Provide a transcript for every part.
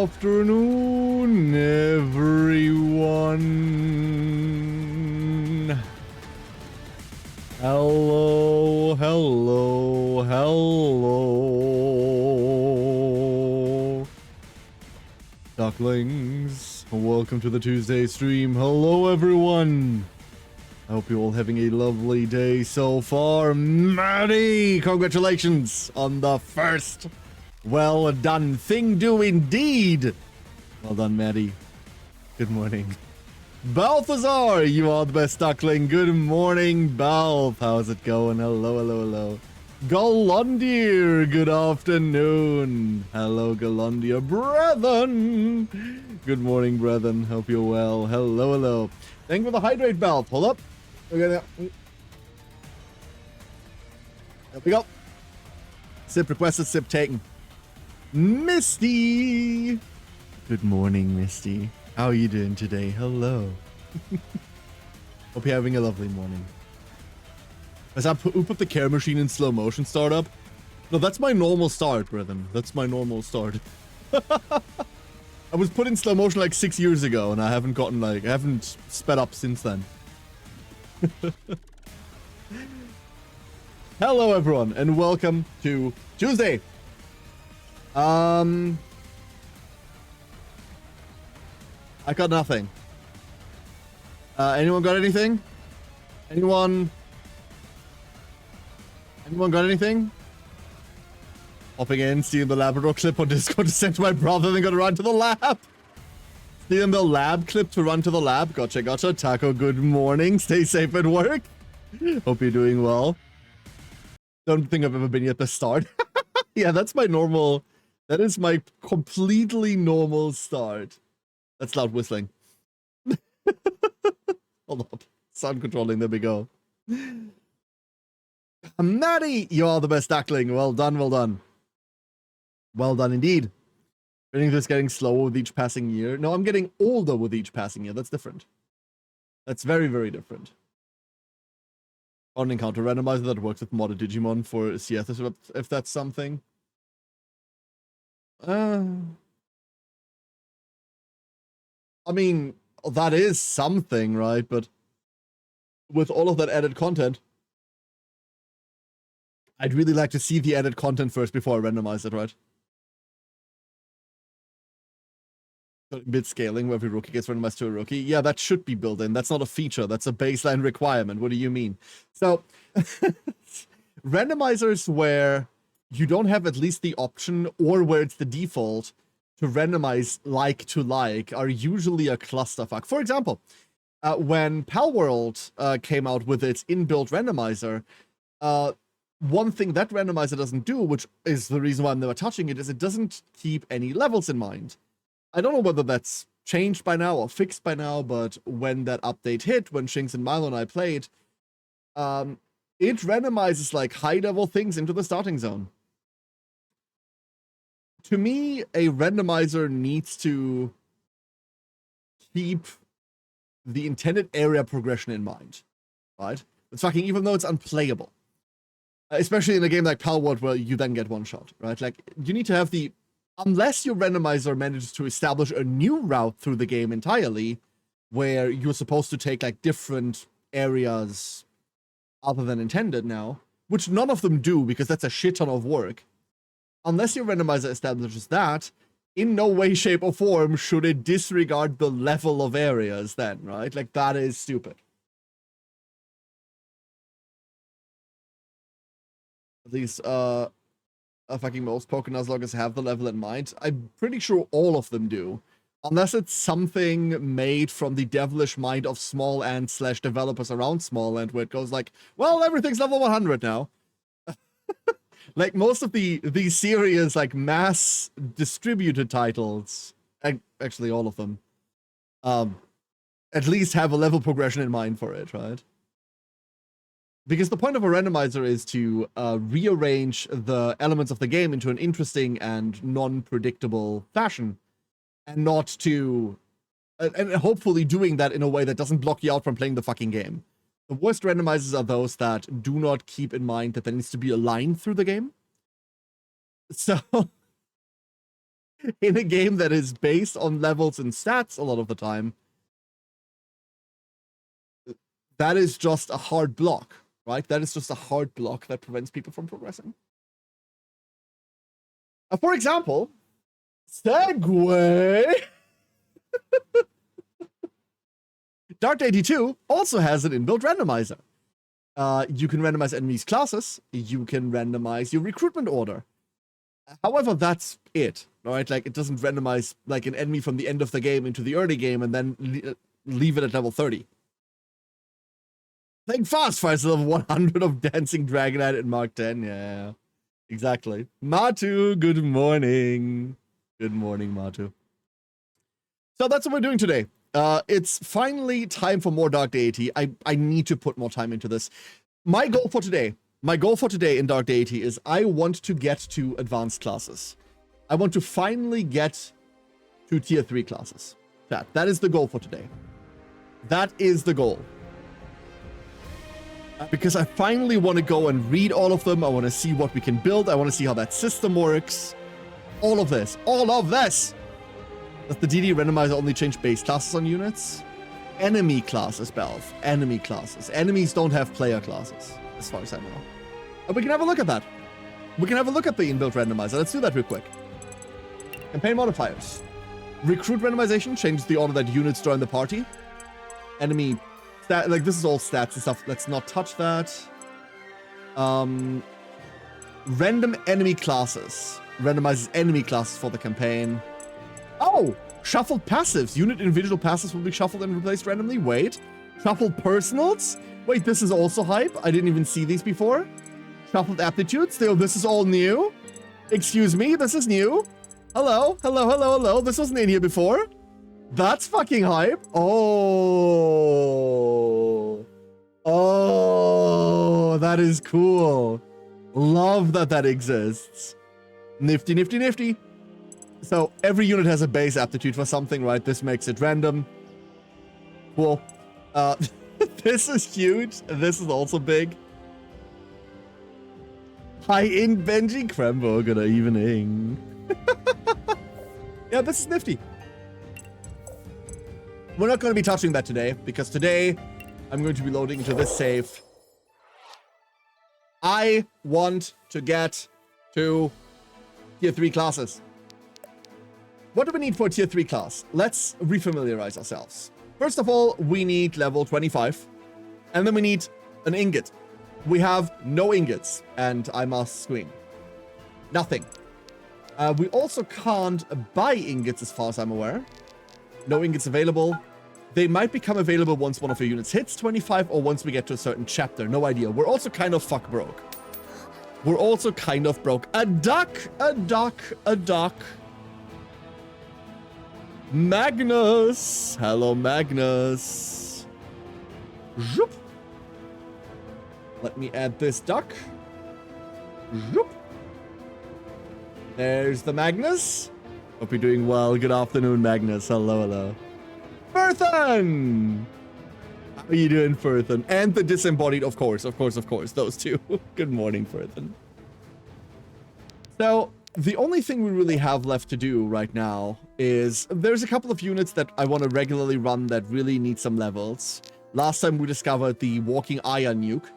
afternoon, everyone. Hello, hello, hello. Ducklings, welcome to the Tuesday stream. Hello, everyone. I hope you're all having a lovely day so far. Maddie, congratulations on the first. Well done thing do indeed. Well done, Maddie. Good morning. Balthazar, you are the best duckling. Good morning, Balth. How's it going? Hello, hello, hello. Golondier, good afternoon. Hello, Golondier. Brethren. Good morning, brethren. Hope you're well. Hello, hello. Thank you for the hydrate, Balth. Hold up. Okay, there we go. Sip requested, sip taken. Misty! Good morning, Misty. How are you doing today? Hello. Hope you're having a lovely morning. As I put the care machine in slow motion startup. No, that's my normal start, brethren. That's my normal start. I was put in slow motion like 6 years ago, and I haven't sped up since then. Hello, everyone, and welcome to Tuesday. I got nothing. Anyone got anything? Anyone got anything? Hopping in, stealing the Labrador clip on Discord to send to my brother, then gonna run to the lab. Stealing the lab clip to run to the lab. Gotcha, gotcha. Taco, good morning. Stay safe at work. Hope you're doing well. Don't think I've ever been at the start. Yeah, that's my normal. That is my completely normal start. That's loud whistling. Hold up. Sound controlling. There we go. Maddie, you are the best duckling. Well done, well done. Well done indeed. I think this getting slower with each passing year. No, I'm getting older with each passing year. That's different. That's very, very different. On encounter randomizer that works with modded Digimon for CS, if that's something. I mean, that is something, right? But with all of that added content, I'd really like to see the added content first before I randomize it, right? Mid scaling where every rookie gets randomized to a rookie. Yeah, that should be built in. That's not a feature. That's a baseline requirement. What do you mean? So, randomizers where you don't have at least the option or where it's the default to randomize like to like are usually a clusterfuck. For example, when Palworld came out with its inbuilt randomizer, one thing that randomizer doesn't do, which is the reason why I'm never touching it, is it doesn't keep any levels in mind. I don't know whether that's changed by now or fixed by now, but when that update hit, when Shinx and Milo and I played, it randomizes like high-level things into the starting zone. To me, a randomizer needs to keep the intended area progression in mind, right? It's fucking, even though it's unplayable. Especially in a game like Palworld where you then get one shot, right? Like, you need to have the... Unless your randomizer manages to establish a new route through the game entirely, where you're supposed to take, like, different areas other than intended now, which none of them do because that's a shit ton of work. Unless your randomizer establishes that, in no way, shape, or form should it disregard the level of areas then, right? Like, that is stupid. At least, fucking most Pokénuzloggers have the level in mind. I'm pretty sure all of them do. Unless it's something made from the devilish mind of Small Ant / developers around Small Ant, where it goes like, well, everything's level 100 now. Like, most of these serious, like, mass distributed titles, actually all of them, at least have a level progression in mind for it, right? Because the point of a randomizer is to rearrange the elements of the game into an interesting and non-predictable fashion, and not to... and hopefully doing that in a way that doesn't block you out from playing the fucking game. The worst randomizers are those that do not keep in mind that there needs to be a line through the game. So, in a game that is based on levels and stats a lot of the time, that is just a hard block, right? That is just a hard block that prevents people from progressing. For example, segue. Dark Deity 2 also has an inbuilt randomizer. You can randomize enemies' classes. You can randomize your recruitment order. However, that's it, right? Like, it doesn't randomize like an enemy from the end of the game into the early game and then leave it at level 30. Think fast, fights level 100 of Dancing Dragonite at Mark 10. Yeah, exactly. Matu, good morning. Good morning, Matu. So that's what we're doing today. It's finally time for more Dark Deity. I need to put more time into this. My goal for today in Dark Deity is I want to get to advanced classes. I want to finally get to tier 3 classes. That is the goal for today. That is the goal. Because I finally want to go and read all of them. I want to see what we can build. I want to see how that system works. All of this. All of this! Does the DD randomizer only change base classes on units? Enemy classes, Belf. Enemy classes. Enemies don't have player classes, as far as I know. And we can have a look at that. We can have a look at the inbuilt randomizer. Let's do that real quick. Campaign modifiers. Recruit randomization changes the order that units join the party. Enemy stat, like this is all stats and stuff. Let's not touch that. Random enemy classes. Randomizes enemy classes for the campaign. Oh! Shuffled passives. Unit individual passives will be shuffled and replaced randomly. Wait. Shuffled personals? Wait, this is also hype? I didn't even see these before. Shuffled aptitudes? This is all new? Excuse me? This is new? Hello? Hello, hello, hello. This wasn't in here before? That's fucking hype. Oh. Oh, that is cool. Love that that exists. Nifty, nifty, nifty. So every unit has a base aptitude for something, right? This makes it random. Cool. This is huge. This is also big. Hi in Benji Crembo. Good evening. Yeah, this is nifty. We're not going to be touching that today, because today I'm going to be loading into this save. I want to get to tier 3 classes. What do we need for a tier 3 class? Let's refamiliarize ourselves. First of all, we need level 25. And then we need an ingot. We have no ingots, and I must scream. Nothing. We also can't buy ingots as far as I'm aware. No ingots available. They might become available once one of your units hits 25 or once we get to a certain chapter. No idea. We're also kind of fuck broke. We're also kind of broke. A duck, a duck, a duck. Magnus. Hello, Magnus. Zoop. Let me add this duck. Zoop. There's the Magnus. Hope you're doing well. Good afternoon, Magnus. Hello, hello. Furthen! How are you doing, Furthen? And the disembodied, of course, of course, of course. Those two. Good morning, Furthen. So, the only thing we really have left to do right now is there's a couple of units that I want to regularly run that really need some levels. Last time we discovered the Walking Iron Nuke.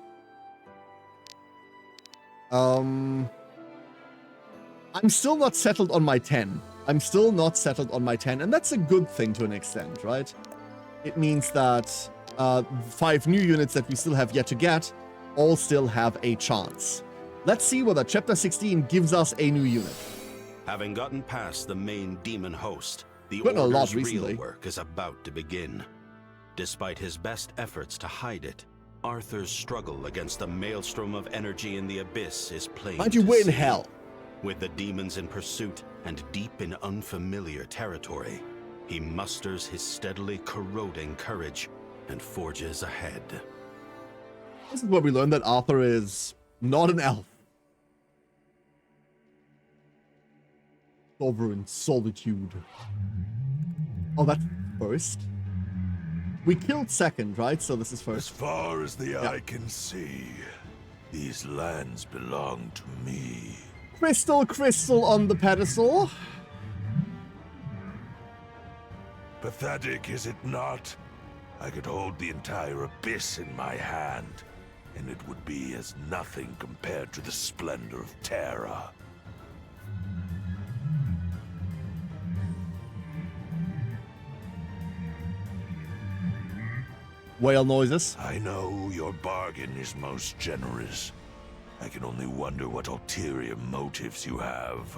I'm still not settled on my 10. I'm still not settled on my 10, and that's a good thing to an extent, right? It means that 5 new units that we still have yet to get all still have a chance. Let's see whether Chapter 16 gives us a new unit. Having gotten past the main demon host, the Gotten a lot Order's recently. real work is about to begin. Despite his best efforts to hide it, Arthur's struggle against the maelstrom of energy in the abyss is plain Mind you, to we're in see. hell. With the demons in pursuit and deep in unfamiliar territory, he musters his steadily corroding courage and forges ahead. This is where we learn that Arthur is not an elf. Sovereign solitude. Oh, that's first. We killed second, right? So this is As first. far as the eye can see, these lands belong to me. Crystal, crystal on the pedestal. Pathetic, is it not? I could hold the entire abyss in my hand, and it would be as nothing compared to the splendor of Terra. Whale noises. I know your bargain is most generous. I can only wonder what ulterior motives you have.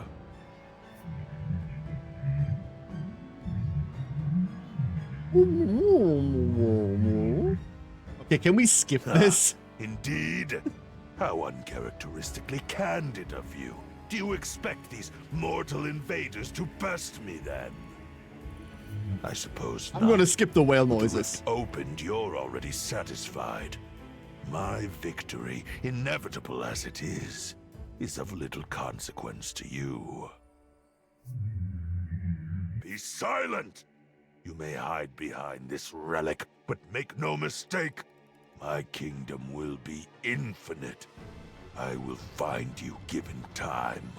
Okay, can we skip this? Indeed. How uncharacteristically candid of you. Do you expect these mortal invaders to best me then? I suppose not. I'm gonna skip the whale With the noises. rift opened, you're already satisfied. My victory, inevitable as it is of little consequence to you. Be silent! You may hide behind this relic, but make no mistake, my kingdom will be infinite. I will find you given time,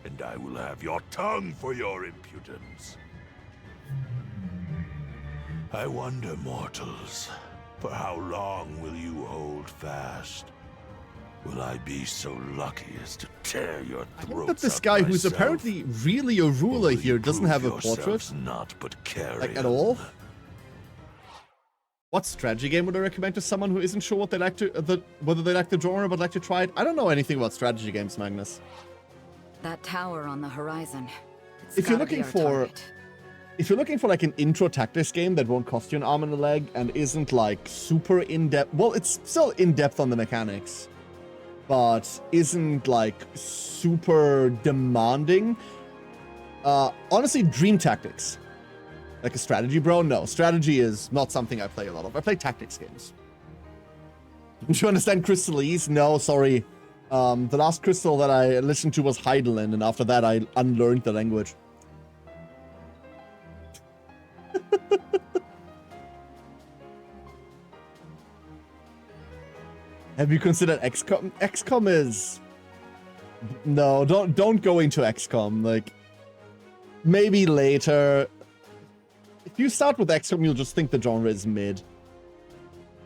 and I will have your tongue for your impudence. I wonder, mortals, for how long will you hold fast? Will I be so lucky as to tear your I think throats that this out guy, who's myself? apparently really a Or ruler will you here, doesn't prove have a portrait, yourselves not but carrion? like, at all. What strategy game would I recommend to someone who isn't sure what they like to, whether they like the genre but like to try it? I don't know anything about strategy games, Magnus. That tower on the horizon. It's If you're gotta be looking our for- target. If you're looking for like an intro tactics game that won't cost you an arm and a leg and isn't like super in-depth, well, it's still in-depth on the mechanics, but isn't like super demanding. Honestly, Dream Tactics. Like a strategy, bro? No, strategy is not something I play a lot of. I play tactics games. Don't you understand Crystalese? No, sorry. The last crystal that I listened to was Heidelin, and after that I unlearned the language. Have you considered XCOM? XCOM is... No, don't go into XCOM. Like, maybe later. If you start with XCOM, you'll just think the genre is mid.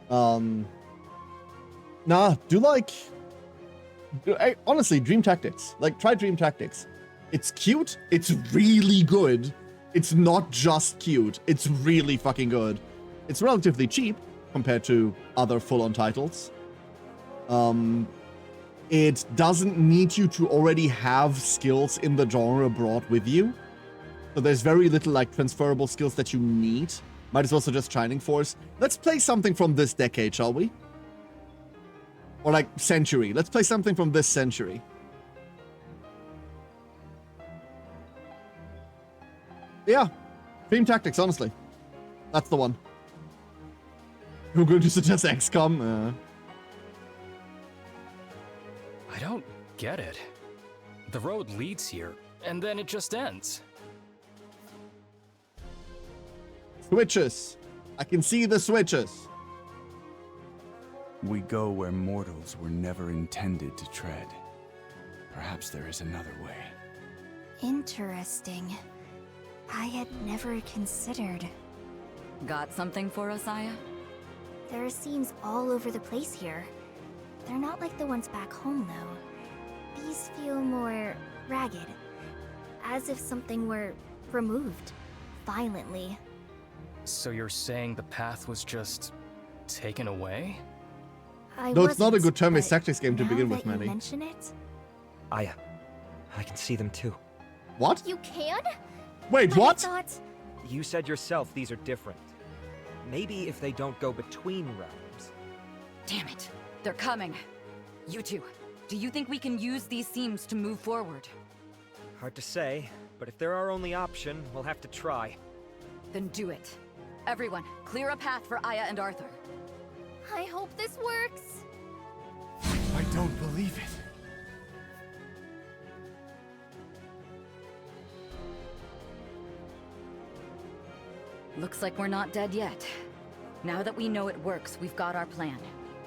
Nah, honestly, Dream Tactics. Like, try Dream Tactics. It's cute. It's really good. It's not just cute. It's really fucking good. It's relatively cheap compared to other full-on titles. It doesn't need you to already have skills in the genre brought with you. So there's very little like transferable skills that you need. Might as well suggest Shining Force. Let's play something from this decade, shall we? Or like century. Let's play something from this century. Yeah. Dream Tactics, honestly. That's the one. We're going to suggest XCOM. I don't get it. The road leads here, and then it just ends. Switches. I can see the switches. We go where mortals were never intended to tread. Perhaps there is another way. Interesting. I had never considered. Got something for us, Aya? There are seams all over the place here. They're not like the ones back home, though. These feel more ragged. As if something were removed. Violently. So you're saying the path was just taken away? No, it's not a wasn't, good turn-based but tactics game to now begin with, that you Manny. mention it, Aya, I can see them too. What? you can? Wait, But I what? thought... You said yourself these are different. Maybe if they don't go between realms. Damn it. They're coming. You two, do you think we can use these seams to move forward? Hard to say, but if they're our only option, we'll have to try. Then do it. Everyone, clear a path for Aya and Arthur. I hope this works. I don't believe it. Looks like we're not dead yet. Now that we know it works, we've got our plan.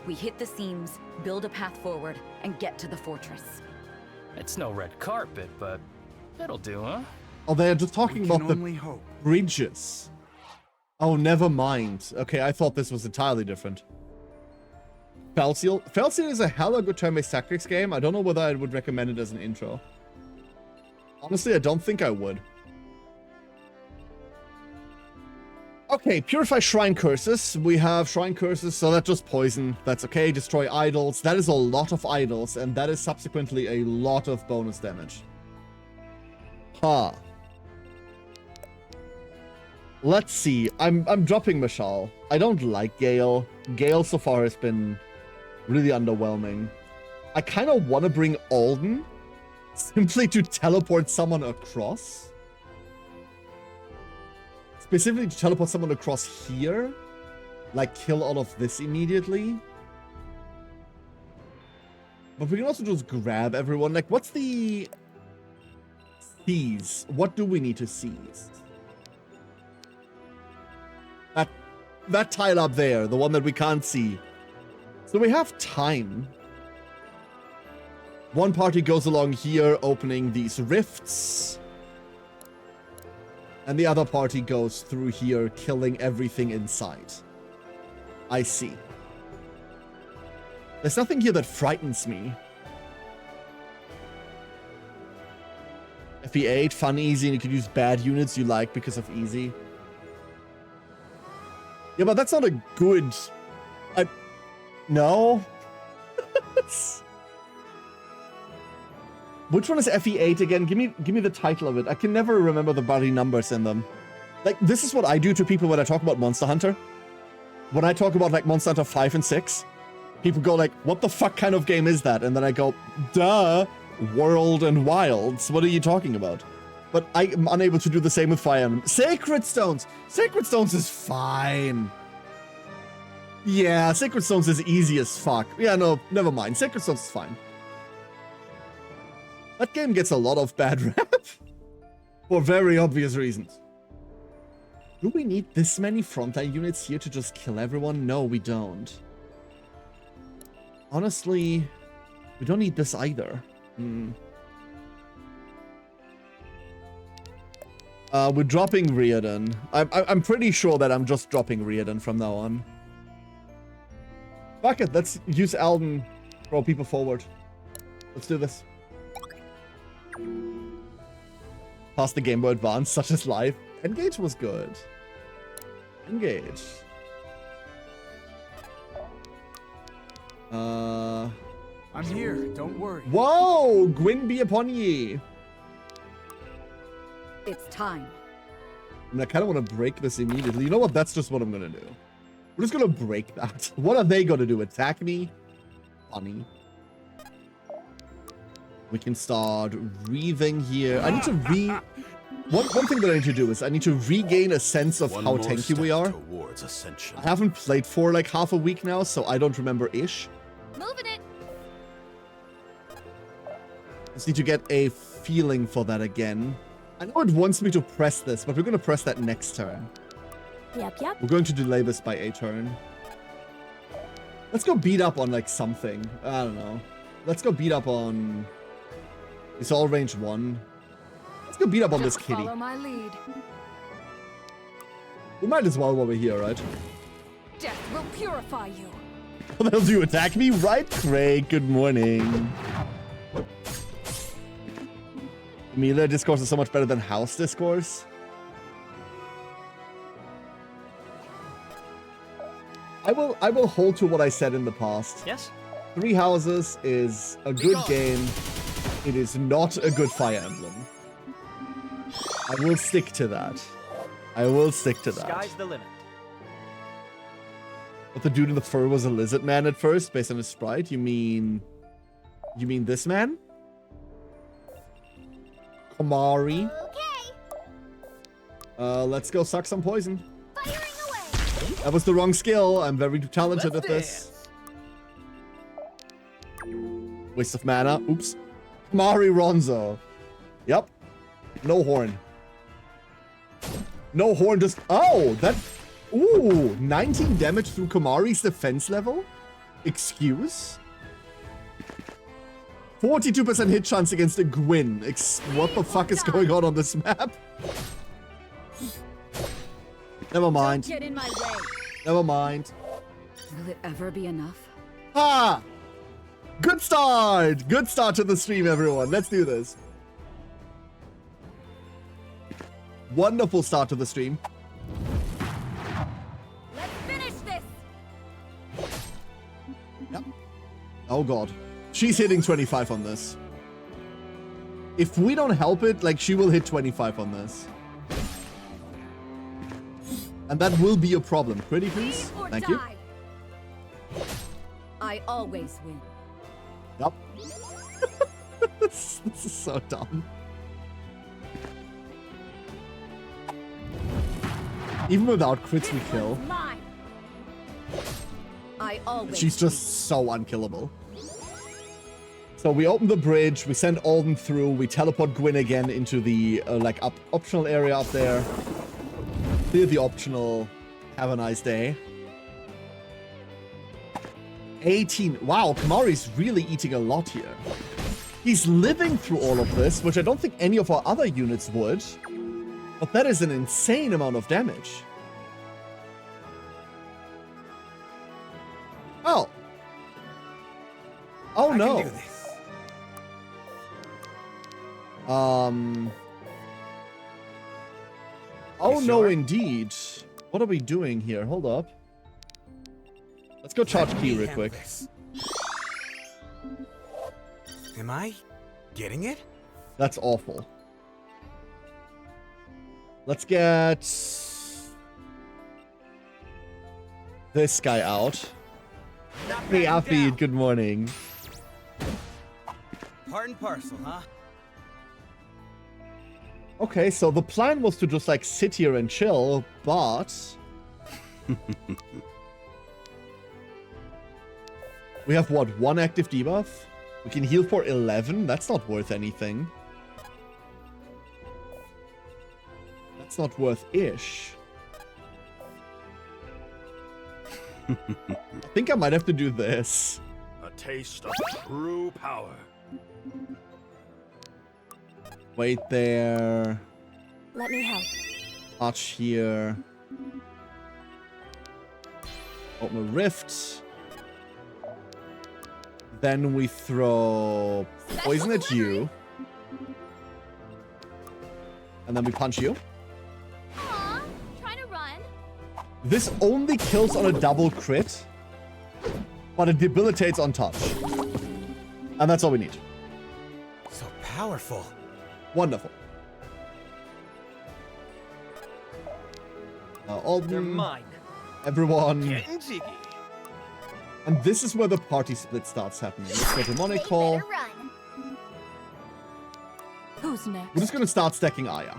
We hit the seams, build a path forward, and get to the fortress. It's no red carpet, but it'll do, huh? Oh, they're just talking We can about the only hope. bridges. Oh, never mind. Okay, I thought this was entirely different. Felseal. Felseal is a hella good turn-based tactics game. I don't know whether I would recommend it as an intro. Honestly, I don't think I would. Okay, Purify Shrine Curses. We have Shrine Curses, so that's just poison. That's okay. Destroy idols. That is a lot of idols, and that is subsequently a lot of bonus damage. Huh. Let's see. I'm dropping Mashal. I don't like Gale. Gale so far has been really underwhelming. I kind of want to bring Alden simply to teleport someone across. Specifically to teleport someone across here. Like, kill all of this immediately. But we can also just grab everyone. Like, what's the... Seize? What do we need to seize? That tile up there, the one that we can't see. So we have time. One party goes along here, opening these rifts. And the other party goes through here, killing everything inside. I see. There's nothing here that frightens me. FE8, fun, easy, and you can use bad units you like because of easy. Yeah, but that's not a good... No? Which one is FE8 again? Give me the title of it. I can never remember the bloody numbers in them. Like, this is what I do to people when I talk about Monster Hunter. When I talk about, like, Monster Hunter 5 and 6, people go like, what the fuck kind of game is that? And then I go, duh, World and Wilds. What are you talking about? But I'm unable to do the same with Fire Emblem. Sacred Stones! Sacred Stones is fine. Yeah, Sacred Stones is easy as fuck. Yeah, no, never mind. Sacred Stones is fine. That game gets a lot of bad rap. For very obvious reasons. Do we need this many frontline units here to just kill everyone? No, we don't. Honestly, we don't need this either. We're dropping Riordan. I'm pretty sure that I'm just dropping Riordan from now on. Fuck it, let's use Alden, throw people forward. Let's do this. Past the Game Boy Advance, such as life. Engage was good. Engage. I'm here, don't worry. Whoa! Gwyn be upon ye! It's time. I mean, I kind of want to break this immediately. You know what? That's just what I'm going to do. We're just going to break that. What are they going to do? Attack me? Funny. We can start breathing here. I need to One thing that I need to do is I need to regain a sense of how tanky we are. Towards ascension. I haven't played for like half a week now, so I don't remember-ish. Moving it. Just need to get a feeling for that again. I know it wants me to press this, but we're going to press that next turn. Yep. We're going to delay this by a turn. Let's go beat up on like something. I don't know. Let's go beat up on... It's all range 1. Let's go beat up on this kitty. Follow my lead. We might as well while we're here, right? Death will purify you. What the hell do you attack me? Right, Craig? Good morning. Melee discourse is so much better than house discourse. I will hold to what I said in the past. Yes? 3 Houses is a good game. It is not a good Fire Emblem. I will stick to that. I will stick to that. Sky's the limit. But the dude in the fur was a lizard man at first, based on his sprite? You mean this man? Komari. Okay. Let's go suck some poison. Firing away. That was the wrong skill. I'm very talented at this. Waste of mana. Oops. Komari Ronzo. Yep. No horn. No horn, just... Oh, that... Ooh, 19 damage through Komari's defense level? Excuse? 42% hit chance against a Gwyn. What the fuck is going on this map? Never mind. Don't get in my way. Never mind. Will it ever be enough? Ah! Good start! Good start to the stream, everyone. Let's do this. Wonderful start to the stream. Let's finish this. Yep. Oh god. She's hitting 25 on this. If we don't help it, like, she will hit 25 on this. And that will be a problem. Pretty please? Thank you. I always win. Yep. This is so dumb. Even without crits we kill. Mine. I always She's just so unkillable. So we open the bridge, we send Alden through, we teleport Gwyn again into the like optional area up there. Clear the optional. Have a nice day. 18. Wow, Kamari's really eating a lot here. He's living through all of this, which I don't think any of our other units would. But that is an insane amount of damage. Oh. Oh I no. can do this. Oh You no, sure? indeed. What are we doing here? Hold up. Let's go charge Let key me real handle quick. this. Am I getting it? That's awful. Let's get this guy out. Hey, Afid, good morning. Part and parcel, huh? Okay, so the plan was to just like sit here and chill, but we have what, 1 active debuff? We can heal for 11? That's not worth anything. That's not worth-ish. I think I might have to do this. A taste of true power. Wait there. Let me help. Arch here. Open a rift. Then we throw poison at you. And then we punch you. Aw, trying to run. This only kills on a double crit, but it debilitates on touch. And that's all we need. So powerful. Wonderful. Alden, They're mine. everyone. Getting jiggy. And this is where the party split starts happening. Let's go demonic call. Better run. Who's next? We're just gonna start stacking Aya.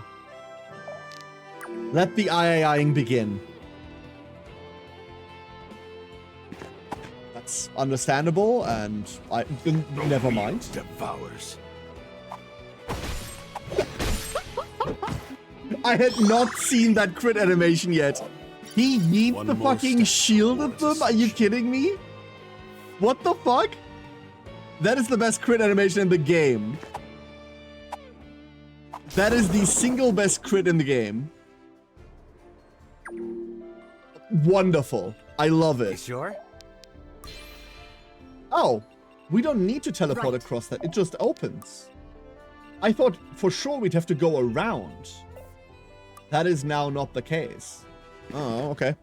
Let the Aya-ing begin. That's understandable, and never mind. Devours. I had not seen that crit animation yet. He yeets One the more fucking step shield at them? Are you kidding me? What the fuck? That is the best crit animation in the game. That is the single best crit in the game. Wonderful. I love You it. sure? Oh, we don't need to teleport Right. across that. It just opens. I thought for sure we'd have to go around. That is now not the case. Oh, okay.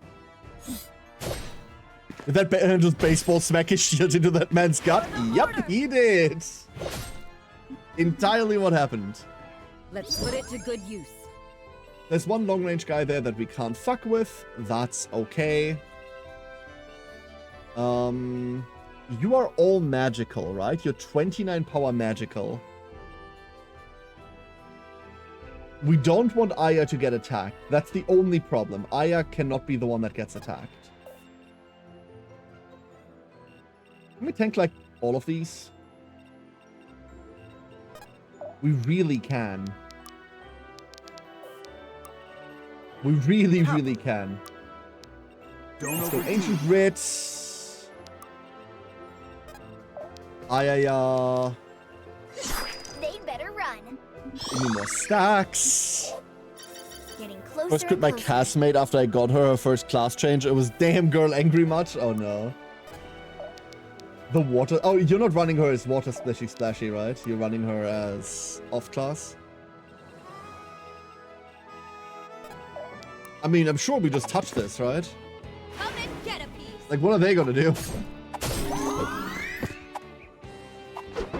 Did that just baseball smack his shield into that man's gut? Yep, he did. Entirely what happened. Let's put it to good use. There's one long-range guy there that we can't fuck with. That's okay. You are all magical, right? You're 29 power magical. We don't want Aya to get attacked. That's the only problem. Aya cannot be the one that gets attacked. Can we tank, like, all of these? We really can. We really, really can. Let's go Ancient Writ. Aya. They better run. Give me more stacks. Getting closer. First crit my and closer. castmate after I got her first class change. It was damn girl angry much. Oh no. The water. Oh, you're not running her as water splashy splashy, right? You're running her as off class. I mean, I'm sure we just touched this, right? Come and get a piece. Like, what are they gonna do?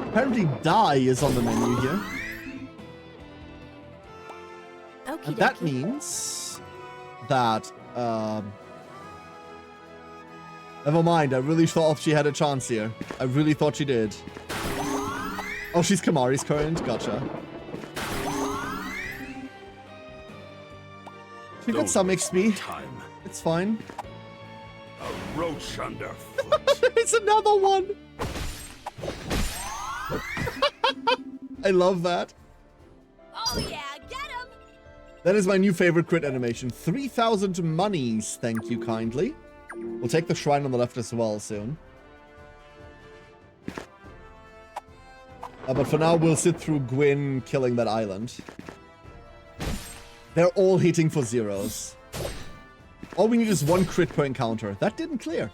Apparently, die is on the menu here. Okie And that dokie. means that, never mind, I really thought she had a chance here. I really thought she did. Oh, she's Kamari's current? Gotcha. She got some XP. Time. It's fine. A roach underfoot. It's another one! I love that. Oh yeah, get him. That is my new favorite crit animation. 3,000 monies, thank you kindly. We'll take the shrine on the left as well soon. But for now, we'll sit through Gwyn killing that island. They're all hitting for zeros. All we need is one crit per encounter. That didn't clear.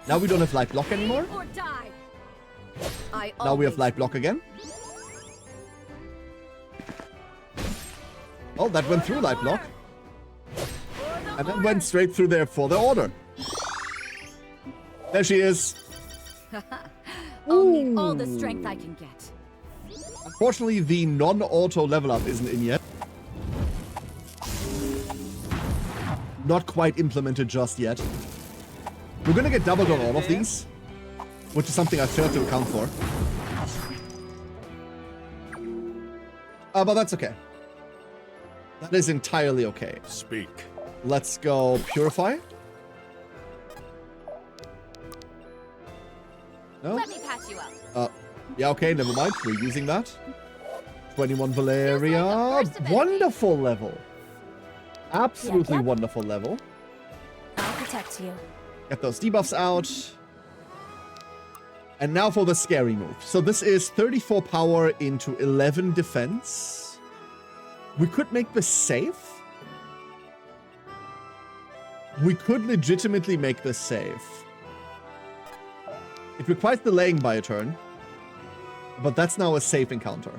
Now we don't have light block anymore. Or die. I Now we have always light block again. Oh, that went through light block. And then went straight through there for the order. There she is. I'll need all the strength I can get. Unfortunately, the non-auto level up isn't in yet. Not quite implemented just yet. We're gonna get doubled on all of these, which is something I failed to account for. But that's okay. That is entirely okay. Speak. Let's go Purify. No? Let me patch you up. Yeah, okay, never mind. We're using that. 21 Valeria. Feels like a burst of energy. Wonderful level. Absolutely Yep. wonderful level. I'll protect you. Get those debuffs out. And now for the scary move. So this is 34 power into 11 defense. We could make this safe. We could legitimately make this safe. It requires delaying by a turn. But that's now a safe encounter.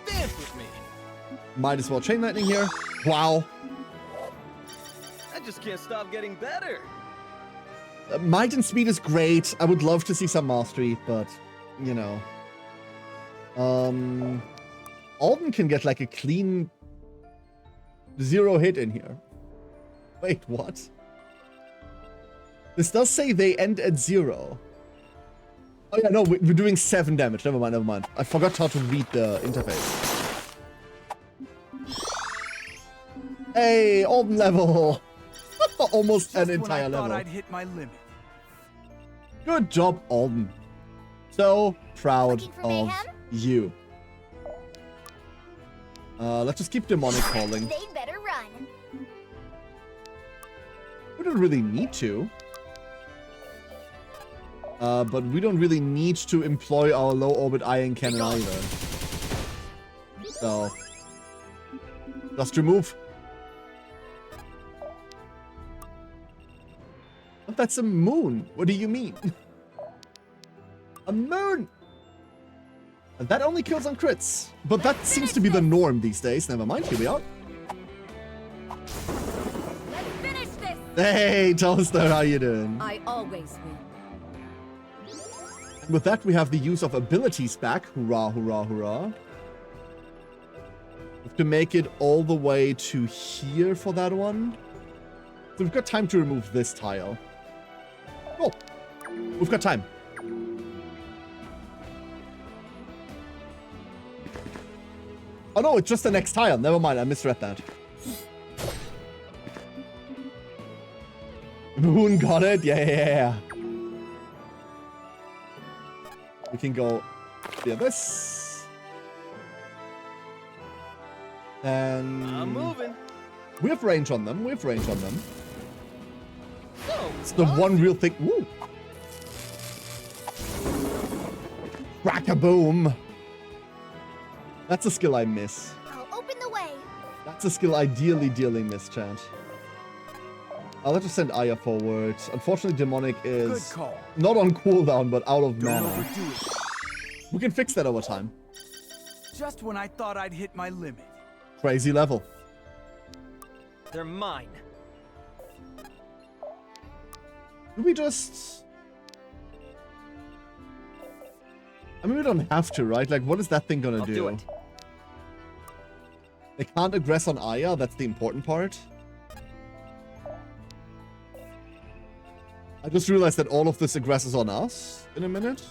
Dance with me. Might as well Chain Lightning here. Wow. I just can't stop getting better. Might and speed is great. I would love to see some mastery, but, you know. Alden can get like a clean 0 hit in here. Wait, what? This does say they end at 0. Oh yeah, no, we're doing 7 damage. Never mind, never mind. I forgot how to read the interface. Hey, Alden level. Almost an Just when entire I thought level. I'd hit my limit. Good job, Alden. So proud Looking for of mayhem? you. Let's just keep demonic calling. They'd better run. We don't really need to. But we don't really need to employ our low orbit ion cannon either. So, just remove. But that's a moon. What do you mean? A moon! And that only kills on crits. But that seems to be the norm these days. Never mind, here we are. Let's finish this. Hey, Toaster, how you doing? I always win. And with that, we have the use of abilities back. Hurrah, hurrah, hurrah. We have to make it all the way to here for that one. So we've got time to remove this tile. Cool. We've got time. Oh no, it's just the next tile. Never mind, I misread that. Moon got it? Yeah. We can go via this. And I'm moving. we have range on them. So, It's the one real thing. Ooh. Crack-a-boom. That's a skill I miss. I'll open the way. That's a skill ideally miss, chat. I'll have to send Aya forward. Unfortunately, Demonic Good is call. not on cooldown, but out of Don't mana. overdo it. We can fix that over time. Just when I thought I'd hit my limit. Crazy level. They're mine. Do we just... I mean, we don't have to, right? Like, what is that thing gonna I'll do it. They can't aggress on Aya, that's the important part. I just realized that all of this aggresses on us in a minute.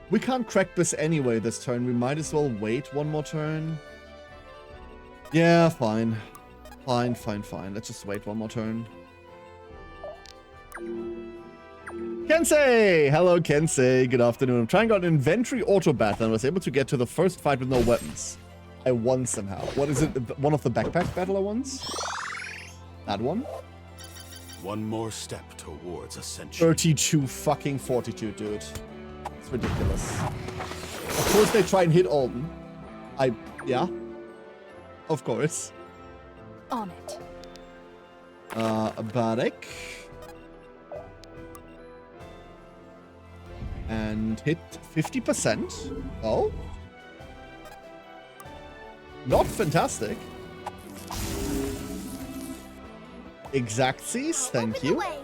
We can't crack this anyway this turn. We might as well wait one more turn. Yeah, fine. Fine. Let's just wait one more turn. Kensei! Hello, Kensei. Good afternoon. I'm trying out an inventory auto battle and was able to get to the first fight with no weapons. I won somehow. What is it? One of the backpack battler ones? That one? One more step towards ascension. 32 fucking 42, dude. It's ridiculous. Of course they try and hit Alden. Yeah. Of course. On it. Barek. And hit 50%. Oh. Not fantastic. Exactsies, thank Open the you. way.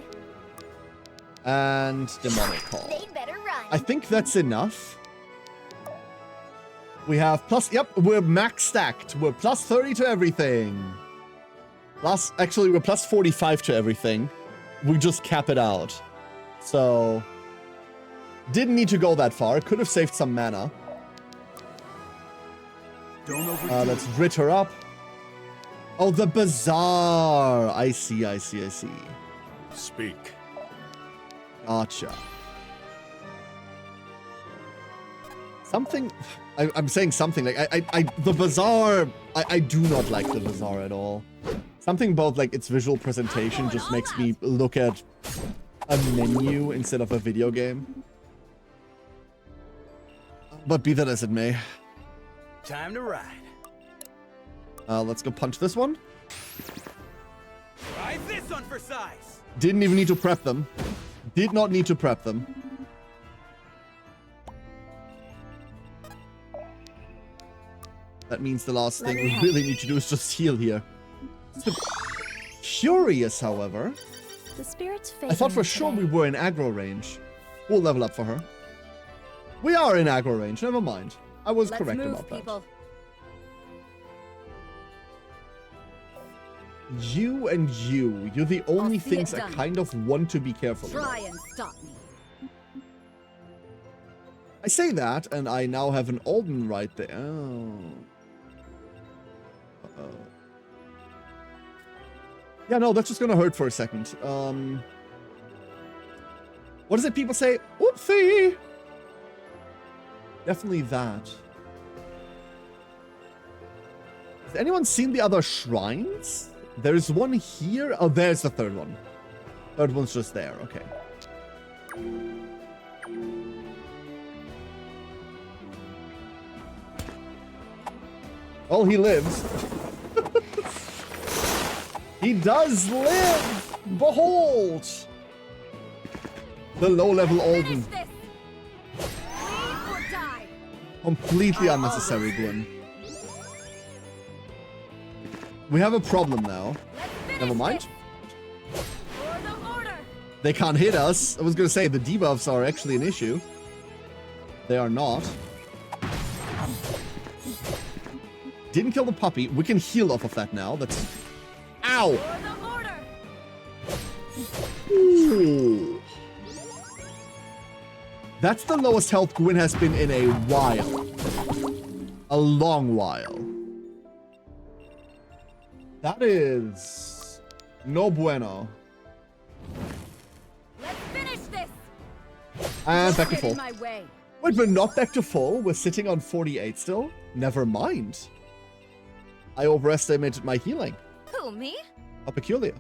And Demonic Call. They'd better run. I think that's enough. We have plus, yep, we're max stacked. We're plus 30 to everything. Actually, we're plus 45 to everything. We just cap it out. So, didn't need to go that far. Could have saved some mana. Don't overdo Let's rid her up. Oh, the bazaar. I see. Speak. Gotcha. Something... I'm saying something, like, the bazaar... I do not like the bazaar at all. Something about, like, its visual presentation just makes me look at a menu instead of a video game. But be that as it may. Time to ride. Let's go punch this one. Try this one for size. Didn't even need to prep them. Did not need to prep them. That means the last thing we really need to do is just heal here. Curious, however. The spirits I thought for sure we were in aggro range. We'll level up for her. We are in aggro range, never mind. I was Let's correct move, about that. people. You and you. You're the only see it things I done. kind of want to be careful about. Try and stop me. I say that, and I now have an Alden right there. Oh. Uh-oh. Yeah, no, that's just gonna hurt for a second. What is it people say? Oopsie! Definitely that. Has anyone seen the other shrines? There's one here. Oh, there's the third one. Third one's just there. Okay. Oh, he lives. He does live! Behold! The low-level Alden. Completely unnecessary, Gwen. We have a problem now. Never mind. They can't hit us. I was gonna say, the debuffs are actually an issue. They are not. Didn't kill the puppy. We can heal off of that now. That's... Ow! Ooh. That's the lowest health Gwyn has been in a while. A long while. That is... no bueno. Let's finish this. And back to Get in full. my way. Wait, we're not back to full? We're sitting on 48 still? Never mind. I overestimated my healing. Who, me? How peculiar.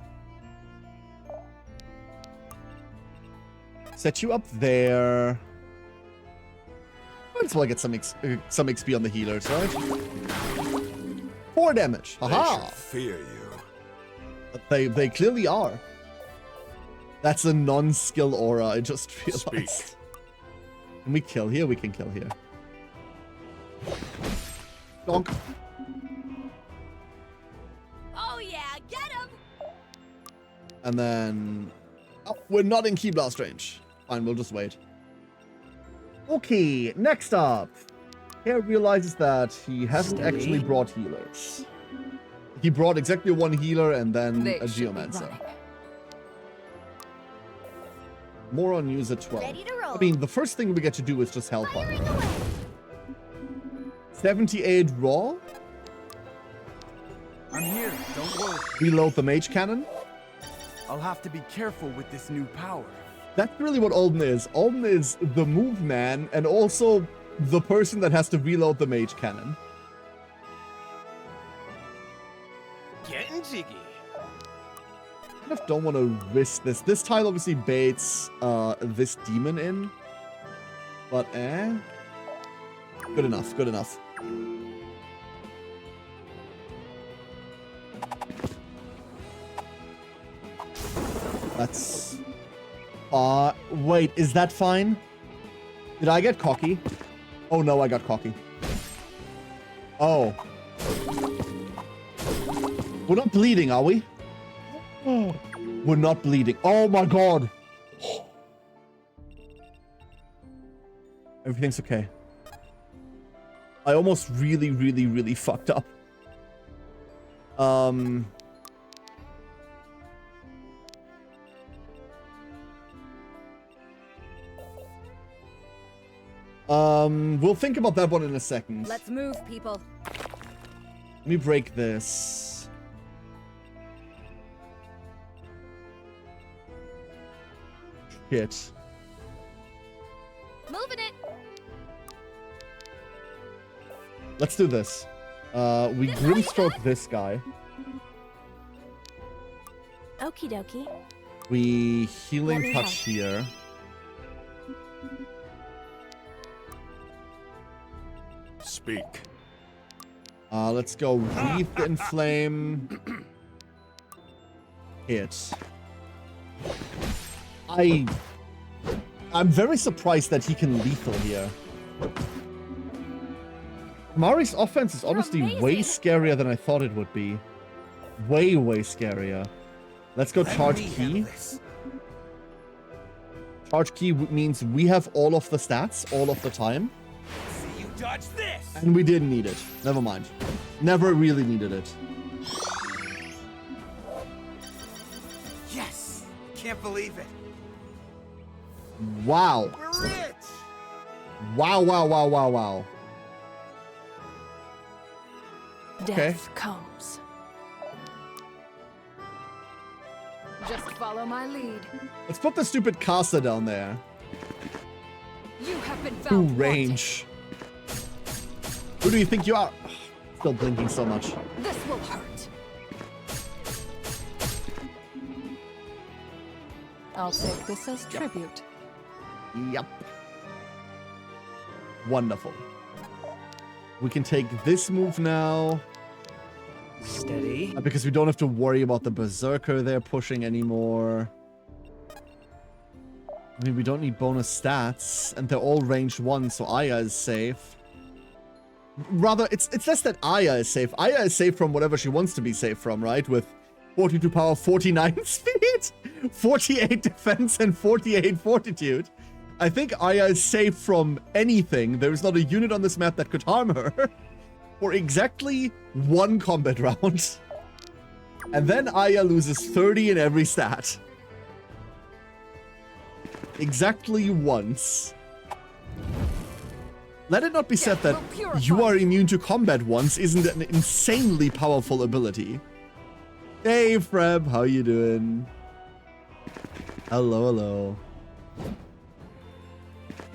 Set you up there. Might as well get some XP on the healers, right? 4 damage. They Haha. should fear you. They clearly are. That's a non-skill aura, I just realized. Speak. Can we kill here? We can kill here. Donk. Oh yeah, get him! And then... Oh, we're not in Key Blast range. Fine, we'll just wait. Okay, next up. Hare realizes that he hasn't actually brought healers. He brought exactly 1 healer and then They a should be Geomancer. running. More on use at 12. Ready to roll. I mean, the first thing we get to do is just help her. Firing away. 78 raw. I'm here, don't worry. Reload the mage cannon. I'll have to be careful with this new power. That's really what Alden is. Alden is the move man and also the person that has to reload the mage cannon. Getting jiggy. I kind of don't want to risk this. This tile obviously baits this demon in. But good enough, good enough. That's... wait, is that fine? Did I get cocky? Oh no, I got cocky. Oh. We're not bleeding, are we? Oh. We're not bleeding. Oh my god. Everything's okay. I almost really fucked up. We'll think about that one in a second. Let's move, people. Let me break this. Shit. Moving it. Let's do this. We Grimstroke this guy. Okie dokie. We Let Healing me Touch help. here. Speak. Let's go Wreath Inflame. Hit. I'm very surprised that he can lethal here. Mari's offense is honestly way scarier than I thought it would be. Way scarier. Let's go Charge Key. Charge Key means we have all of the stats all of the time. See you dodge this! And we didn't need it. Never mind. Never really needed it. Yes! Can't believe it. Wow. We're rich! Wow. Okay. Death comes. Just follow my lead. Let's put the stupid caster down there. You have been Ooh, found. range. Who do you think you are? Ugh, still blinking so much. wanted. This will hurt. I'll take this as tribute. Yep. Wonderful. We can take this move now. Steady. Because we don't have to worry about the Berserker they're pushing anymore. I mean, we don't need bonus stats, and they're all range 1, so Aya is safe. Rather, it's less that Aya is safe. Aya is safe from whatever she wants to be safe from, right? With 42 power, 49 speed, 48 defense, and 48 fortitude. I think Aya is safe from anything. There is not a unit on this map that could harm her for exactly 1 combat round. And then Aya loses 30 in every stat. Exactly once. Let it not be said that you are immune to combat once isn't an insanely powerful ability. Hey, Freb, how you doing? Hello.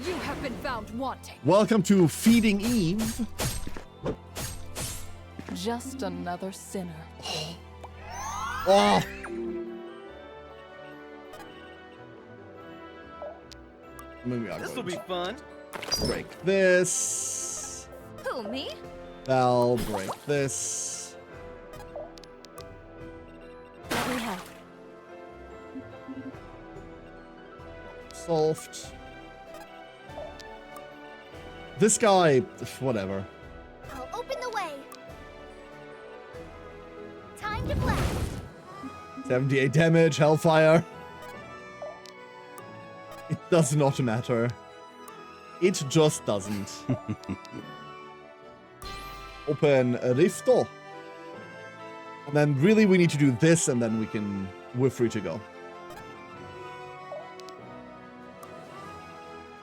You have been found wanting. Welcome to Feeding Eve. Just another sinner. Oh! This'll be fun. break this. Who, me? Val, break this. What we have? Solved. This guy, whatever. I'll open the way. Time to blast. 78 damage, Hellfire. It does not matter. It just doesn't. Open a Rifto. And then really we need to do this and then we're free to go.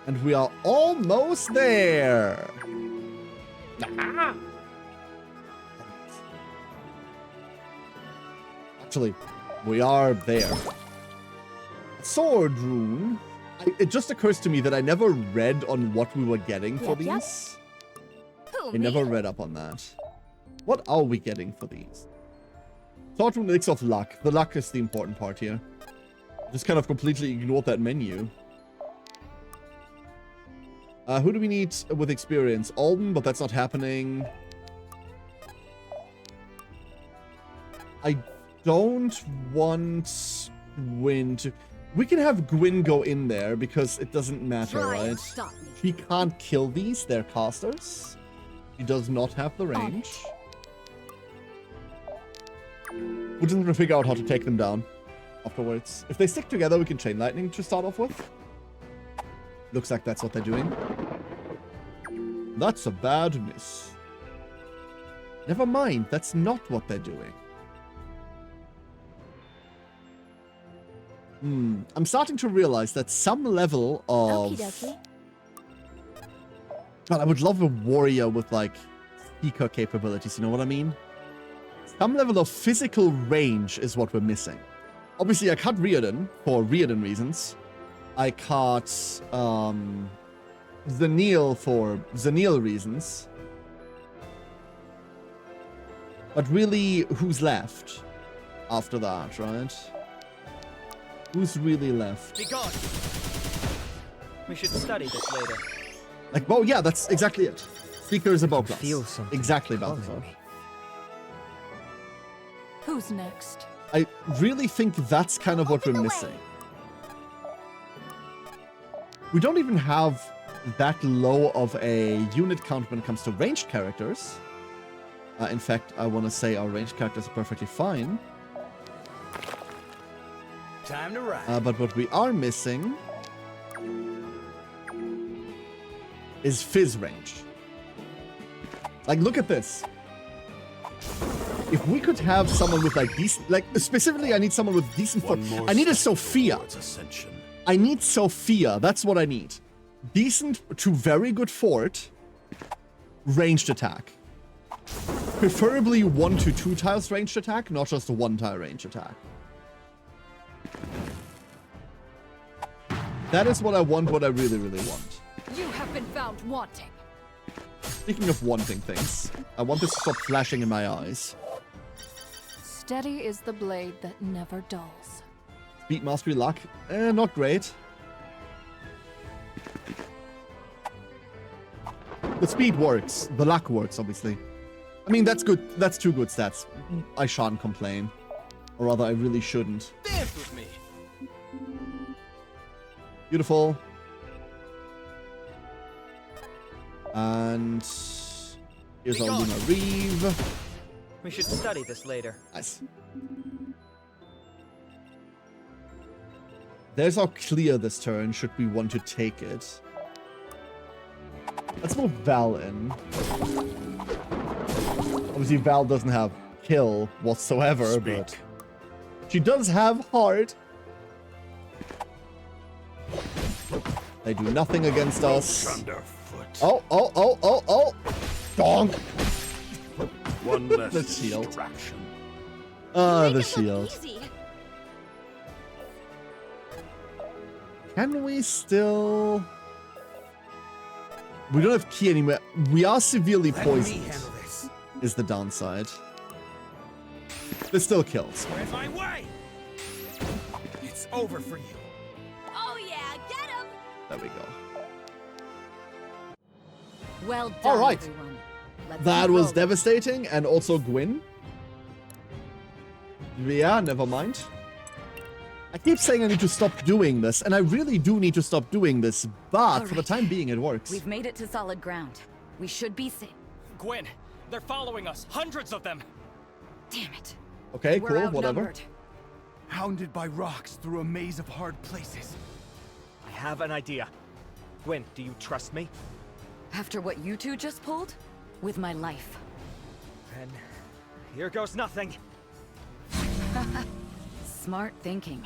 And we are almost there. Actually, we are there. Sword rune. It just occurs to me that I never read on what we were getting for these. Who, I me? never read up on that. What are we getting for these? Sword rune Elixir of Luck. The luck is the important part here. Just kind of completely ignored that menu. Who do we need with experience? Alden, but that's not happening. I don't want Gwyn to... We can have Gwyn go in there because it doesn't matter, Try and right? stop me. She can't kill these. They're casters. She does not have the range. We just need to figure out how to take them down afterwards. If they stick together, we can Chain Lightning to start off with. Looks like that's what they're doing. That's a bad miss. Never mind, that's not what they're doing. I'm starting to realize that some level of... Okie dokie. God, I would love a warrior with, like, speaker capabilities, you know what I mean? Some level of physical range is what we're missing. Obviously, I cut Reardon for Reardon reasons. I cut Zanil for Zanil reasons. But really, who's left after that, right? Who's really left? Be gone. We should study this later. Like, well, yeah, that's exactly it. Speaker is a bow class. Feel something Exactly, pulling Balthazar. me. Who's next? I really think that's kind of what we're Open the missing. way. We don't even have that low of a unit count when it comes to ranged characters. In fact, I want to say our ranged characters are perfectly fine. Time to ride. But what we are missing is Fizz range. Like, look at this. If we could have someone with, like, decent... Like, specifically, I need someone with decent... I need a Sophia. Ascension. I need Sophia. That's what I need. Decent to very good fort. Ranged attack. Preferably 1 to 2 tiles ranged attack, not just a 1 tile ranged attack. That is what I want, what I really, really want. You have been found wanting. Speaking of wanting things, I want this to stop flashing in my eyes. Steady is the blade that never dulls. Speed Mastery Luck, not great. The speed works. The luck works, obviously. I mean, that's good. That's 2 good stats. I shan't complain. Or rather, I really shouldn't. Dance with me. Beautiful. And here's our Luna Reeve. We should study this later. Nice. There's our clear this turn, should we want to take it. Let's move Val in. Obviously, Val doesn't have kill whatsoever, but she does have heart. They do nothing against us. Underfoot. Oh. Donk. One less The shield. distraction. Ah, the Make it look shield. easy. Can we still... We don't have key anymore. We are severely poisoned, this. is the downside. This still kills. Where's my way? It's over for you. Oh yeah, get him! There we go. Well done, All right. everyone. Let's That keep was rolling. devastating, and also Gwyn. Yeah, never mind. I keep saying I need to stop doing this, and I really do need to stop doing this, but for the Alright. time being, it works. We've made it to solid ground. We should be safe. Gwen, they're following us. Hundreds of them. Damn it. Okay, We're cool, whatever. outnumbered. Hounded by rocks through a maze of hard places. I have an idea. Gwen, do you trust me? After what you two just pulled? With my life. Then here goes nothing. Smart thinking.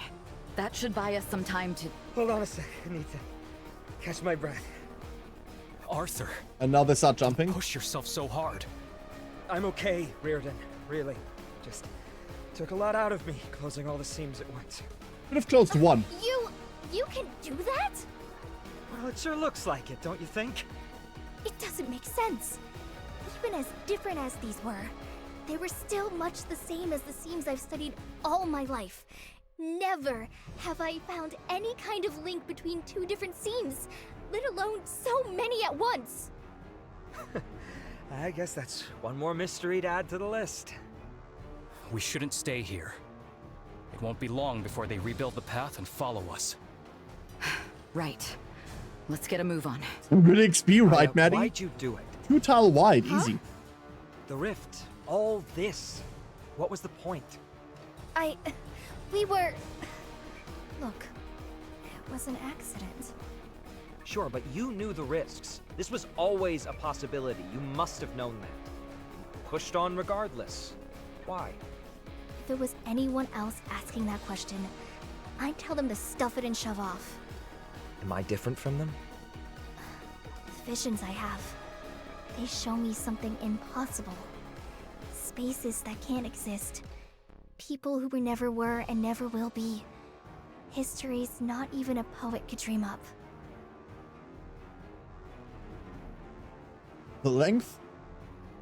That should buy us some time to... Hold on a sec. I need to catch my breath. Arthur, And now they start jumping. push yourself so hard. I'm okay, Reardon. Really. Just took a lot out of me, closing all the seams at once. Could have closed one. You can do that? Well, it sure looks like it, don't you think? It doesn't make sense. Even as different as these were, they were still much the same as the seams I've studied all my life. Never have I found any kind of link between two different seams, let alone so many at once. I guess that's one more mystery to add to the list. We shouldn't stay here. It won't be long before they rebuild the path and follow us. Right. Let's get a move on. Some good XP, right, Maddie? Why'd you do it? 2 tile wide, easy. The rift. All this. What was the point? We were... Look, it was an accident. Sure, but you knew the risks. This was always a possibility. You must have known that. You pushed on regardless. Why? If it was anyone else asking that question, I'd tell them to stuff it and shove off. Am I different from them? The visions I have, they show me something impossible. Spaces that can't exist. People who we never were and never will be. Histories not even a poet could dream up. The length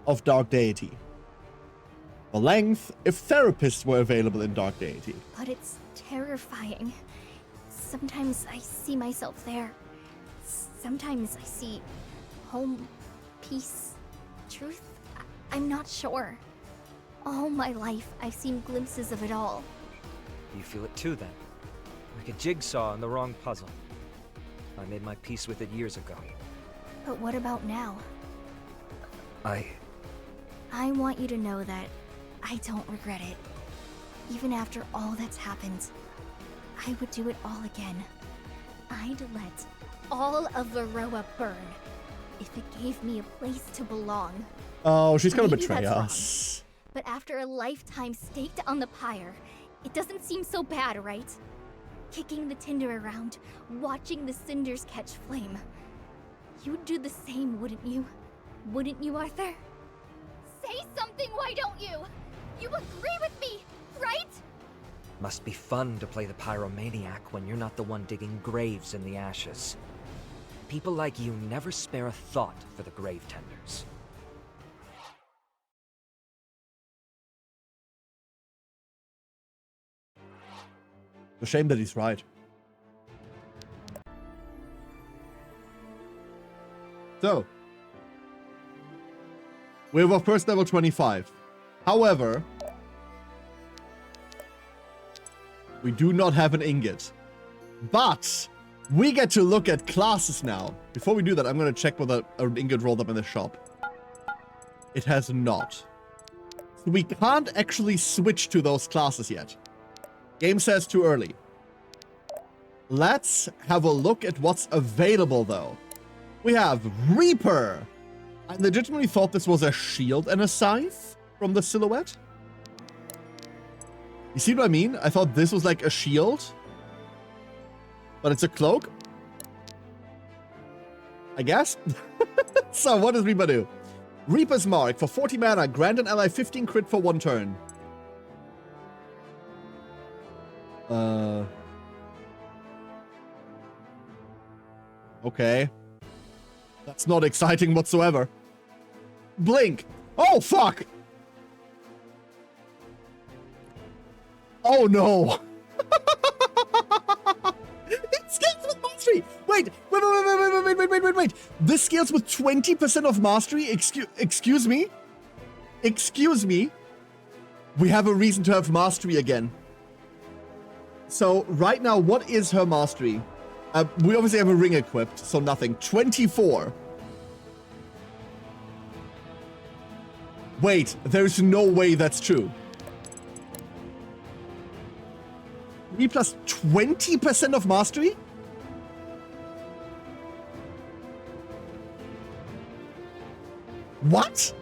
of Dark Deity. The length if therapists were available in Dark Deity. But it's terrifying. Sometimes I see myself there. Sometimes I see home, peace, truth. I'm not sure. All my life, I've seen glimpses of it all. You feel it too, then? Like a jigsaw in the wrong puzzle. I made my peace with it years ago. But what about now? I want you to know that I don't regret it. Even after all that's happened, I would do it all again. I'd let all of Varroa burn if it gave me a place to belong. Oh, she's gonna Maybe betray that's wrong. us. But after a lifetime staked on the pyre, it doesn't seem so bad, right? Kicking the tinder around, watching the cinders catch flame. You'd do the same, wouldn't you? Wouldn't you, Arthur? Say something, why don't you? You agree with me, right? must be fun to play the pyromaniac when you're not the one digging graves in the ashes. People like you never spare a thought for the grave tenders. It's a shame that he's right. So, we have our first level 25. However, we do not have an ingot. But we get to look at classes now. Before we do that, I'm going to check whether an ingot rolled up in the shop. It has not. So we can't actually switch to those classes yet. Game says too early. Let's have a look at what's available, though. We have Reaper. I legitimately thought this was a shield and a scythe from the silhouette. You see what I mean? I thought this was like a shield. But it's a cloak. I guess. So what does Reaper do? Reaper's Mark. For 40 mana, grant an ally 15 crit for 1 turn. Okay. That's not exciting whatsoever. Blink. Oh, fuck. Oh, no. It scales with mastery. Wait. wait. This scales with 20% of mastery? Excuse me? Excuse me? We have a reason to have mastery again. So, right now, what is her mastery? We obviously have a ring equipped, so nothing. 24. Wait, there's no way that's true. 3 plus 20% of mastery? What?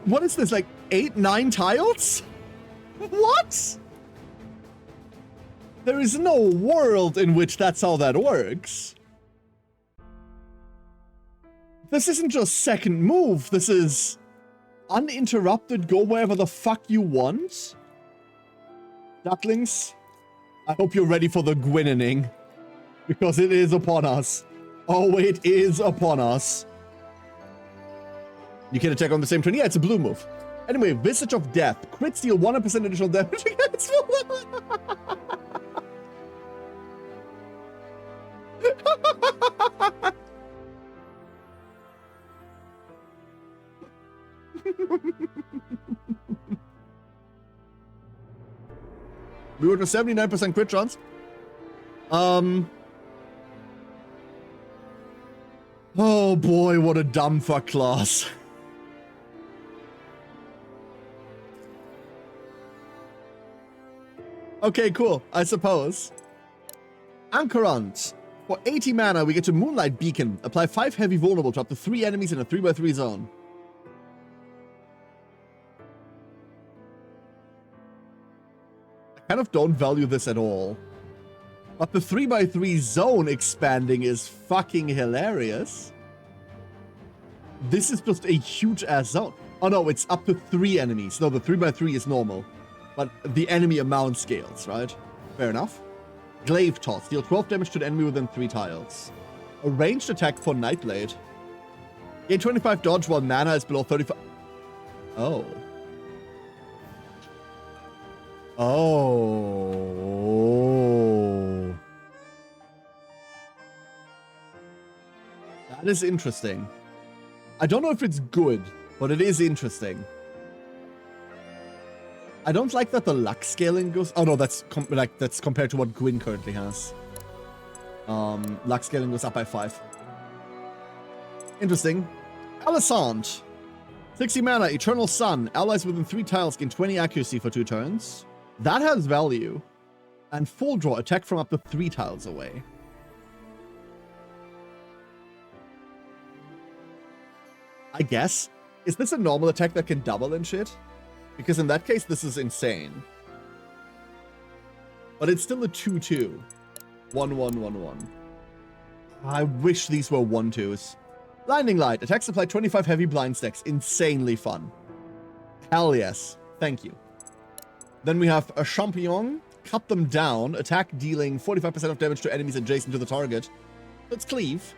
What is this, like 8, 9 tiles? What? There is no world in which that's how that works. This isn't just second move, this is uninterrupted, go wherever the fuck you want. Ducklings, I hope you're ready for the Gwynning, because it is upon us. Oh, it is upon us. You can attack on the same turn. Yeah, it's a blue move. Anyway, Visage of Death. Crit steal 100% additional damage against We were to 79% crit chance. Oh boy, what a dumb fuck class. Okay, cool, I suppose. Anchorant. For 80 mana, we get to Moonlight Beacon. Apply 5 heavy vulnerable to up to 3 enemies in a 3x3 zone. I kind of don't value this at all. But the 3x3 zone expanding is fucking hilarious. This is just a huge-ass zone. Oh no, it's up to 3 enemies. No, the 3x3 is normal. But the enemy amount scales, right? Fair enough. Glaive Toss. Deal 12 damage to the enemy within 3 tiles. A ranged attack for Nightblade. Gain 25 dodge while mana is below 35. Oh. Oh. That is interesting. I don't know if it's good, but it is interesting. I don't like that the luck scaling goes... Oh no, that's that's compared to what Gwyn currently has. Luck scaling goes up by 5. Interesting. Alisand. 60 mana, Eternal Sun. Allies within 3 tiles gain 20 accuracy for 2 turns. That has value. And full draw, attack from up to 3 tiles away. I guess. Is this a normal attack that can double and shit? Because in that case, this is insane. But it's still a 2-2. 1-1-1-1. I wish these were 1-2s. Blinding Light. Attacks apply 25 heavy blind stacks. Insanely fun. Hell yes. Thank you. Then we have a Champignon. Cut them down. Attack dealing 45% of damage to enemies adjacent to the target. Let's cleave.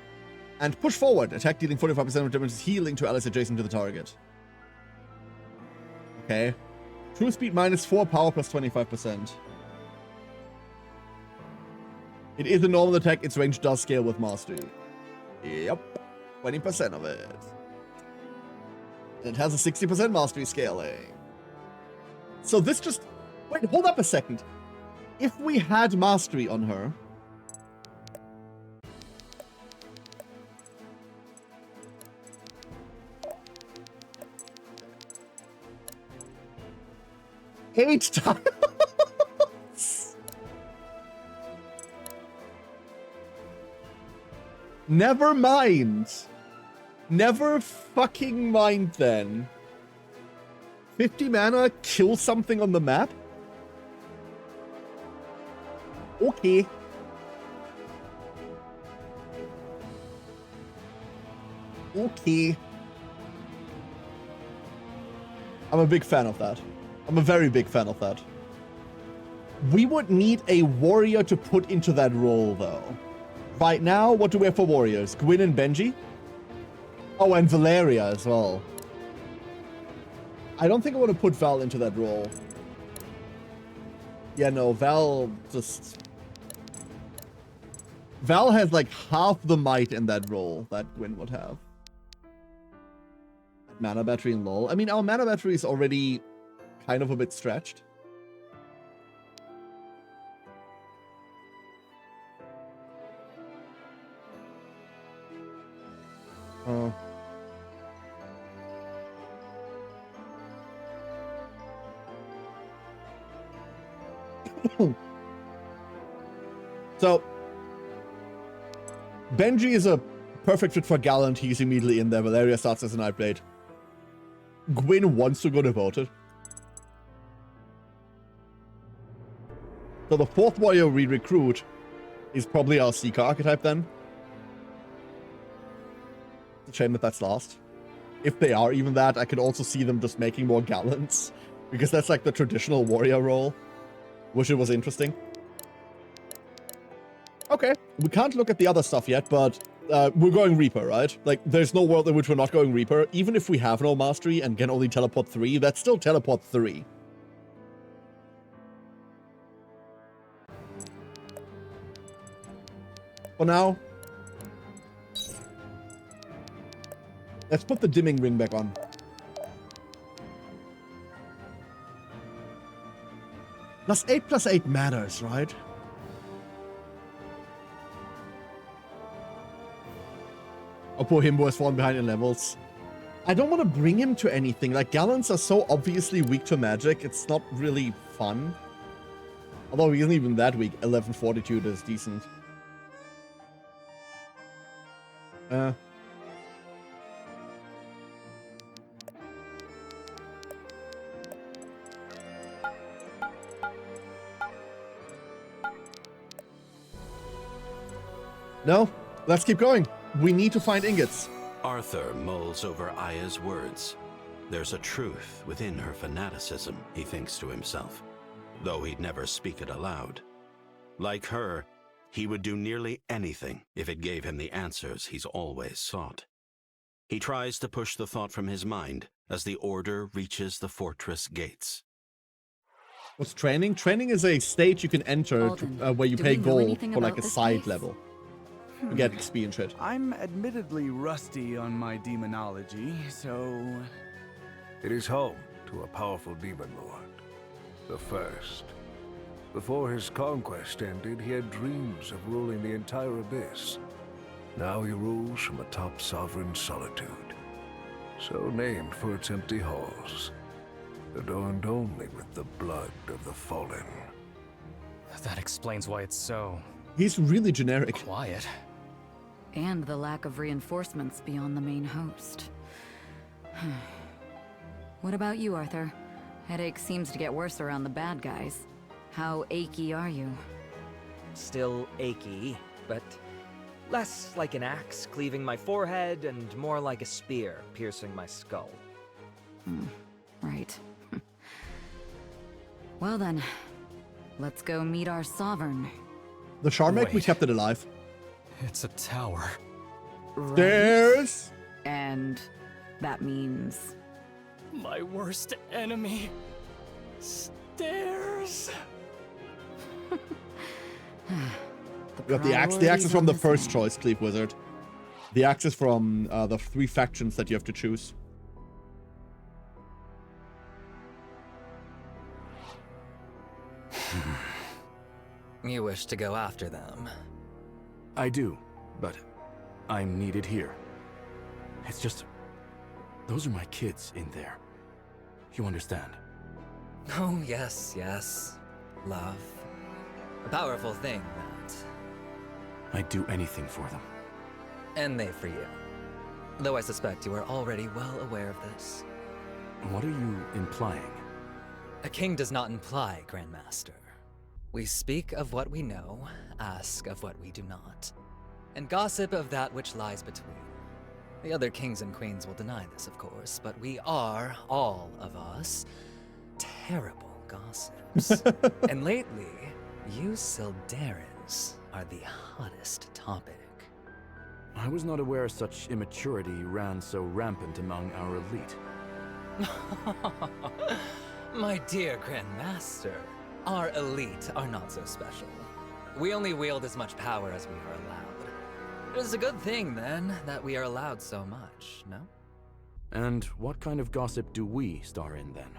And push forward. Attack dealing 45% of damage healing to allies adjacent to the target. Okay. True speed -4, power plus 25%. It is a normal attack, its range does scale with mastery. Yep. 20% of it. And it has a 60% mastery scaling. So this just... Wait, hold up a second. If we had mastery on her... Eight tiles. Never mind. Never fucking mind then. 50 mana, kill something on the map? Okay. Okay. I'm a big fan of that. I'm a very big fan of that. We would need a warrior to put into that role, though. Right now, what do we have for warriors? Gwyn and Benji? Oh, and Valeria as well. I don't think I want to put Val into that role. Yeah, no, Val just... Val has like half the might in that role that Gwyn would have. Mana battery and lol. I mean, our mana battery is already kind of a bit stretched. So, Benji is a perfect fit for Gallant. He's immediately in there. Valeria starts as a Nightblade. Gwyn wants to go devoted. So the fourth warrior we recruit is probably our Seeker archetype then. It's a shame that that's lost. If they are even that, I could also see them just making more Gallants. Because that's like the traditional warrior role. Wish it was interesting. Okay, we can't look at the other stuff yet, but we're going Reaper, right? Like, there's no world in which we're not going Reaper. Even if we have no mastery and can only teleport 3, that's still teleport 3. For now, let's put the dimming ring back on. +8 matters, right? Oh, poor Himbo has fallen behind in levels. I don't want to bring him to anything. Like, Gallants are so obviously weak to magic, it's not really fun. Although he isn't even that weak. 11 Fortitude is decent. No, let's keep going. We need to find ingots. Arthur mulls over Aya's words. There's a truth within her fanaticism, he thinks to himself, though he'd never speak it aloud. Like her, he would do nearly anything if it gave him the answers he's always sought. He tries to push the thought from his mind as the Order reaches the fortress gates. What's training? Training is a stage you can enter where you pay gold for like a side place? level. You get XP and shit. I'm admittedly rusty on my demonology, so... It is home to a powerful demon lord, the first. Before his conquest ended, he had dreams of ruling the entire abyss. Now he rules from atop sovereign solitude, so named for its empty halls, adorned only with the blood of the fallen. That explains why it's so... He's really generic. quiet. And the lack of reinforcements beyond the main host. What about you, Arthur? Headache seems to get worse around the bad guys. How achy are you? Still achy, but less like an axe cleaving my forehead and more like a spear piercing my skull. Right. Well then, let's go meet our sovereign. The Sharmek, we Wait. kept it alive. It's a tower. There's... And that means... My worst enemy. Stairs. We got the axe. The axe is from the first choice, Cleave Wizard. The axe is from the 3 factions that you have to choose. You wish to go after them? I do, but I'm needed here. It's just... those are my kids in there. You understand? Oh, yes, yes. Love. A powerful thing, that. I'd do anything for them. And they for you. Though I suspect you are already well aware of this. What are you implying? A king does not imply, Grandmaster. We speak of what we know, ask of what we do not, and gossip of that which lies between. The other kings and queens will deny this, of course, but we are, all of us, terrible gossips. And lately, you Sildarans are the hottest topic. I was not aware such immaturity ran so rampant among our elite. My dear Grandmaster, our elite are not so special. We only wield as much power as we are allowed. It is a good thing, then, that we are allowed so much, no? And what kind of gossip do we star in, then?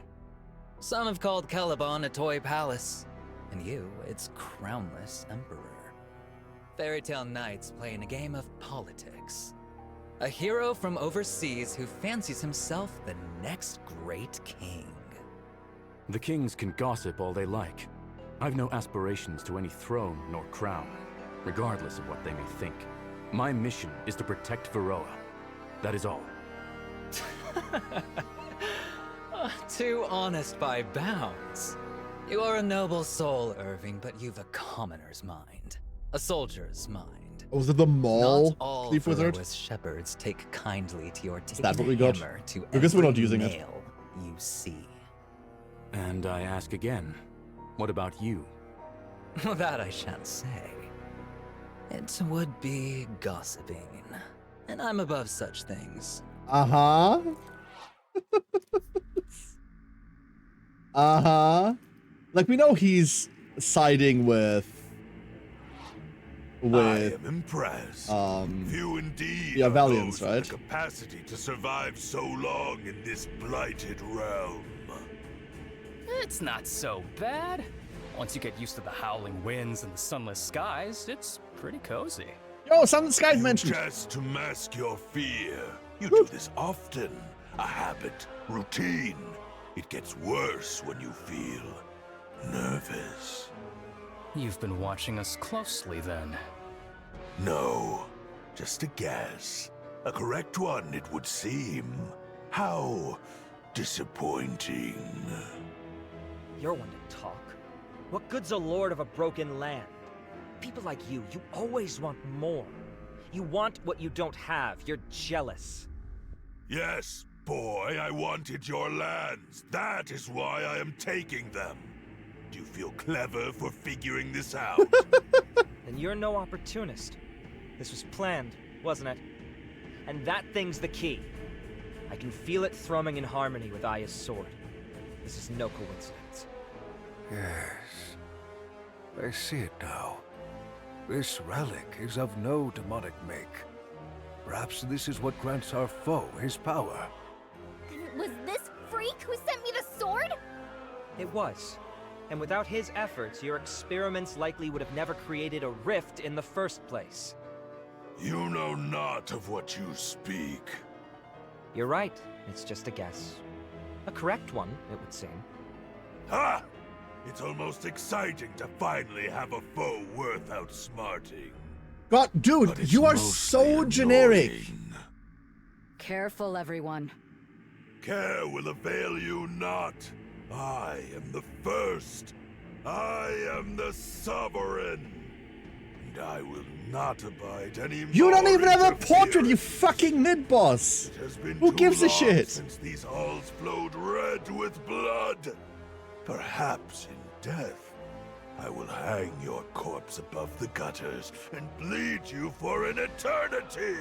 Some have called Caliban a toy palace, and you, its crownless emperor. Fairy tale knights playing a game of politics. A hero from overseas who fancies himself the next great king. The kings can gossip all they like. I've no aspirations to any throne nor crown, regardless of what they may think. My mission is to protect Varroa. That is all. Too honest by bounds. You are a noble soul, Irving, but you've a commoner's mind. A soldier's mind. Was it the mall? Not all Sleep Wizard? Varroa's shepherds take kindly to your Is that what taking we got? hammer to I guess we're not every using it. nail you see. And I ask again, what about you? Well, that I shan't say. It would be gossiping, and I'm above such things. Uh-huh. Uh-huh. Like, we know he's siding with... I am impressed. Few indeed yeah, are Valiants, those right? with the capacity to survive so long in this blighted realm. It's not so bad. Once you get used to the howling winds and the sunless skies, it's pretty cozy. Yo, Sun and Skies mentioned. Just to mask your fear. You do this often. A habit, routine. It gets worse when you feel nervous. You've been watching us closely, then. No, just a guess. A correct one, it would seem. How disappointing. You're one to talk. What good's a lord of a broken land? People like you always want more. You want what you don't have. You're jealous. Yes, boy, I wanted your lands. That is why I am taking them. Do you feel clever for figuring this out? Then you're no opportunist. This was planned, wasn't it? And that thing's the key. I can feel it thrumming in harmony with Aya's sword. This is no coincidence. Yes. I see it now. This relic is of no demonic make. Perhaps this is what grants our foe his power. Then it was this freak who sent me the sword? It was. And without his efforts, your experiments likely would have never created a rift in the first place. You know not of what you speak. You're right. It's just a guess. A correct one, it would seem. Ha! It's almost exciting to finally have a foe worth outsmarting. God, dude, you are so generic. Careful, everyone. Care will avail you not. I am the first. I am the sovereign. And I will not abide any You more don't even have a portrait, you interference. fucking mid-boss. It has been Who too gives a long shit? Since these halls flowed red with blood. Perhaps in death, I will hang your corpse above the gutters and bleed you for an eternity.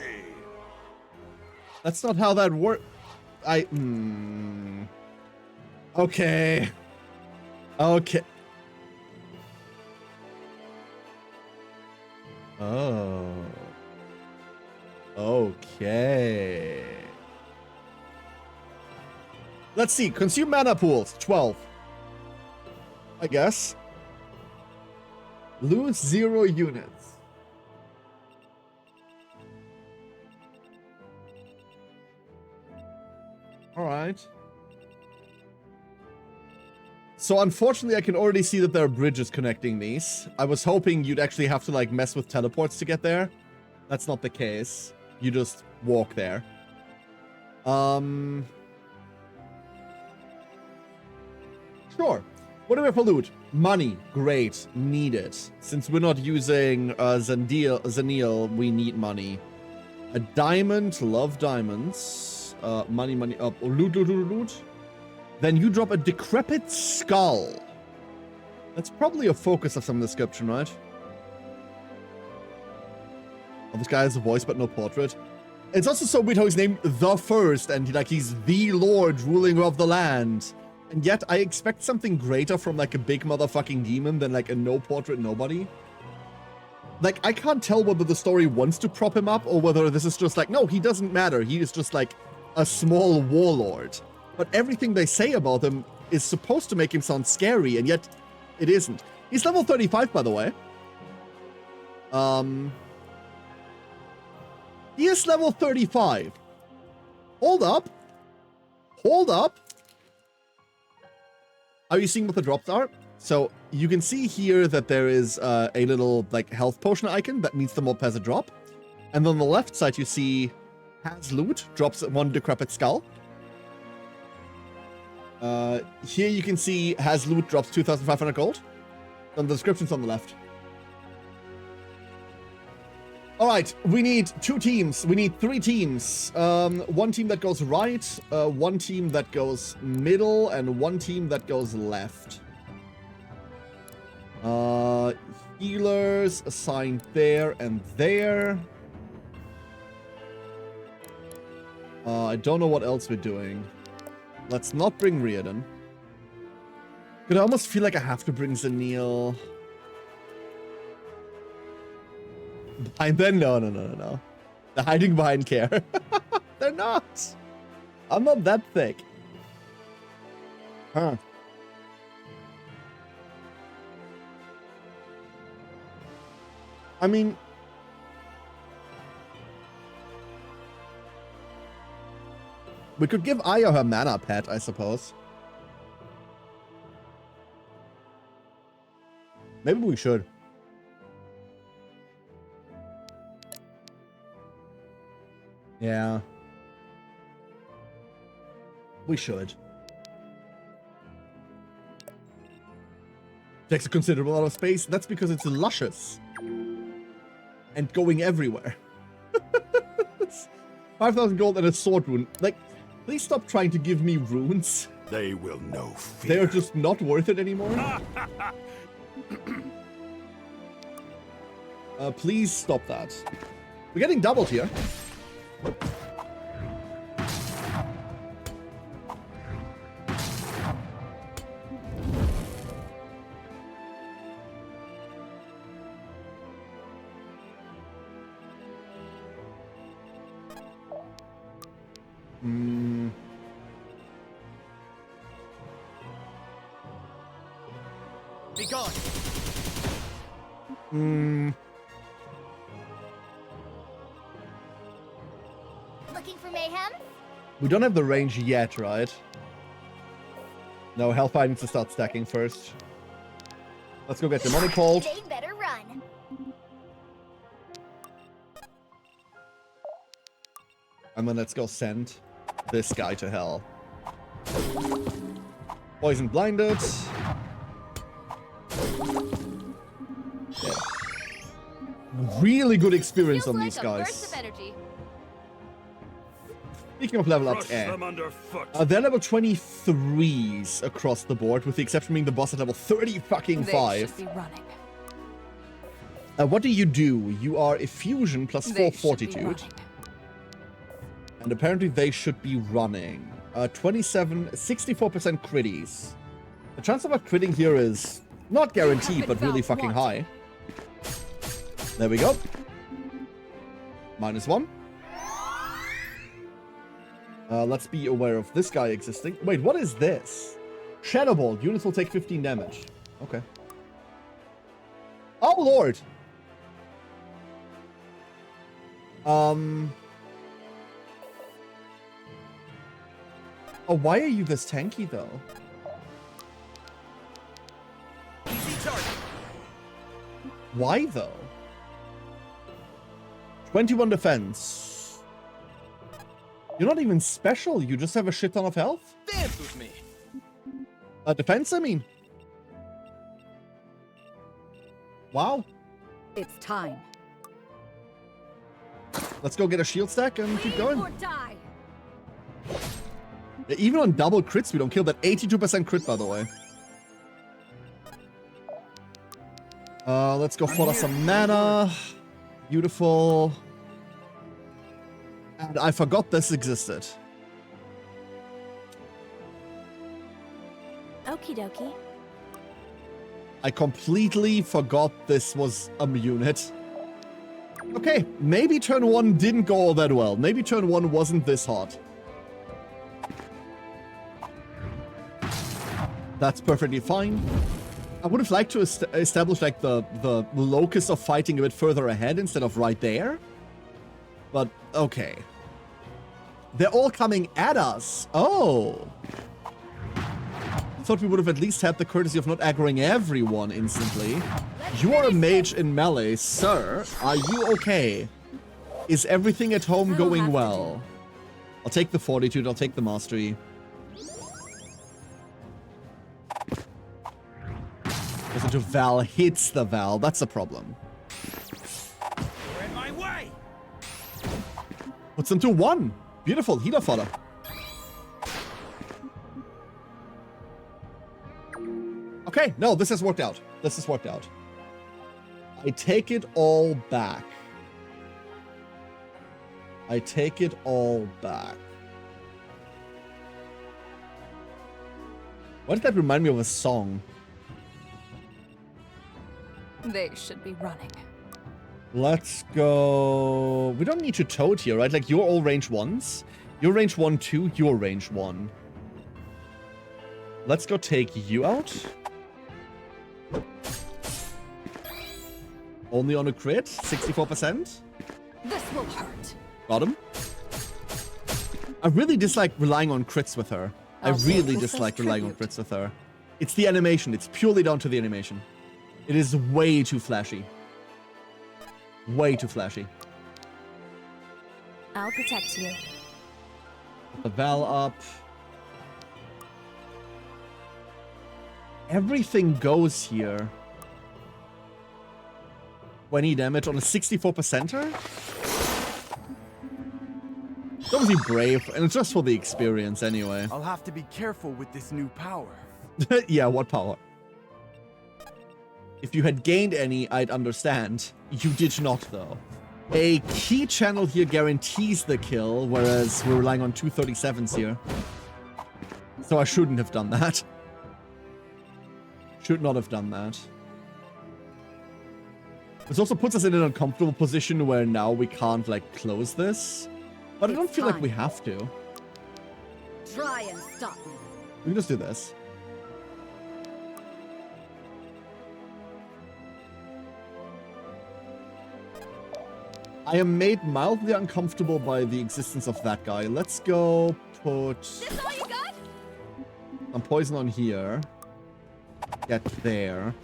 That's not how that works. Okay. Okay. Oh. Okay. Let's see. Consume mana pools. 12. I guess. Lose 0 units. Alright. So unfortunately I can already see that there are bridges connecting these. I was hoping you'd actually have to like mess with teleports to get there. That's not the case. You just walk there. Sure. What do we have for loot? Money. Great. Need it. Since we're not using Zaniel, we need money. A diamond. Love diamonds. Money. Loot. Then you drop a decrepit skull. That's probably a focus of some description, right? Oh, this guy has a voice but no portrait. It's also so weird how he's named the First and like he's the Lord ruling of the land. And yet I expect something greater from like a big motherfucking demon than like a no portrait nobody. like, I can't tell whether the story wants to prop him up or whether this is just like, no, he doesn't matter. He is just like a small warlord. But everything they say about him is supposed to make him sound scary, and yet it isn't. He's level 35, by the way. He is level 35. Hold up. Hold up. Are you seeing what the drops are? So you can see here that there is a little like health potion icon that means the mob has a drop. And on the left side, you see has loot, drops 1 decrepit skull. Here you can see has loot, drops 2,500 gold. And the description's on the left. All right, we need 2 teams. We need 3 teams. 1 team that goes right, 1 team that goes middle, and 1 team that goes left. Healers assigned there and there. I don't know what else we're doing. Let's not bring Riordan. But I almost feel like I have to bring Zanil. Behind them? No. They're hiding behind care. They're not. I'm not that thick. Huh. I mean... we could give Aya her mana pet, I suppose. Maybe we should. Yeah. We should. Takes a considerable amount of space. That's because it's luscious. And going everywhere. 5,000 gold and a sword rune. Like, please stop trying to give me runes. They will know fear. They are just not worth it anymore. Please stop that. We're getting doubled here. Be gone. Looking for mayhem? We don't have the range yet, right? No, Hellfire needs to start stacking first. Let's go get the money called. They better run. And then let's go send this guy to hell. Poison blinded. Yeah. Really good experience on these guys. Speaking of level ups, they're level 23s across the board, with the exception being the boss at level 30 fucking 5. What do? You are Effusion plus 4 Fortitude. And apparently they should be running. 64% critties. The chance of a critting here is not guaranteed, but really fucking high. There we go. -1. Let's be aware of this guy existing. Wait, what is this? Shadow Ball. Units will take 15 damage. Okay. Oh, Lord. Oh, why are you this tanky, though? Easy target. Why, though? 21 defense. You're not even special. You just have a shit ton of health. Dance with me. Defense, I mean. Wow. It's time. Let's go get a shield stack and keep going. Or die. Even on double crits, we don't kill that 82% crit, by the way. Let's go for some mana. Beautiful. And I forgot this existed. Okie dokie. I completely forgot this was a unit. Okay, maybe turn 1 didn't go all that well. Maybe turn 1 wasn't this hot. That's perfectly fine. I would have liked to establish like the locus of fighting a bit further ahead instead of right there. But okay. They're all coming at us. Oh. I thought we would have at least had the courtesy of not aggroing everyone instantly. You are a mage in melee, sir. Are you okay? Is everything at home going well? I'll take the fortitude, I'll take the mastery. Goes into Val, hits the Val. That's a problem. You're in my way. Puts them to 1. Beautiful, healer fodder. Okay, no, this has worked out. This has worked out. I take it all back. I take it all back. Why did that remind me of a song? They should be running. Let's go... We don't need to toad here, right? Like, you're all range 1s. You're range 1, 2. You're range 1. Let's go take you out. Only on a crit. 64%. This will hurt. Got him. I really dislike relying on crits with her. I really dislike relying on crits with her. It's the animation. It's purely down to the animation. It is way too flashy. Way too flashy. I'll protect you. Put the Val up. Everything goes here. 20 damage on a 64%er? It's obviously brave, and it's just for the experience anyway. I'll have to be careful with this new power. Yeah, what power? If you had gained any, I'd understand. You did not, though. A key channel here guarantees the kill, whereas we're relying on 237s here. So I shouldn't have done that. Should not have done that. This also puts us in an uncomfortable position where now we can't, like, close this. But I don't feel like we have to. Try and stop me. We can just do this. I am made mildly uncomfortable by the existence of that guy. Let's go put This all you got? some poison on here. Get there.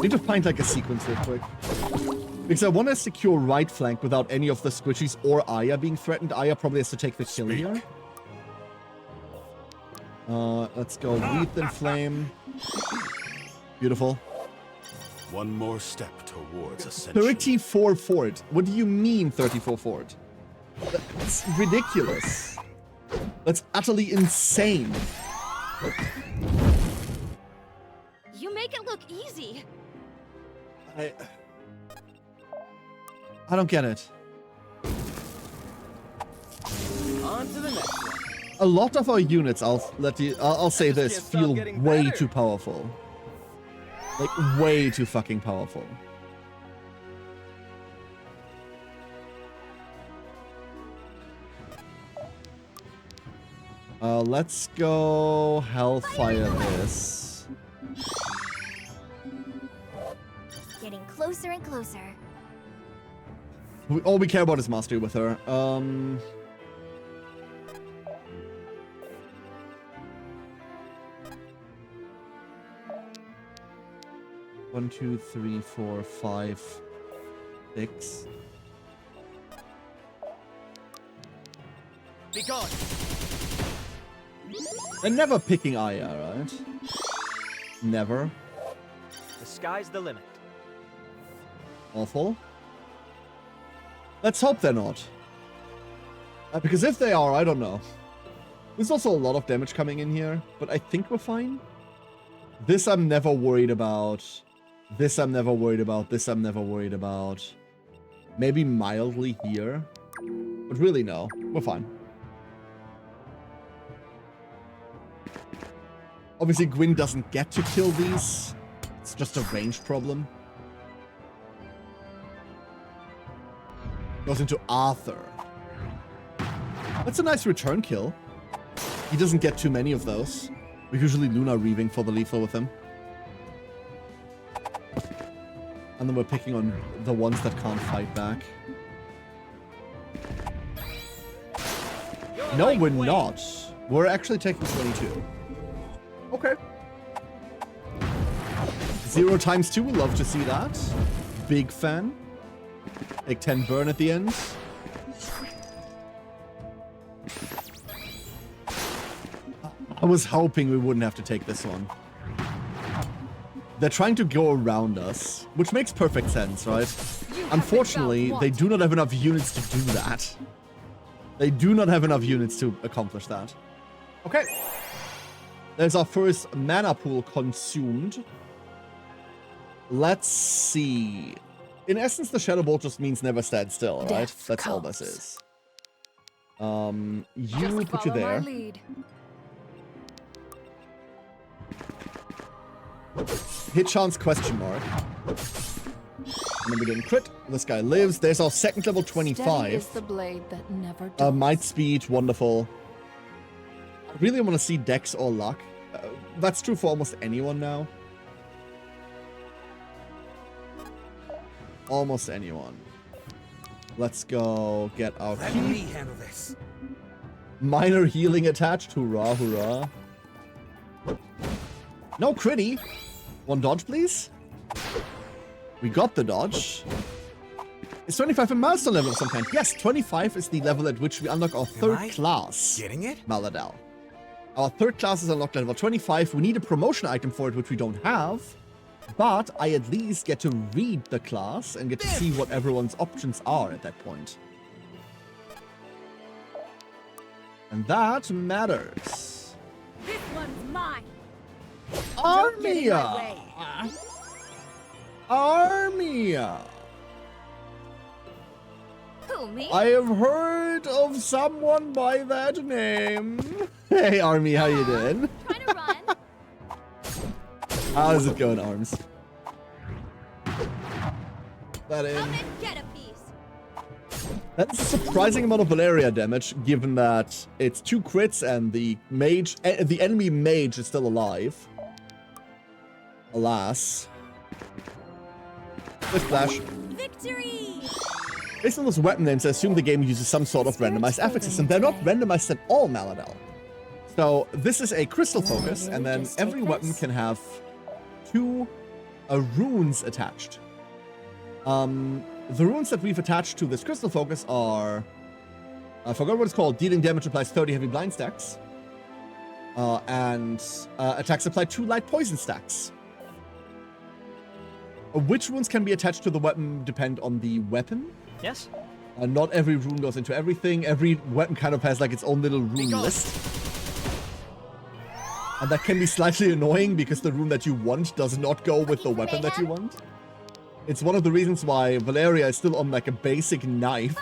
Need to find like a sequence real quick. Because I want to secure right flank without any of the squishies or Aya being threatened. Aya probably has to take the kill here. Let's go Wreath and Flame. Beautiful. One more step towards ascension. 34 fort. What do you mean 34 fort? That's ridiculous. That's utterly insane. You make it look easy. I don't get it. On to the next one. A lot of our units, I'll say this, feel way too powerful. Like, way too fucking powerful. Let's go Hellfire this. Getting closer and closer. All we care about is mastery with her. 1, 2, 3, 4, 5, 6. Be gone. They're never picking Aya, right? Never. The sky's the limit. Awful. Let's hope they're not. Because if they are, I don't know. There's also a lot of damage coming in here, but I think we're fine. This I'm never worried about. This I'm never worried about. This I'm never worried about. Maybe mildly here. But really, no. We're fine. Obviously, Gwyn doesn't get to kill these. It's just a range problem. Goes into Arthur. That's a nice return kill. He doesn't get too many of those. We're usually Luna Reaving for the lethal with him. And then we're picking on the ones that can't fight back. No, we're not. We're actually taking 22. Okay. 0 times 2, love to see that. Big fan. Take 10 burn at the end. I was hoping we wouldn't have to take this one. They're trying to go around us, which makes perfect sense, right? Unfortunately, they do not have enough units to do that. They do not have enough units to accomplish that. Okay. There's our first mana pool consumed. Let's see. In essence, the Shadow Bolt just means never stand still, right? That's all this is. You put you there. Hit chance question mark. And then we didn't crit. This guy lives. There's our second level 25. Is the blade that never dies. Might speed, wonderful. I really want to see Dex or luck. That's true for almost anyone now. Almost anyone. Let's go get our key. Let me handle this. Minor healing attached. Hurrah, hurrah. No critty. One dodge, please. We got the dodge. Is 25 a milestone level of some kind? Yes, 25 is the level at which we unlock our third class. Getting it? Maladal. Our third class is unlocked at level 25. We need a promotion item for it, which we don't have. But I at least get to read the class and get to see what everyone's options are at that point. And that matters. This one's mine. Armia! Armia! Who, me? I have heard of someone by that name. Hey, Army, how you doing? Trying to run. How's it going, Arms? That in. Come and get a piece. That's a surprising amount of Valeria damage, given that it's 2 crits and the mage, the enemy mage is still alive. Alas. With flash. Victory! Based on those weapon names, I assume the game uses some sort of randomized affix system. They're not randomized at all, Maladel. So this is a crystal focus, and then every weapon can have 2 runes attached. The runes that we've attached to this crystal focus are, I forgot what it's called. Dealing damage applies 30 heavy blind stacks, and attacks apply 2 light poison stacks. Which runes can be attached to the weapon depend on the weapon. Yes. Not every rune goes into everything. Every weapon kind of has like its own little rune list. And that can be slightly annoying because the rune that you want does not go with the weapon that you want. It's one of the reasons why Valeria is still on like a basic knife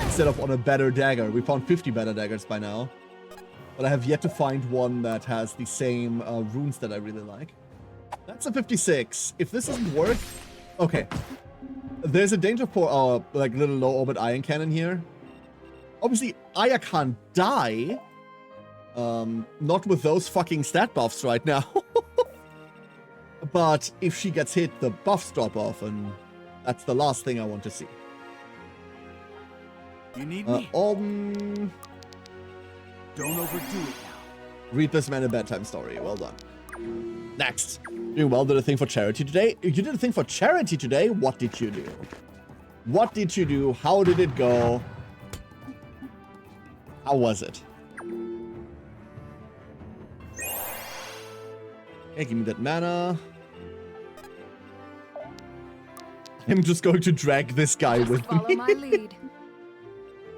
instead of on a better dagger. We found 50 better daggers by now. But I have yet to find one that has the same runes that I really like. That's a 56. If this doesn't work... Okay. There's a danger for our like little low orbit ion cannon here. Obviously, Aya can't die. Not with those fucking stat buffs right now. But if she gets hit, the buffs drop off, and that's the last thing I want to see. You need me? Don't overdo it now. Read this man a bedtime story. Well done. Next. Doing well, did a thing for charity today. You did a thing for charity today? What did you do? What did you do? How did it go? How was it? Okay, give me that mana. I'm just going to drag this guy with Follow me. my lead.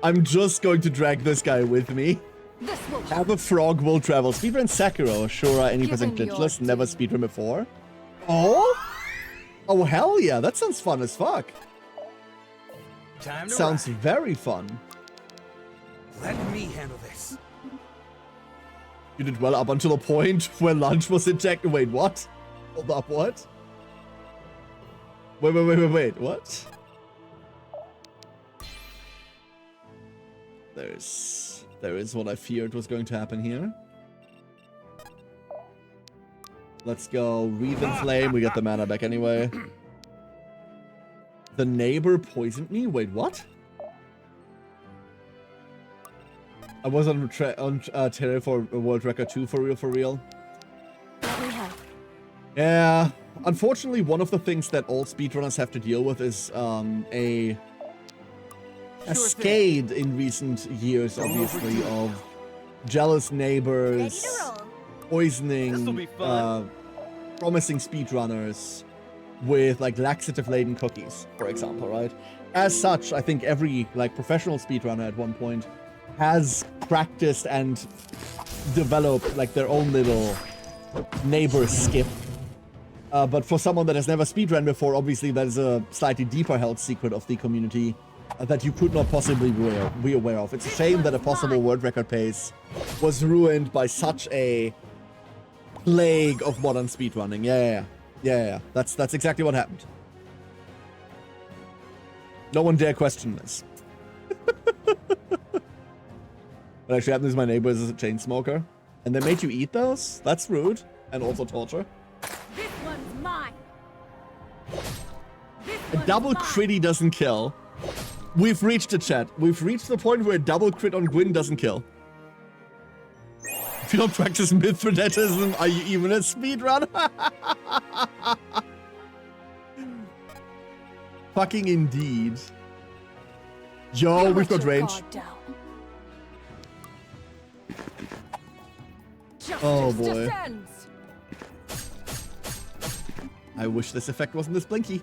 I'm just going to drag this guy with me. Have a frog will travel. Speedrun Sekiro. Shura, any percent glitchless. Never speedrun before. Oh? Oh, hell yeah. That sounds fun as fuck. Sounds very fun. Let me handle this. You did well up until a point where lunch was injected. Wait, what? Hold up, what? Wait, what? There is what I feared was going to happen here. Let's go Wreath and Flame. We get the mana back anyway. The neighbor poisoned me? Wait, what? I was on Terra for World Record 2 for real. Yeah. Unfortunately, one of the things that all speedrunners have to deal with is a cascade in recent years, obviously, of jealous neighbors, poisoning, promising speedrunners with like laxative-laden cookies, for example, right? As such, I think every like professional speedrunner at one point has practiced and developed like their own little neighbor skip. But for someone that has never speedrun before, obviously that is a slightly deeper held secret of the community that you could not possibly be aware of. It's a shame that a possible world record pace was ruined by such a plague of modern speedrunning. Yeah. That's exactly what happened. No one dare question this. What actually happened is my neighbor is a chain smoker, and they made you eat those? That's rude, and also torture. This one's mine. A double critty doesn't kill. We've reached the chat. We've reached the point where a double crit on Gwyn doesn't kill. If you don't practice Mithridatism, are you even a speedrunner? Fucking indeed. Yo, we've got range. Oh boy. I wish this effect wasn't this blinky.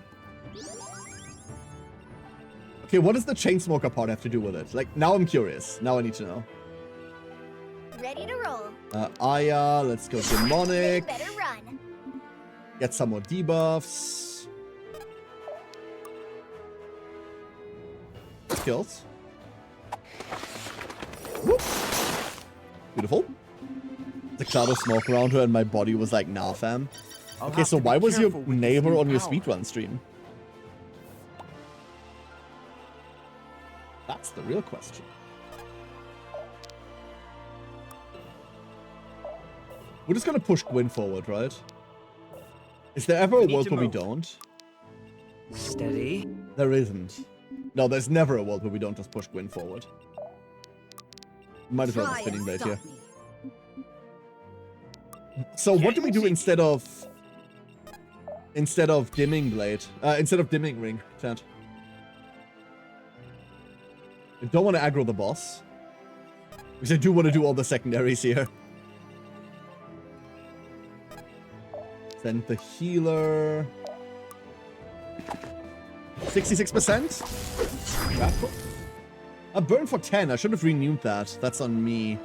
Okay, what does the Chainsmoker part have to do with it? Like, now I'm curious. Now I need to know. Ready to roll. Aya, let's go Demonic. Better run. Get some more debuffs. Kills. Whoop. Beautiful. The cloud of smoke around her and my body was like, nah, fam. Okay, so why was your neighbor on your speedrun stream? That's the real question. We're just gonna push Gwyn forward, right? Is there ever a world where we don't? Steady. There isn't. No, there's never a world where we don't just push Gwyn forward. Might as well have a spinning blade here. So what do we do instead of dimming blade? Instead of dimming ring, chat. I don't want to aggro the boss, because I do want to do all the secondaries here. Send the healer. 66%. I burned for 10. I should have renewed that. That's on me.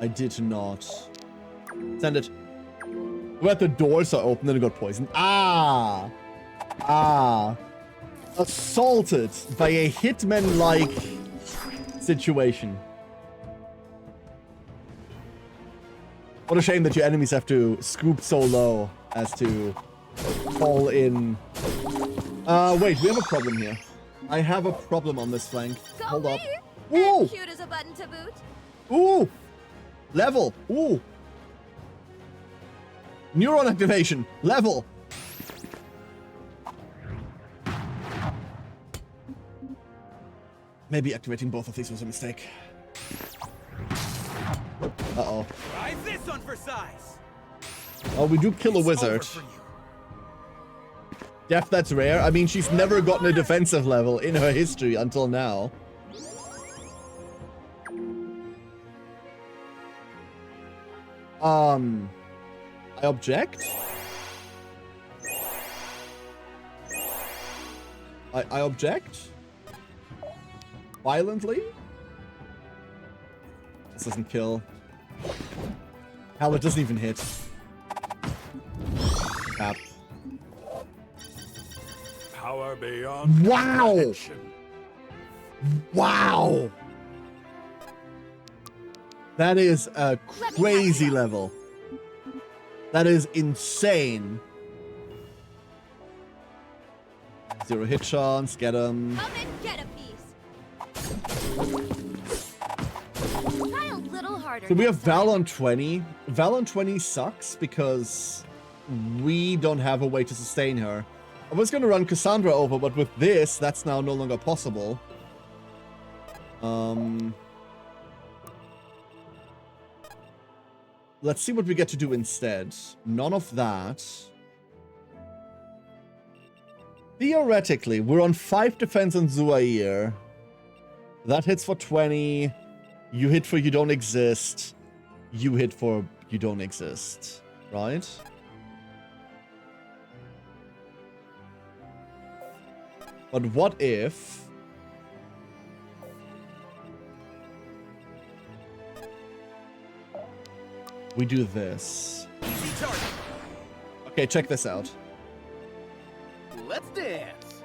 I did not. Send it. Where the doors are open and it got poisoned. Ah! Assaulted by a hitman-like situation. What a shame that your enemies have to scoop so low as to fall in. Wait, we have a problem here. I have a problem on this flank. Hold up. Ooh! Cute as a button to boot. Ooh! Level! Ooh! Neuron activation! Level! Maybe activating both of these was a mistake. Uh-oh. Try this one for size. Oh, we do kill a wizard. Def, that's rare. I mean, she's never gotten a defensive level in her history until now. I object. I object. Violently. This doesn't kill. Hell, it doesn't even hit. Cap. Power beyond wow! connection. Wow! That is a crazy level. That is insane. 0 hit chance, get him. Come and get a piece. harder. So we have next time. Val on 20. Val on 20 sucks because we don't have a way to sustain her. I was going to run Cassandra over, but with this, that's now no longer possible. Let's see what we get to do instead. None of that. Theoretically, we're on 5 defense on Zuair. That hits for 20. You hit for you don't exist. You hit for you don't exist. Right? But what if... we do this? Easy target. Okay, check this out. Let's dance.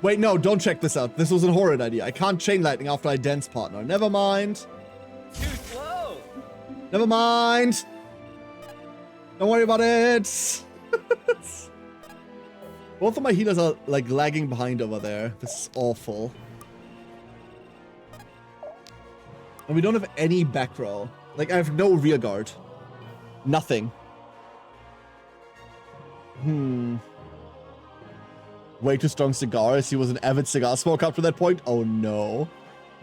Wait, no, don't check this out. This was a horrid idea. I can't chain lightning after I dance partner. Never mind. Too slow. Never mind. Don't worry about it. Both of my healers are like lagging behind over there. This is awful. And we don't have any back row. Like, I have no rear guard. Nothing. Way too strong cigars. He was an avid cigar smoker up to that point. Oh no.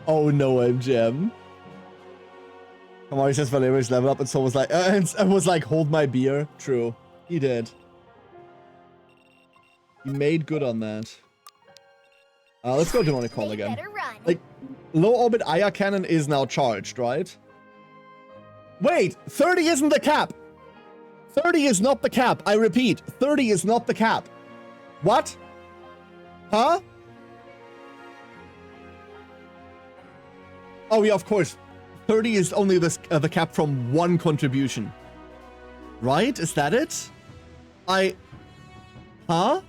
Oh no, MGM. Come on, he says Valerius level up, and so was like, hold my beer. True. He did. He made good on that. Let's go Demonic Call again. Like, low orbit Aya cannon is now charged, right? Wait, 30 isn't the cap. 30 is not the cap. I repeat, 30 is not the cap. What? Huh? Oh yeah, of course. 30 is only this, the cap from one contribution. Right? Is that it? Huh?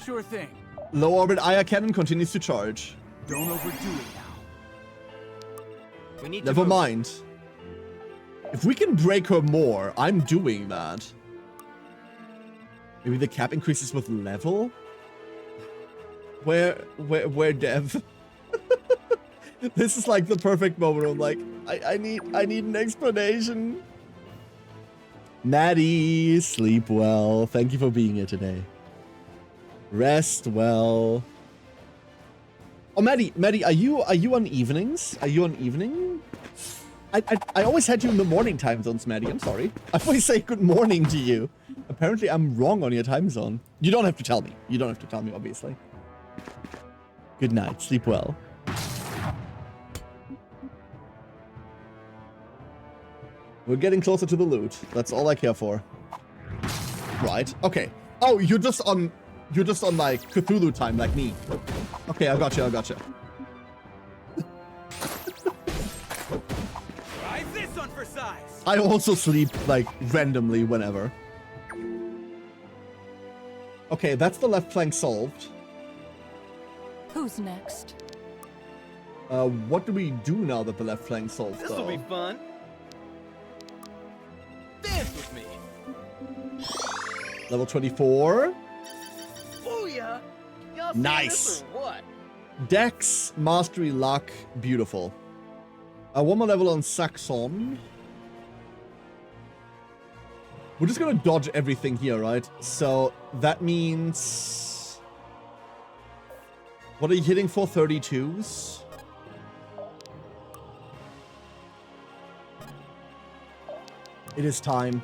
Sure thing. Low orbit Aya cannon continues to charge. Don't overdo it now. We need Never to move. mind. If we can break her more, I'm doing that. Maybe the cap increases with level? Where Dev? This is like the perfect moment where I'm like, I need an explanation. Maddie, sleep well. Thank you for being here today. Rest well. Oh, Maddie, are you on evenings? Are you on evening? I always had you in the morning time zones, Maddie. I'm sorry. I always say good morning to you. Apparently, I'm wrong on your time zone. You don't have to tell me. You don't have to tell me, obviously. Good night. Sleep well. We're getting closer to the loot. That's all I care for. Right. Okay. Oh, you're just on like Cthulhu time, like me. Okay, I gotcha. Try this one for size. I also sleep like randomly whenever. Okay, that's the left flank solved. Who's next? What do we do now that the left flank solved? This will be fun. Dance with me. Level 24. Booyah! Y'all Nice. see this or what? Dex, Mastery, Luck, beautiful. One more level on Saxon. We're just gonna dodge everything here, right? So that means... what are you hitting for? 32s? It is time.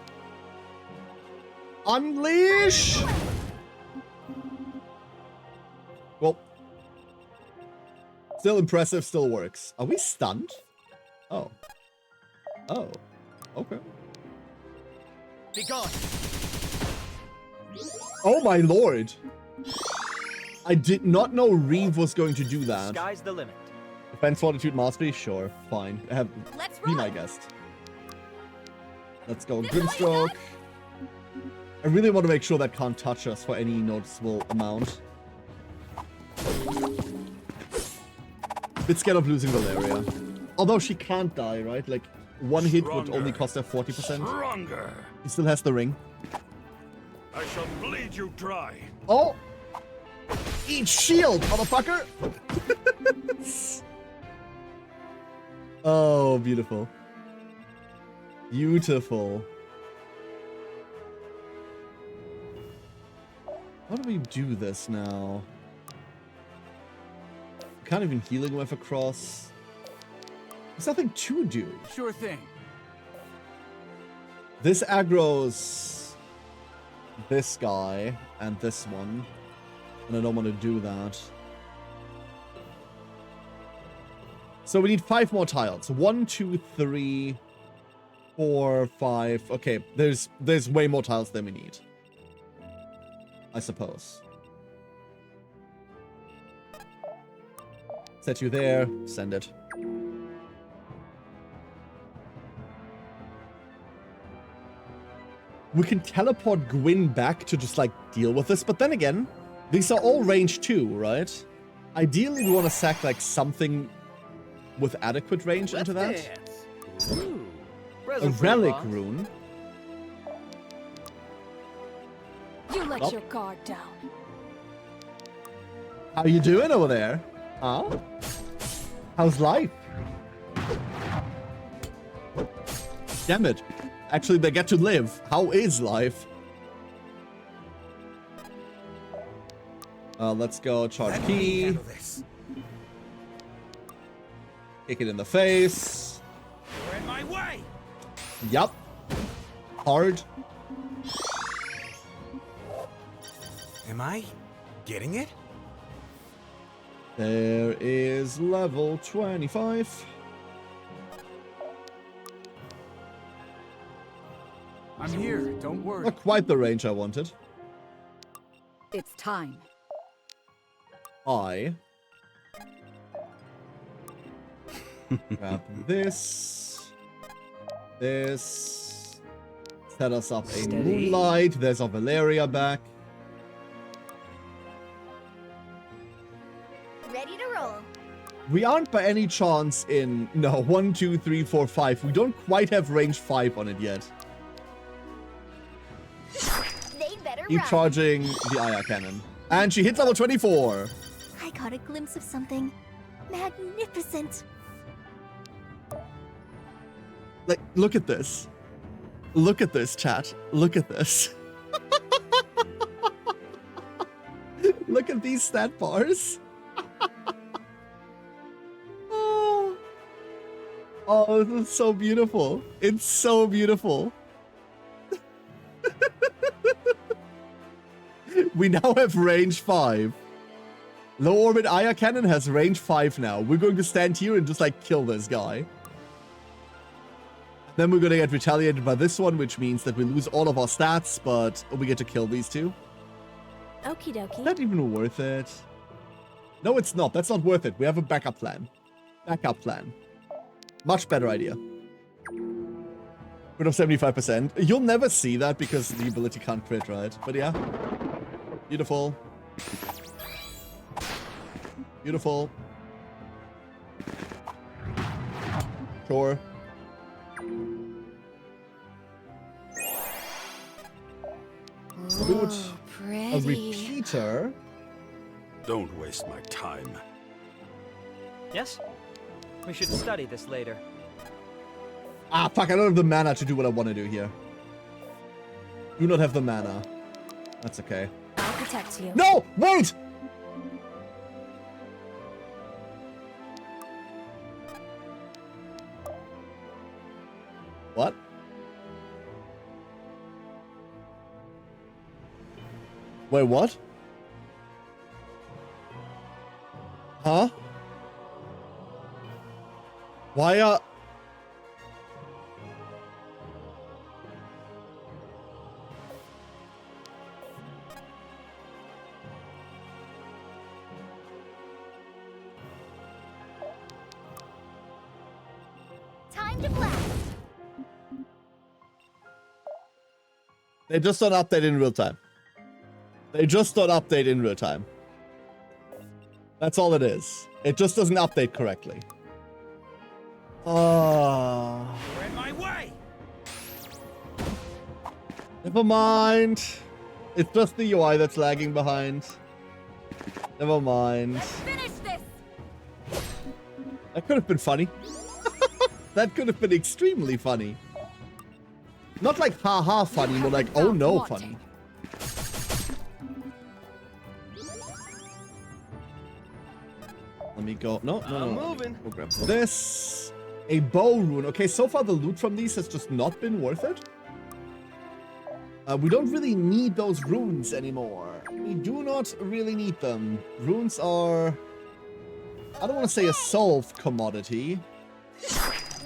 Unleash! Well, still impressive, still works. Are we stunned? Oh. Oh. Okay. Be gone. Oh my lord. I did not know Reeve was going to do that. Sky's the limit. Defense Fortitude Mastery? Sure. Fine. Let's Be my run. guest. Let's go. Grimstroke. I really want to make sure that can't touch us for any noticeable amount. Bit scared of losing Valeria. Although she can't die, right? Like, one hit would only cost her 40%. Stronger. He still has the ring. I shall bleed you dry. Oh! Eat shield, motherfucker! Oh, beautiful. Beautiful. How do we do this now? Can't even healing wave across. There's nothing to do. Sure thing. This aggro's this guy and this one. And I don't want to do that. So we need 5 more tiles. 1, 2, 3, 4, 5. Okay, there's way more tiles than we need, I suppose. Set you there. Send it. We can teleport Gwyn back to just like deal with this, but then again, these are all range 2, right? Ideally, we want to sack like something with adequate range into that. Ooh, A relic rune. You let Oh. your guard down. How you doing over there? Huh? How's life? Damn it. Actually, they get to live. How is life? Let's go charge key. Kick it in the face. You're in my way. Yup. Hard. Am I getting it? There is level 25. I'm here, don't worry. Not quite the range I wanted. It's time. I grab this. Set us up a moonlight. There's our Valeria back. Ready to roll. We aren't by any chance in... No, 1, 2, 3, 4, 5. We don't quite have range 5 on it yet. They better Keep run. charging the Aya cannon. And she hits level 24. I got a glimpse of something magnificent. Like, look at this. Look at this, chat. Look at this. Look at these stat bars. Oh. Oh, this is so beautiful. It's so beautiful. We now have range 5. Low orbit Aya cannon has range 5 now. We're going to stand here and just like kill this guy. Then we're gonna get retaliated by this one, which means that we lose all of our stats, but we get to kill these two. Okie dokie. Is that even worth it? No, it's not. That's not worth it. We have a backup plan. Backup plan. Much better idea. Crit of 75%. You'll never see that because the ability can't crit, right? But yeah. Beautiful. Beautiful. Sure. Loot. A repeater. Don't waste my time. Yes? We should study this later. Ah, fuck, I don't have the mana to do what I want to do here. Do not have the mana. That's okay. I'll protect you. No! Wait! What? Wait, what? Huh? Why Time to blast. They just don't update in real time. They just don't update in real time. That's all it is. It just doesn't update correctly. Oh. You're in my way. Never mind. It's just the UI that's lagging behind. Never mind. Finish this. That could have been funny. That could have been extremely funny. Not like haha funny, but like oh no funny. Let me go. No. Moving. We'll grab this. A bow rune. Okay, so far the loot from these has just not been worth it. We don't really need those runes anymore. We do not really need them. Runes are... I don't want to say a solved commodity.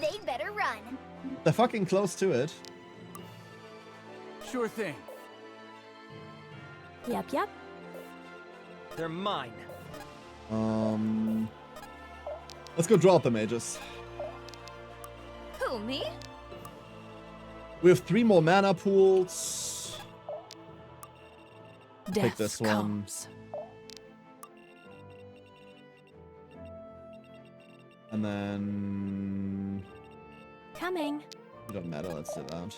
They'd better run. They're fucking close to it. Sure thing. Yep. They're mine. Let's go draw up the mages. Who, me? We have 3 more mana pools. Death Take this one. comes. And then... Coming. It doesn't matter, let's do that.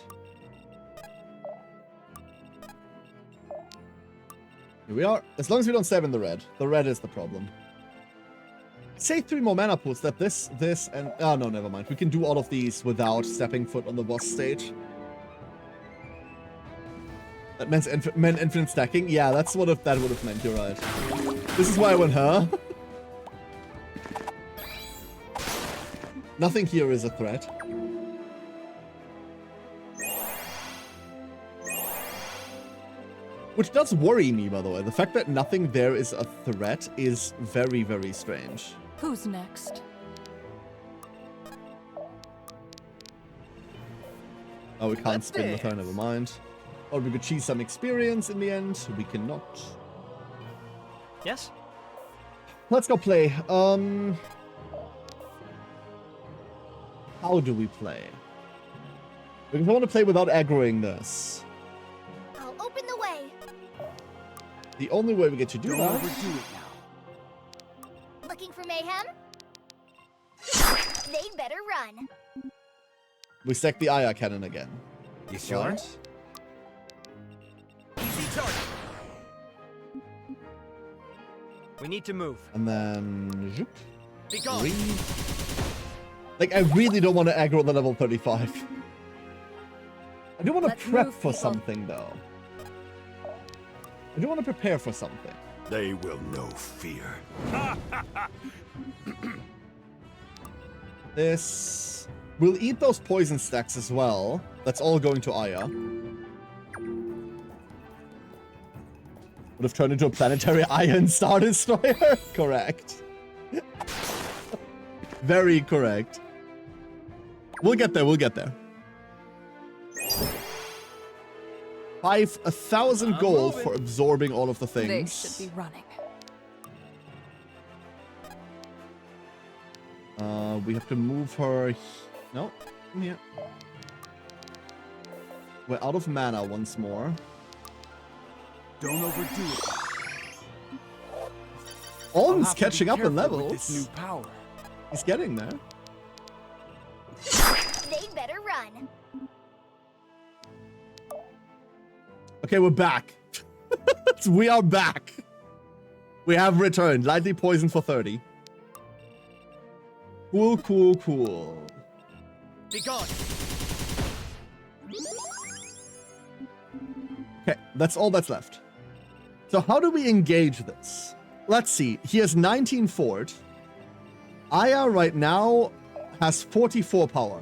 Here we are. As long as we don't stab in the red. The red is the problem. Say 3 more mana pools. That this, and... Oh, no, never mind. We can do all of these without stepping foot on the boss stage. That meant infinite stacking? Yeah, that's what that would have meant, you're right. This is why I went, huh? Nothing here is a threat. Which does worry me, by the way. The fact that nothing there is a threat is very, very strange. Who's next? Oh, we can't spin with her, never mind. Or we could cheese some experience in the end. We cannot. Yes? Let's go play. How do we play? Because I want to play without aggroing this. I'll open the way. The only way we get to do Don't that... overdo it now. Looking for mayhem? They'd better run. We stack the Aya cannon again. You sure? Right? Easy target. We need to move. And then... zoop, Be gone. 3. Like, I really don't want to aggro the level 35. I do want to Let's prep move, for people. something, though. I do want to prepare for something. They will know fear. This... We'll eat those poison stacks as well. That's all going to Aya. Would have turned into a planetary Iron Star Destroyer? Correct. Very correct. We'll get there, we'll get there. 1,000 gold for absorbing all of the things. They should be running. We have to move her... No, come here. We're out of mana once more. Don't overdo it. Alden's catching up in With this levels. new power. He's getting there. They'd better run. Okay, we're back. We are back. We have returned. Lightly poisoned for 30. Cool, cool, cool. Be gone. Okay, that's all that's left. So how do we engage this? Let's see. He has 19 fort. Aya right now has 44 power.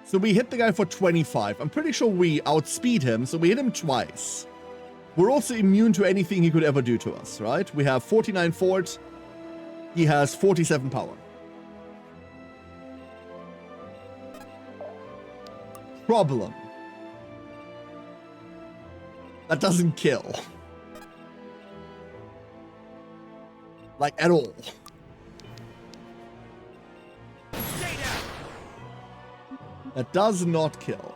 So we hit the guy for 25. I'm pretty sure we outspeed him, so we hit him twice. We're also immune to anything he could ever do to us, right? We have 49 fort. He has 47 power. Problem. That doesn't kill. Like, at all. That does not kill.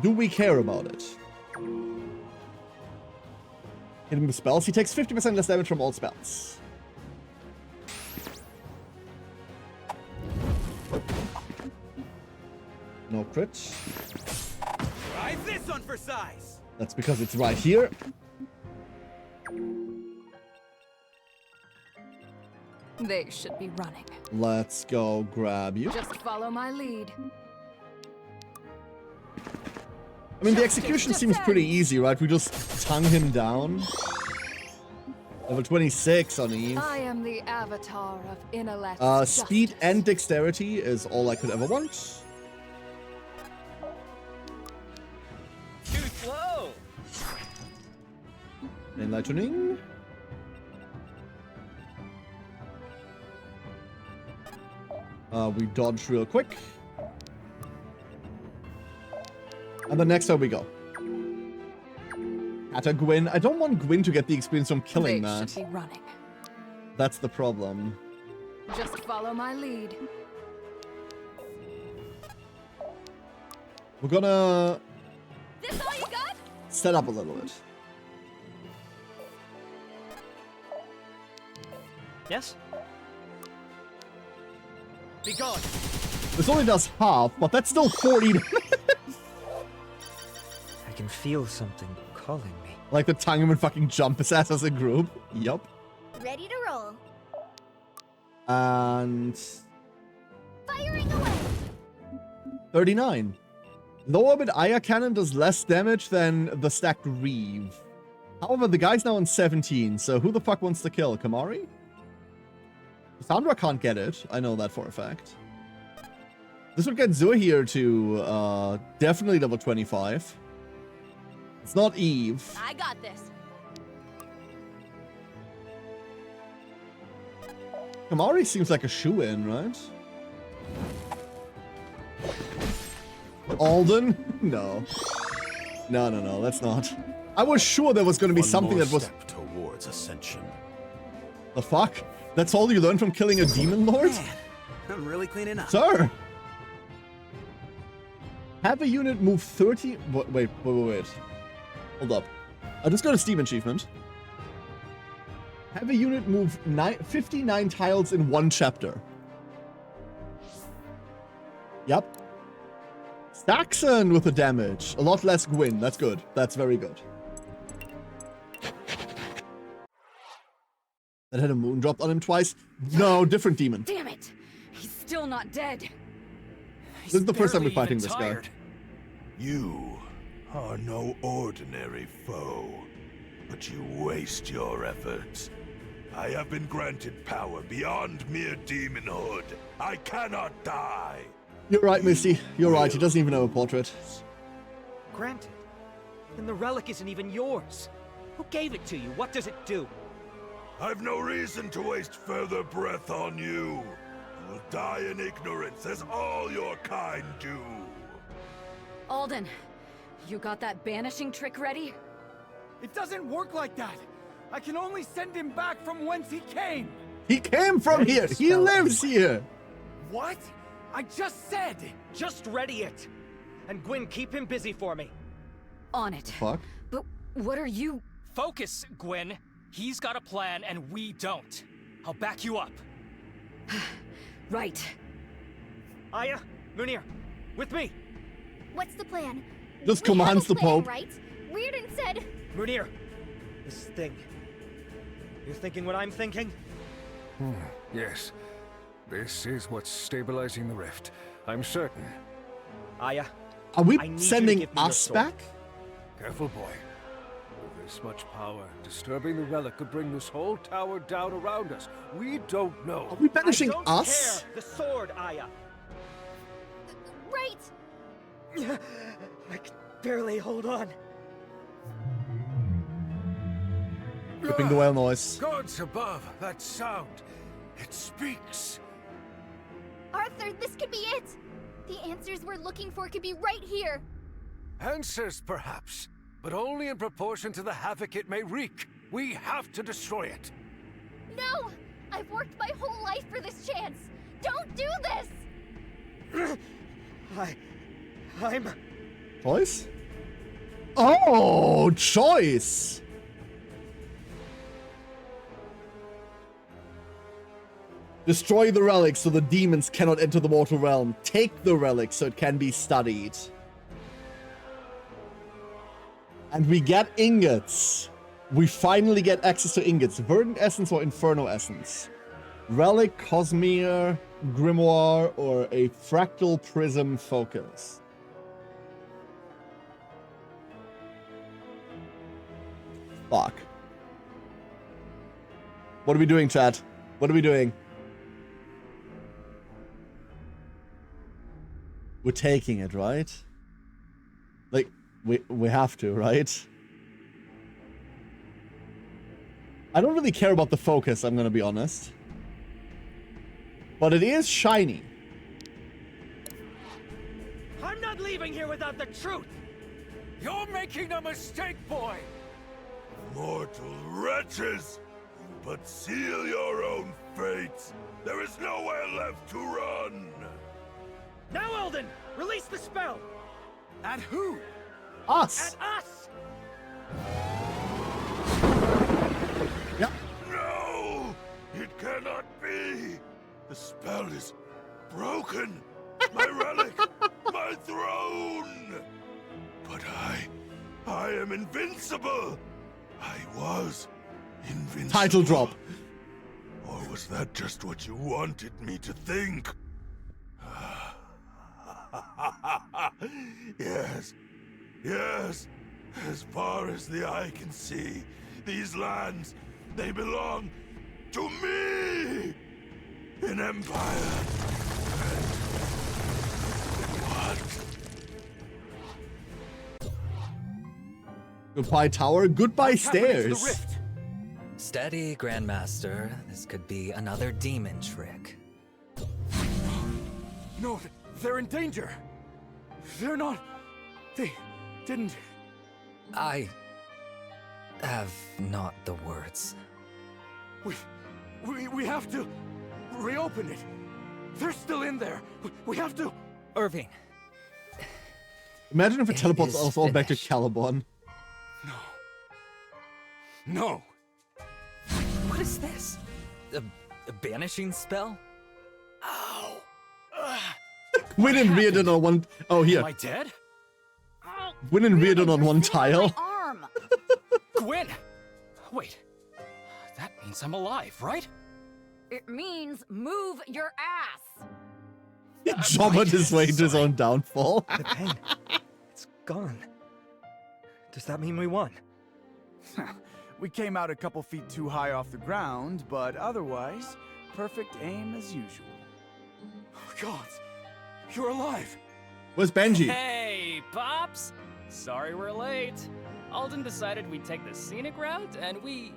Do we care about it? Hit him with spells. He takes 50% less damage from all spells. No crit. Try this one for size. That's because it's right here. They should be running. Let's go grab you. Just follow my lead. I mean, the execution seems pretty easy, right? We just tongue him down. Level 26 on Eve. I am the avatar of intellect. Speed and dexterity is all I could ever want. Too slow. Enlightening. We dodge real quick. And then next time we go. At a Gwyn. I don't want Gwyn to get the experience from killing They that. should be running. That's the problem. Just follow my lead. We're gonna This all you got? set up a little bit. Yes? Be gone. This only does half, but that's still 40. I can feel something calling me. Like the tongue him and fucking jump his ass as a group. Yup. Ready to roll. And Firing away. 39. Low orbit Aya cannon does less damage than the stacked Reeve. However, the guy's now on 17, so who the fuck wants to kill? Kamari? Sandra can't get it. I know that for a fact. This would get Zuhir to definitely level 25. It's not Eve. I got this. Kamari seems like a shoe-in, right? Alden? No. No, that's not. I was sure there was going to be something that was... step towards ascension. The fuck? That's all you learned from killing a demon lord? Man, I'm really cleaning up. Sir! Have a unit move 30... Wait. Hold up. I just got a Steam achievement. Have a unit move 59 tiles in one chapter. Yep. Saxon with the damage. A lot less Gwyn. That's good. That's very good. That had a moon dropped on him twice. No, different demon. Damn it! He's still not dead. This is the first time we're fighting this guy. You are no ordinary foe, but you waste your efforts. I have been granted power beyond mere demonhood. I cannot die. You're right, Misty. You're right. He doesn't even have a portrait. Granted. Then the relic isn't even yours. Who gave it to you? What does it do? I've no reason to waste further breath on you. You will die in ignorance, as all your kind do. Alden, you got that banishing trick ready? It doesn't work like that. I can only send him back from whence he came. He came from here. He lives here. What? I just said. Just ready it. And Gwyn, keep him busy for me. On it. Fuck. But what are you... Focus, Gwyn. He's got a plan and we don't. I'll back you up. Right. Aya, Munir, with me. What's the plan? Just We have commands a the plan, Pope. right? Reardon said... Munir, this thing. You're thinking what I'm thinking? Yes. This is what's stabilizing the rift. I'm certain. Aya, Are we I need you to sending give me your us sword. back? Careful, boy. With this much power, disturbing the relic could bring this whole tower down around us. We don't know. Are we banishing I don't us? care. The sword, Aya. Right! I can barely hold on. Skipping the whale noise. Gods above, that sound. It speaks. Arthur, this could be it! The answers we're looking for could be right here! Answers, perhaps, but only in proportion to the havoc it may wreak. We have to destroy it. No! I've worked my whole life for this chance! Don't do this! I'm... Choice? Oh, choice! Destroy the relic so the demons cannot enter the mortal realm. Take the relic so it can be studied. And we get ingots. We finally get access to ingots. Verdant Essence or Inferno Essence. Relic, Cosmere, Grimoire, or a Fractal Prism Focus. Fuck. What are we doing, chat? What are we doing? We're taking it, right? Like, we have to, right? I don't really care about the focus, I'm gonna be honest. But it is shiny. I'm not leaving here without the truth! You're making a mistake, boy! Mortal wretches! But seal your own fates! There is nowhere left to run! Now, Elden! Release the spell! At who? Us! At us! Yep. No! It cannot be! The spell is broken! My relic! My throne! But I am invincible! I was invincible. Title drop. Or was that just what you wanted me to think? Yes. Yes. As far as the eye can see, these lands, they belong to me! In Empire. What? Goodbye tower, goodbye stairs. Steady, Grandmaster. This could be another demon trick. No, they're in danger. They're not. They didn't. I have not the words. We have to reopen it. They're still in there. We have to. Irving. Imagine if it It teleports is us all back to finished. Caliban. No. What is this? A banishing spell? Ow. Gwyn and Reardon on one. Oh, here. Am I dead? Gwyn and Reardon on one tile. Arm. Gwyn! Wait. That means I'm alive, right? It means move your ass. He jobbered his way to his own downfall. The pain. It's gone. Does that mean we won? We came out a couple feet too high off the ground, but otherwise, perfect aim as usual. Oh, God. You're alive. Where's Benji? Hey, Pops! Sorry we're late. Alden decided we'd take the scenic route, and we...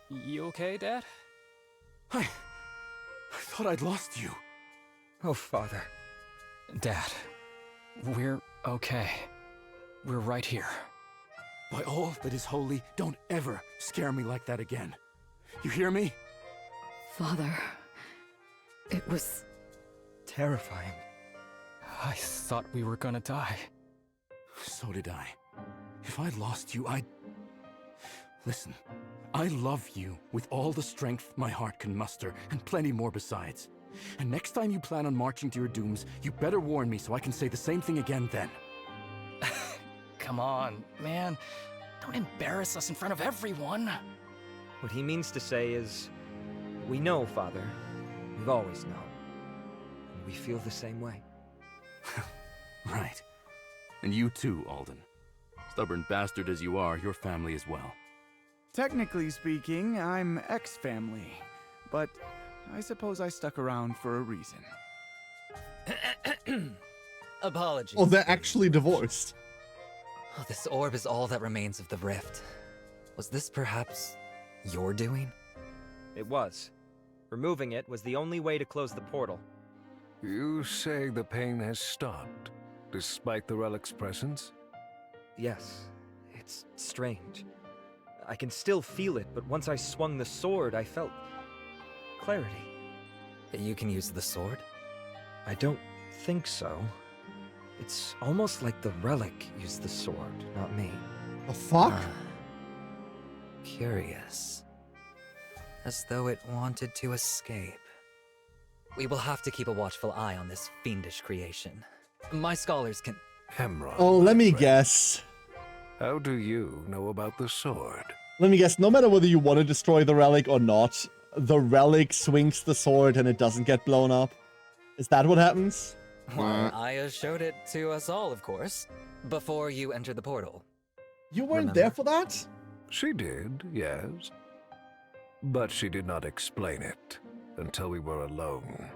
You okay, Dad? I thought I'd lost you. Oh, Father. Dad, we're okay. We're right here. By all that is holy, don't ever scare me like that again. You hear me? Father, it was terrifying. I thought we were gonna die. So did I. If I lost you, I'd... Listen, I love you with all the strength my heart can muster, and plenty more besides. And next time you plan on marching to your dooms, you better warn me so I can say the same thing again then. Come on, man. Don't embarrass us in front of everyone. What he means to say is, we know, Father. We've always known. And we feel the same way. Right. And you too, Alden. Stubborn bastard as you are, your family as well. Technically speaking, I'm ex-family, but I suppose I stuck around for a reason. Apologies. Oh, they're actually divorced. Oh, this orb is all that remains of the rift. Was this perhaps your doing? It was. Removing it was the only way to close the portal. You say the pain has stopped, despite the relic's presence? Yes. It's strange. I can still feel it, but once I swung the sword, I felt... clarity. You can use the sword? I don't think so. It's almost like the relic used the sword, not me. The fuck? Curious. As though it wanted to escape. We will have to keep a watchful eye on this fiendish creation. My scholars can... Hemron. Oh, let me guess. How do you know about the sword? Let me guess, no matter whether you want to destroy the relic or not, the relic swings the sword and it doesn't get blown up. Is that what happens? Well, Aya showed it to us all, of course, before you entered the portal. You weren't there for that? She did, yes. But she did not explain it until we were alone.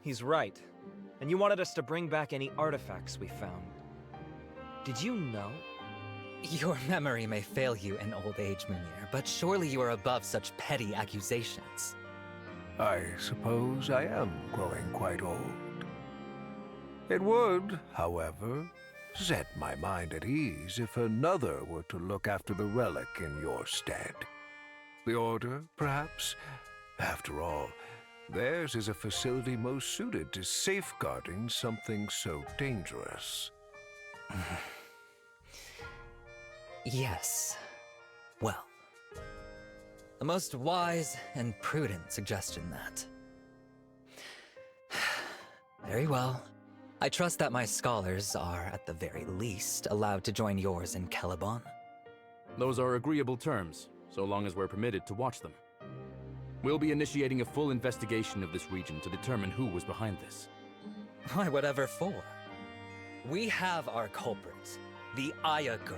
He's right. And you wanted us to bring back any artifacts we found. Did you know? Your memory may fail you in old age, Mimir, but surely you are above such petty accusations. I suppose I am growing quite old. It would, however, set my mind at ease if another were to look after the relic in your stead. The Order, perhaps? After all, theirs is a facility most suited to safeguarding something so dangerous. Yes. Well, a most wise and prudent suggestion, that. Very well. I trust that my scholars are, at the very least, allowed to join yours in Caliban. Those are agreeable terms, so long as we're permitted to watch them. We'll be initiating a full investigation of this region to determine who was behind this. Why, whatever for? We have our culprit, the Aya girl.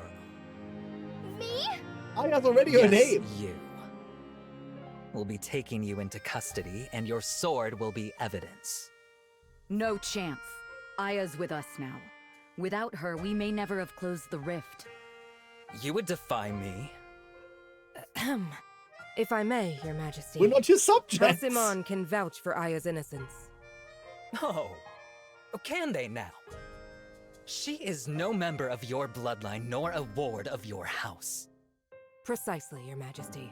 Me? Aya's already her name. You. We'll be taking you into custody, and your sword will be evidence. No chance. Aya's with us now. Without her, we may never have closed the rift. You would defy me? If I may, Your Majesty. We're not your subjects. Iman can vouch for Aya's innocence. Oh, can they now? She is no member of your bloodline, nor a ward of your house. Precisely, Your Majesty.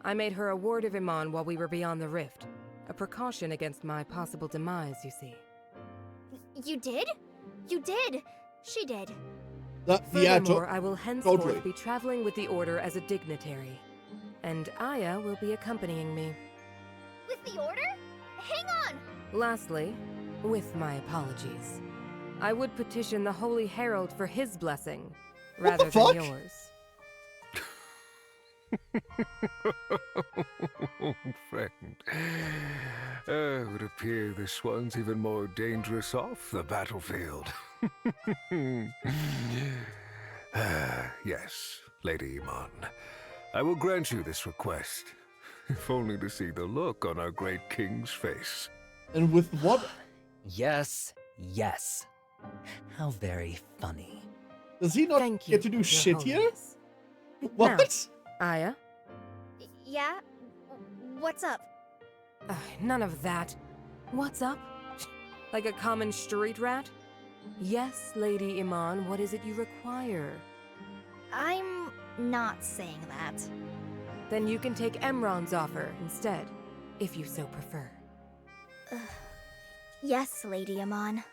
I made her a ward of Iman while we were beyond the rift. A precaution against my possible demise, you see. You did? You did! She did. Furthermore, I will henceforth be traveling with the Order as a dignitary. And Aya will be accompanying me. With the Order? Hang on! Lastly, with my apologies, I would petition the Holy Herald for his blessing, rather than yours. Friend, it would appear this one's even more dangerous off the battlefield. Yes, Lady Iman, I will grant you this request, if only to see the look on our great king's face. And with what? Yes, yes. How very funny. Does he not get to do shit here? What? Now, Aya? Yeah? What's up? None of that. What's up? Like a common street rat? Yes, Lady Iman, what is it you require? I'm not saying that. Then you can take Emron's offer instead, if you so prefer. Yes, Lady Iman.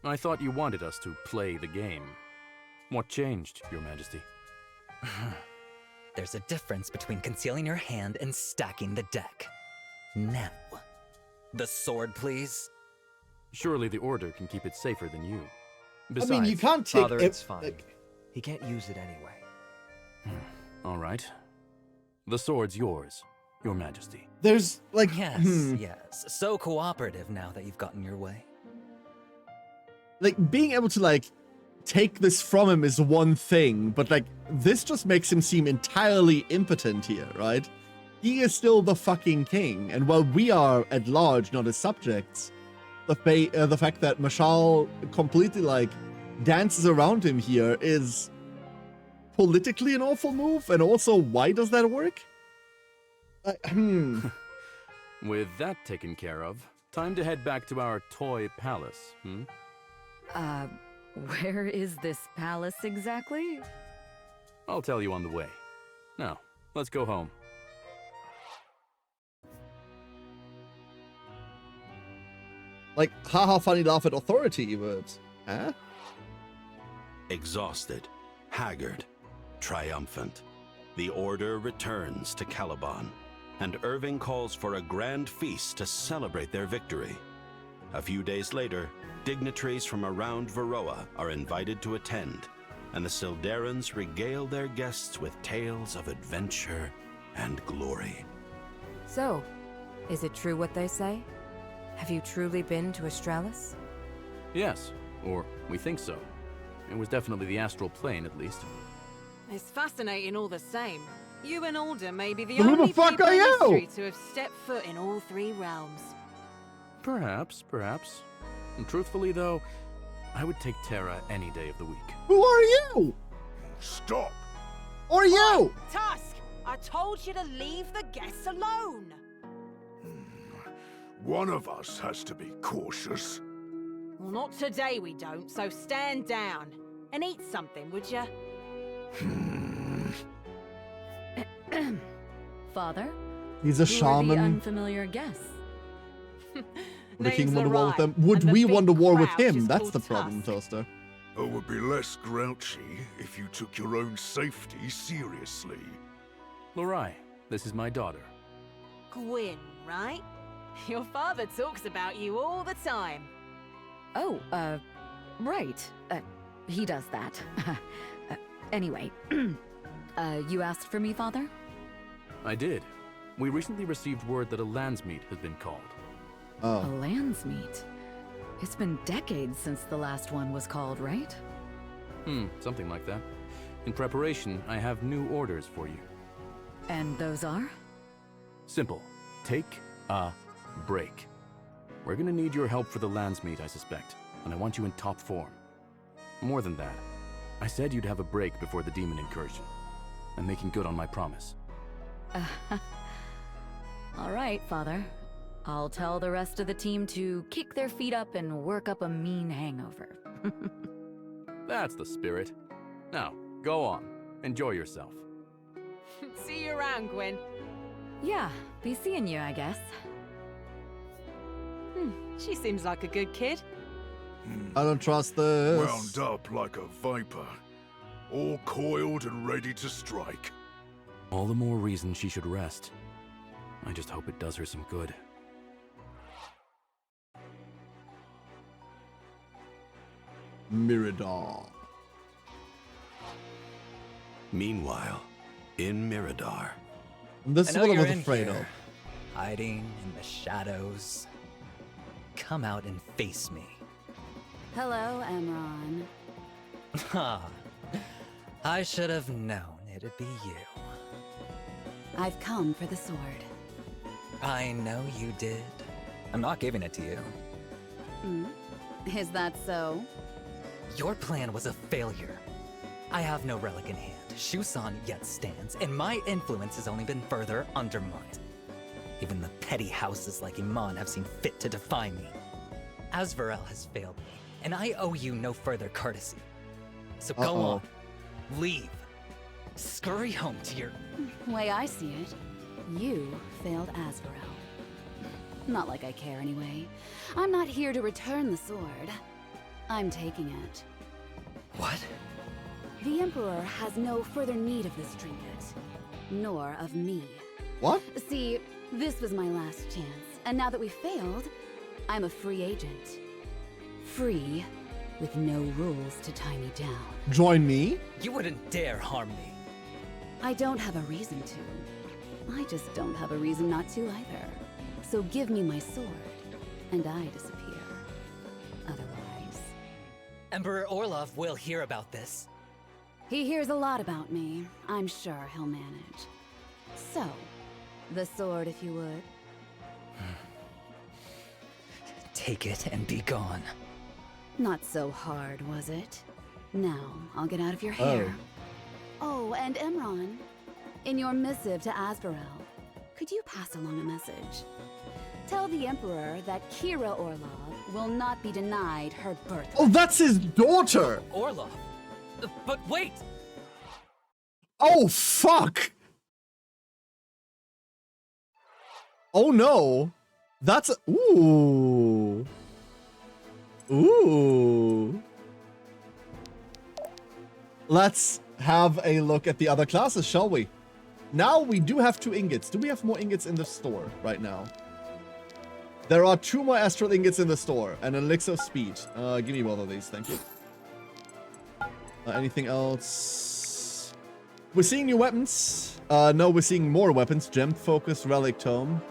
I thought you wanted us to play the game. What changed, Your Majesty? There's a difference between concealing your hand and stacking the deck. Now, the sword, please. Surely the Order can keep it safer than you. Besides, I mean, you can't take Father, it's fine. He can't use it anyway. All right. The sword's yours, Your Majesty. There's, like... Yes, yes. So cooperative now that you've gotten your way. Like, being able to, like, take this from him is one thing, but, like, this just makes him seem entirely impotent here, right? He is still the fucking king, and while we are at large, not his subjects, the fact that Mashal completely, like, dances around him here is politically an awful move, and also, why does that work? With that taken care of, time to head back to our toy palace, Where is this palace exactly? I'll tell you on the way. Now, let's go home. Like, haha, funny laugh at authority, but... Huh? Exhausted, haggard, triumphant, the Order returns to Caliban, and Irving calls for a grand feast to celebrate their victory. A few days later, dignitaries from around Varroa are invited to attend, and the Sildarans regale their guests with tales of adventure and glory. So, is it true what they say? Have you truly been to Astralis? Yes, or we think so. It was definitely the astral plane, at least. It's fascinating all the same. You and Alder may be the Who the only fuck people are in you? history to have stepped foot in all three realms. Perhaps. And truthfully, though, I would take Terra any day of the week. Who are you? Stop! Or you? Tusk! I told you to leave the guests alone! One of us has to be cautious. Well, not today we don't, so stand down. And eat something, would you? Father? He's a who are the shaman. unfamiliar guests? Would the king want to Name's war with them? Arai, Would and the we big want to war with crouch him? is That's called the problem, Tusk. Toaster. I would be less grouchy if you took your own safety seriously. Lorai, this is my daughter. Gwyn, right? Your father talks about you all the time. Oh, right. He does that. Anyway, you asked for me, Father? I did. We recently received word that a landsmeet has been called. Oh. A landsmeet? It's been decades since the last one was called, right? Something like that. In preparation, I have new orders for you. And those are? Simple. Take a break. We're gonna need your help for the landsmeet, I suspect, and I want you in top form. More than that, I said you'd have a break before the demon incursion. I'm making good on my promise. All right, Father. I'll tell the rest of the team to kick their feet up and work up a mean hangover. That's the spirit. Now, go on. Enjoy yourself. See you around, Gwyn. Yeah, be seeing you, I guess. She seems like a good kid. I don't trust this. Wound up like a viper. All coiled and ready to strike. All the more reason she should rest. I just hope it does her some good. Mirador. Meanwhile, in Mirador. This is I know what I you're was in afraid here, of. hiding in the shadows. Come out and face me. Hello, Emron. Ha! I should have known it'd be you. I've come for the sword. I know you did. I'm not giving it to you. Is that so? Your plan was a failure. I have no relic in hand. Shusan yet stands, and my influence has only been further undermined. Even the petty houses like Iman have seen fit to defy me. Asvarel has failed me, and I owe you no further courtesy. So go on. Leave. Scurry home to your... Way I see it, you failed Asvarel. Not like I care anyway. I'm not here to return the sword. I'm taking it. What? The Emperor has no further need of this trinket, nor of me. What? See, this was my last chance, and now that we failed, I'm a free agent. Free, with no rules to tie me down. Join me? You wouldn't dare harm me. I don't have a reason to. I just don't have a reason not to either. So give me my sword, and I disappear. Otherwise... Emperor Orlov will hear about this. He hears a lot about me. I'm sure he'll manage. So, the sword if you would. Take it and be gone. Not so hard, was it? Now, I'll get out of your hair. Oh, and Emron, in your missive to Asvarel, could you pass along a message? Tell the Emperor that Kira Orlov will not be denied her birthright. Oh, that's his daughter! Orlov? But wait! Oh, fuck! Oh, no. That's a... Ooh. Ooh. Let's have a look at the other classes, shall we? Now we do have 2 ingots. Do we have more ingots in the store right now? There are 2 more astral ingots in the store and an elixir of speed. Give me both of these, thank you. Anything else? We're seeing new weapons. No, we're seeing more weapons. Gem Focus, Relic Tome.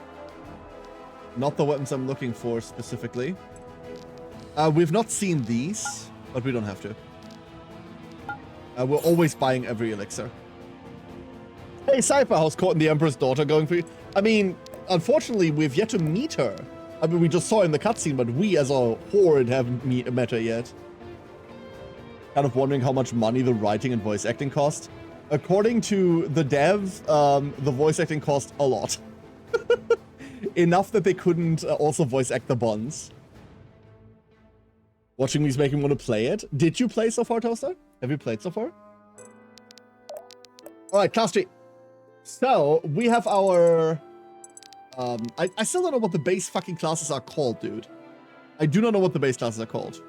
Not the weapons I'm looking for specifically. We've not seen these, but we don't have to. We're always buying every elixir. Hey, Cypher, how's Court and the Emperor's Daughter going for you? I mean, unfortunately, we've yet to meet her. I mean, we just saw her in the cutscene, but we as a horde haven't met her yet. Kind of wondering how much money the writing and voice acting cost. According to the dev, the voice acting cost a lot. Enough that they couldn't also voice act the Bonds. Watching these make me want to play it. Did you play so far, Toaster? Have you played so far? Alright, class 3. So, we have our... I still don't know what the base fucking classes are called, dude. I do not know what the base classes are called.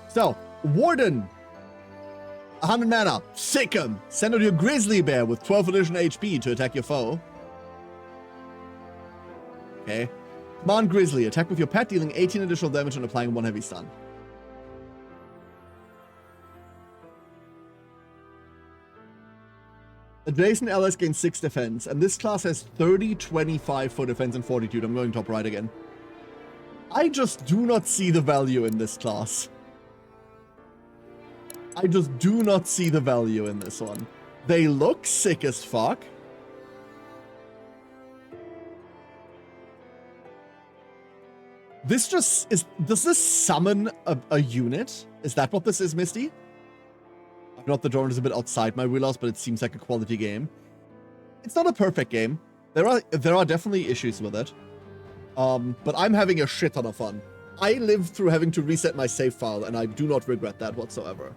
So, Warden. 100 mana. Sick 'em. Send out your Grizzly Bear with 12 additional HP to attack your foe. Okay. Command Grizzly. Attack with your pet, dealing 18 additional damage and applying 1 heavy stun. Adjacent allies gain 6 defense, and this class has 30, 25 for defense and fortitude. I'm going top right again. I just do not see the value in this class. I just do not see the value in this one. They look sick as fuck. This just is... Does this summon a unit? Is that what this is, Misty? I know the drone is a bit outside my wheelhouse, but it seems like a quality game. It's not a perfect game. There are definitely issues with it. But I'm having a shit ton of fun. I lived through having to reset my save file, and I do not regret that whatsoever.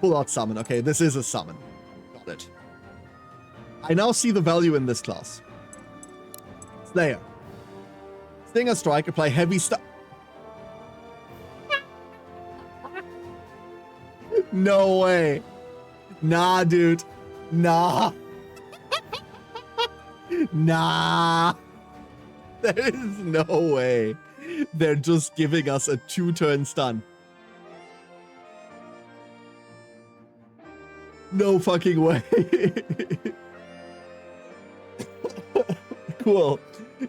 Full out summon. Okay, this is a summon. Got it. I now see the value in this class. Slayer. Stinger Strike, apply heavy stuff. No way. Nah, dude. Nah. Nah. There is no way. They're just giving us a 2-turn stun. No fucking way. Cool.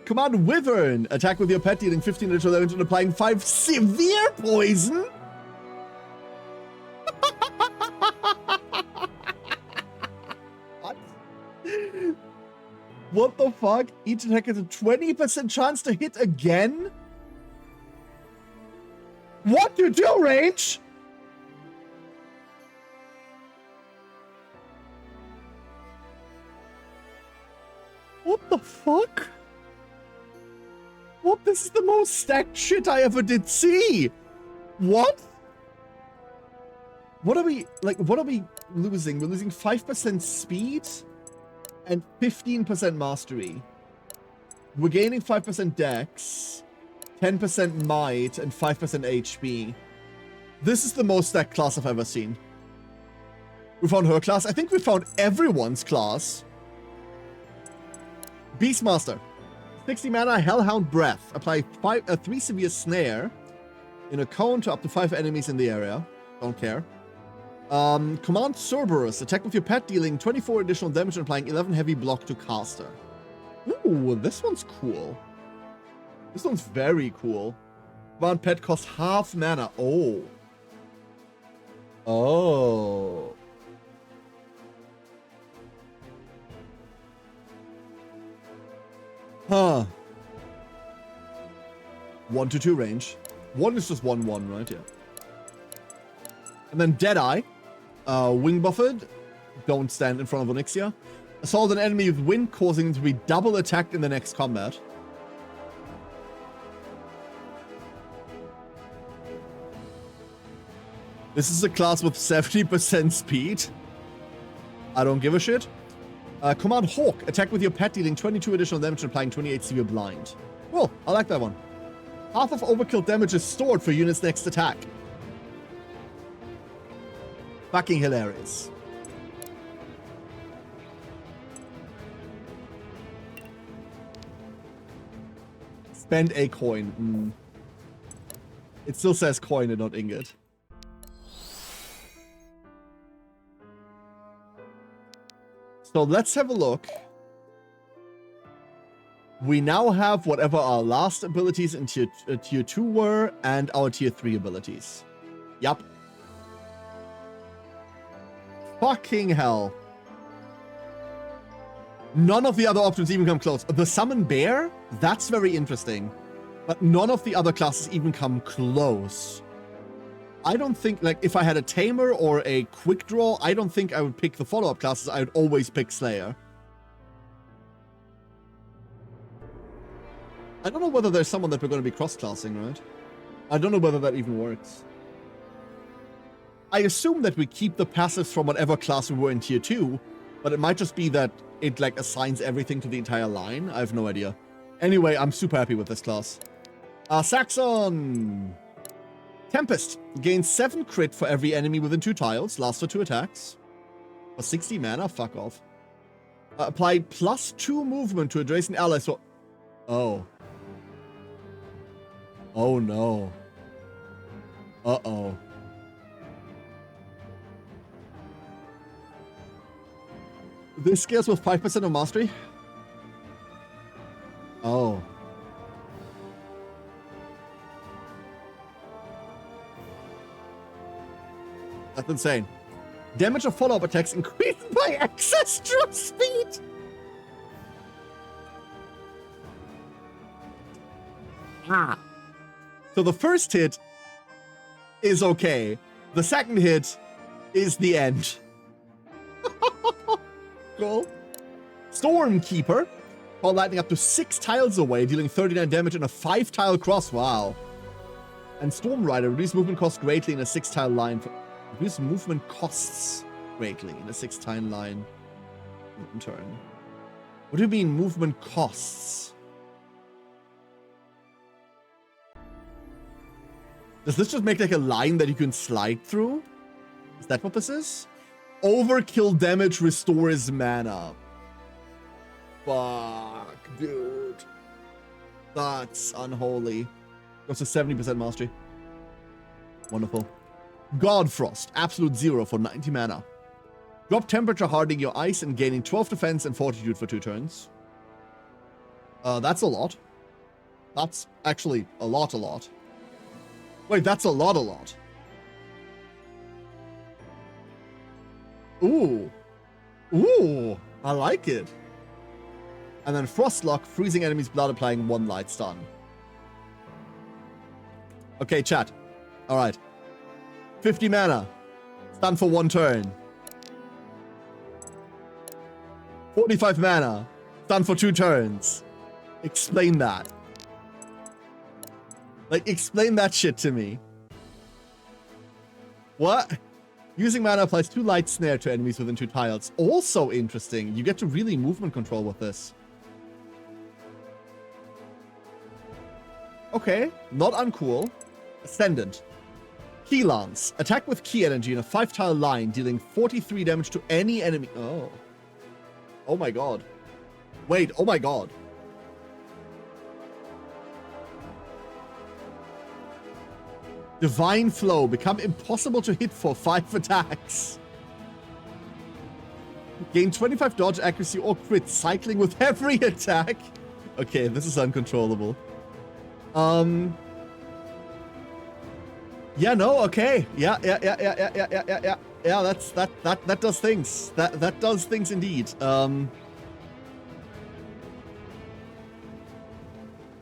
Command Wyvern. Attack with your pet, dealing 15 additional damage and applying 5 severe poison. What? What the fuck? Each attack has a 20% chance to hit again? What you do, range? What the fuck? What? This is the most stacked shit I ever did see. What? What are we, like, what are we losing? We're losing 5% speed and 15% mastery. We're gaining 5% dex, 10% might, and 5% HP. This is the most stacked class I've ever seen. We found her class. I think we found everyone's class. Beastmaster. 60 mana, Hellhound Breath. Apply 3 severe snare in a cone to up to 5 enemies in the area. Don't care. Command Cerberus. Attack with your pet, dealing 24 additional damage and applying 11 heavy block to caster. Ooh, this one's cool. This one's very cool. Command pet costs half mana. Oh. Oh. Huh. 1-2 range. 1 is just 1-1, right? Yeah. And then Deadeye. Wing Buffeted. Don't stand in front of Onyxia. Assault an enemy with wind, causing them to be double attacked in the next combat. This is a class with 70% speed. I don't give a shit. Command Hawk. Attack with your pet, dealing 22 additional damage and applying 28 severe blind. Cool. I like that one. Half of overkill damage is stored for units' next attack. Fucking hilarious. Spend a coin. It still says coin and not ingot. So let's have a look. We now have whatever our last abilities in tier 2 were and our tier 3 abilities. Yup. Fucking hell. None of the other options even come close. The Summon Bear, that's very interesting. But none of the other classes even come close. I don't think, like, if I had a Tamer or a Quick Draw, I don't think I would pick the follow-up classes. I would always pick Slayer. I don't know whether there's someone that we're going to be cross-classing, right? I don't know whether that even works. I assume that we keep the passives from whatever class we were in tier 2, but it might just be that it, like, assigns everything to the entire line. I have no idea. Anyway, I'm super happy with this class. Saxon! Tempest. Gains 7 crit for every enemy within 2 tiles. Lasts for 2 attacks. For 60 mana? Fuck off. Apply +2 movement to adjacent allies. So, oh. Oh no. Uh-oh. This scales with 5% of mastery? Oh. That's insane. Damage of follow-up attacks increased by excess drop speed! Ah. So the first hit is okay. The second hit is the end. Cool. Stormkeeper. While lightning up to 6 tiles away, dealing 39 damage in a 5-tile cross. Wow. And Storm Rider. Reduce movement costs greatly in a 6-tile line. Reduce movement costs greatly in a 6-tile line. In turn. What do you mean movement costs? Does this just make like a line that you can slide through? Is that what this is? Overkill damage restores mana. Fuck, dude. That's unholy. Goes to 70% mastery. Wonderful. Godfrost. Absolute 0 for 90 mana. Drop temperature hardening your ice and gaining 12 defense and fortitude for 2 turns. That's a lot. That's actually a lot. Wait, that's a lot. Ooh. Ooh. I like it. And then Frostlock, freezing enemies' blood, applying 1 light stun. Okay, chat. Alright. 50 mana. Stun for 1 turn. 45 mana. Stun for 2 turns. Explain that. Like, explain that shit to me. What? Using mana applies 2 light snare to enemies within 2 tiles. Also interesting. You get to really movement control with this. Okay, not uncool. Ascendant. Key Lance. Attack with key energy in a 5-tile line, dealing 43 damage to any enemy. Oh. Oh my god. Wait, oh my god. Divine Flow. Become impossible to hit for 5 attacks. Gain 25 dodge, accuracy, or crit, cycling with every attack. Okay, this is uncontrollable. Yeah, no, okay. Yeah, that does things. That does things indeed.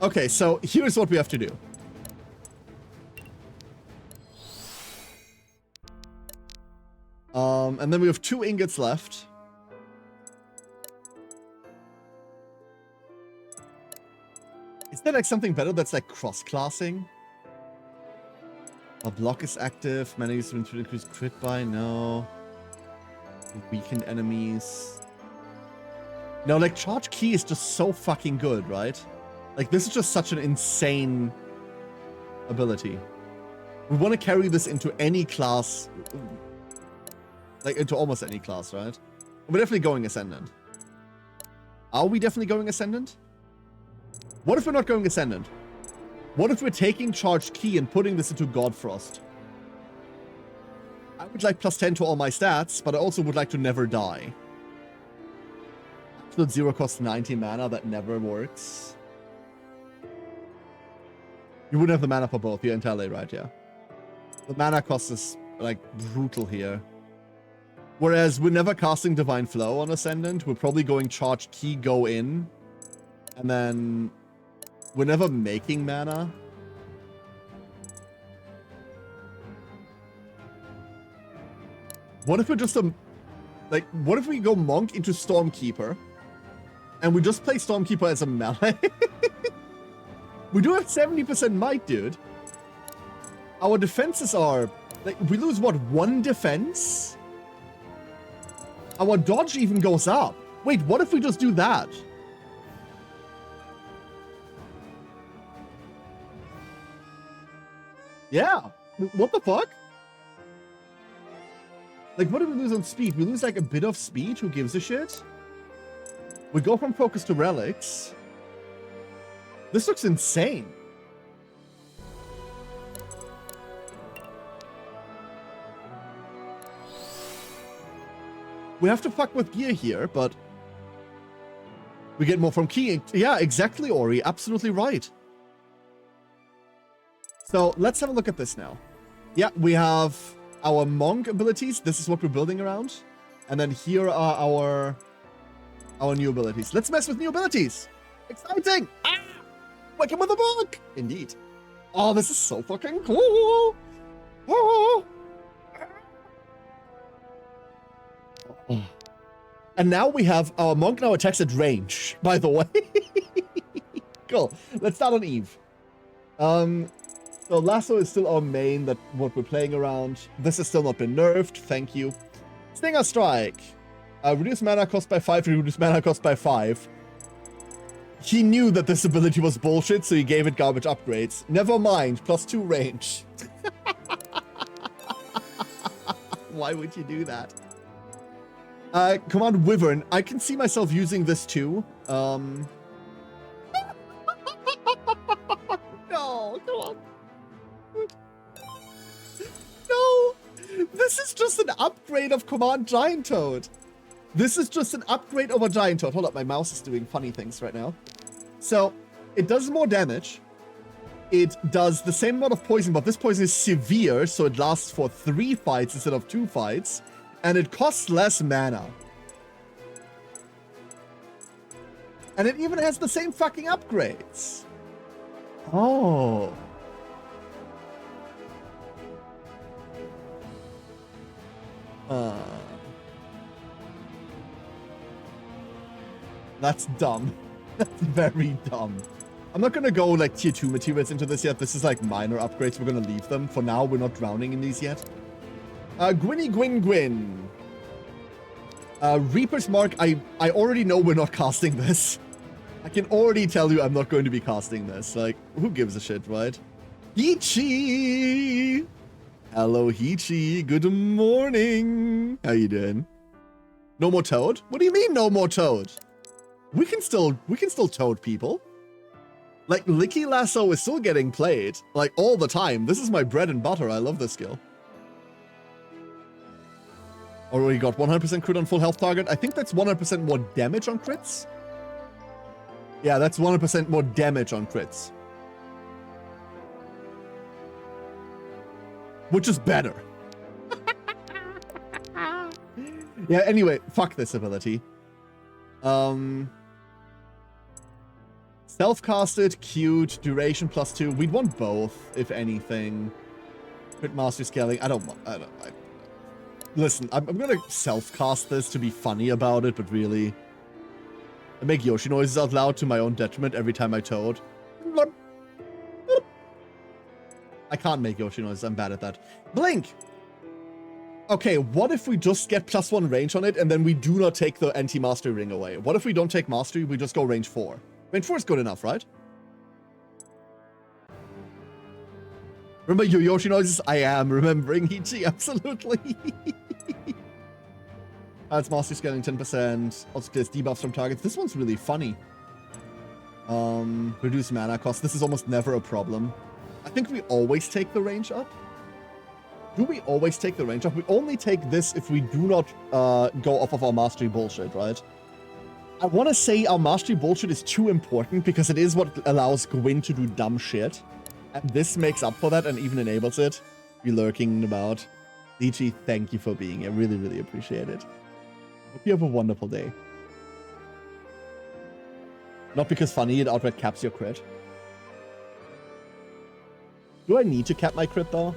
Okay, so here's what we have to do. And then we have 2 ingots left. Is there like something better that's like cross-classing? A block is active. Mana use to increase crit by? No. Weakened enemies. No, like charge key is just so fucking good, right? Like this is just such an insane ability. We want to carry this into any class. Like into almost any class, right? We're definitely going Ascendant. Are we definitely going Ascendant? What if we're not going Ascendant? What if we're taking Charged Key and putting this into Godfrost? I would like +10 to all my stats, but I also would like to never die. Absolute zero costs 90 mana. That never works. You wouldn't have the mana for both. You're entirely right, yeah. The mana cost is, like, brutal here. Whereas we're never casting Divine Flow on Ascendant. We're probably going charge key, go in. And then we're never making mana. What if we're just like, what if we go Monk into Stormkeeper? And we just play Stormkeeper as a melee? We do have 70% might, dude. Our defenses are... like, we lose, what, 1 defense? Our dodge even goes up. Wait, what if we just do that? Yeah. What the fuck? Like, what do we lose on speed? We lose, like, a bit of speed? Who gives a shit? We go from focus to relics. This looks insane. We have to fuck with gear here, but we get more from keying. Yeah, exactly, Ori. Absolutely right. So let's have a look at this now. Yeah, we have our monk abilities. This is what we're building around. And then here are our new abilities. Let's mess with new abilities. Exciting! Ah! Working with a book! Indeed. Oh, this is so fucking cool! Oh. Oh. And now we have our monk now attacks at range, by the way. Cool. Let's start on Eve. So Lasso is still our main, that what we're playing around. This has still not been nerfed, thank you. Stinger Strike. Reduce mana cost by 5, reduce mana cost by 5. He knew that this ability was bullshit, so he gave it garbage upgrades. Never mind, +2 range. Why would you do that? Command Wyvern. I can see myself using this too. No, come on. No! This is just an upgrade of Command Giant Toad. This is just an upgrade over Giant Toad. Hold up, my mouse is doing funny things right now. So, it does more damage. It does the same amount of poison, but this poison is severe, so it lasts for 3 fights instead of 2 fights. And it costs less mana. And it even has the same fucking upgrades. Oh. That's dumb. That's very dumb. I'm not gonna go like tier 2 materials into this yet. This is like minor upgrades. We're gonna leave them. For now, we're not drowning in these yet. Gwynny Gwyn Gwyn. Reaper's Mark. I already know we're not casting this. I can already tell you I'm not going to be casting this. Like, who gives a shit, right? Hichi! Hello, Hichi. Good morning. How you doing? No more Toad? What do you mean no more Toad? We can still Toad people. Like, Licky Lasso is still getting played, like, all the time. This is my bread and butter. I love this skill. Already got 100% crit on full health target. I think that's 100% more damage on crits. Yeah, that's 100% more damage on crits. Which is better. Yeah, anyway, fuck this ability. Self-casted, cute, duration +2. We'd want both, if anything. Crit mastery scaling. Listen, I'm gonna self-cast this to be funny about it, but really... I make Yoshi noises out loud to my own detriment every time I Toad. I can't make Yoshi noises, I'm bad at that. Blink! Okay, what if we just get +1 range on it, and then we do not take the anti-mastery ring away? What if we don't take mastery, we just go range 4? Range 4 is good enough, right? Remember your Yoshi noises? I am remembering Hichi, absolutely. Adds mastery scaling 10%. Also clears debuffs from targets. This one's really funny. Reduce mana cost. This is almost never a problem. I think we always take the range up. Do we always take the range up? We only take this if we do not go off of our mastery bullshit, right? I want to say our mastery bullshit is too important because it is what allows Gwyn to do dumb shit. And this makes up for that and even enables it. Be lurking about. DG, thank you for being here. Really, really appreciate it. Hope you have a wonderful day. Not because funny, it outright caps your crit. Do I need to cap my crit though?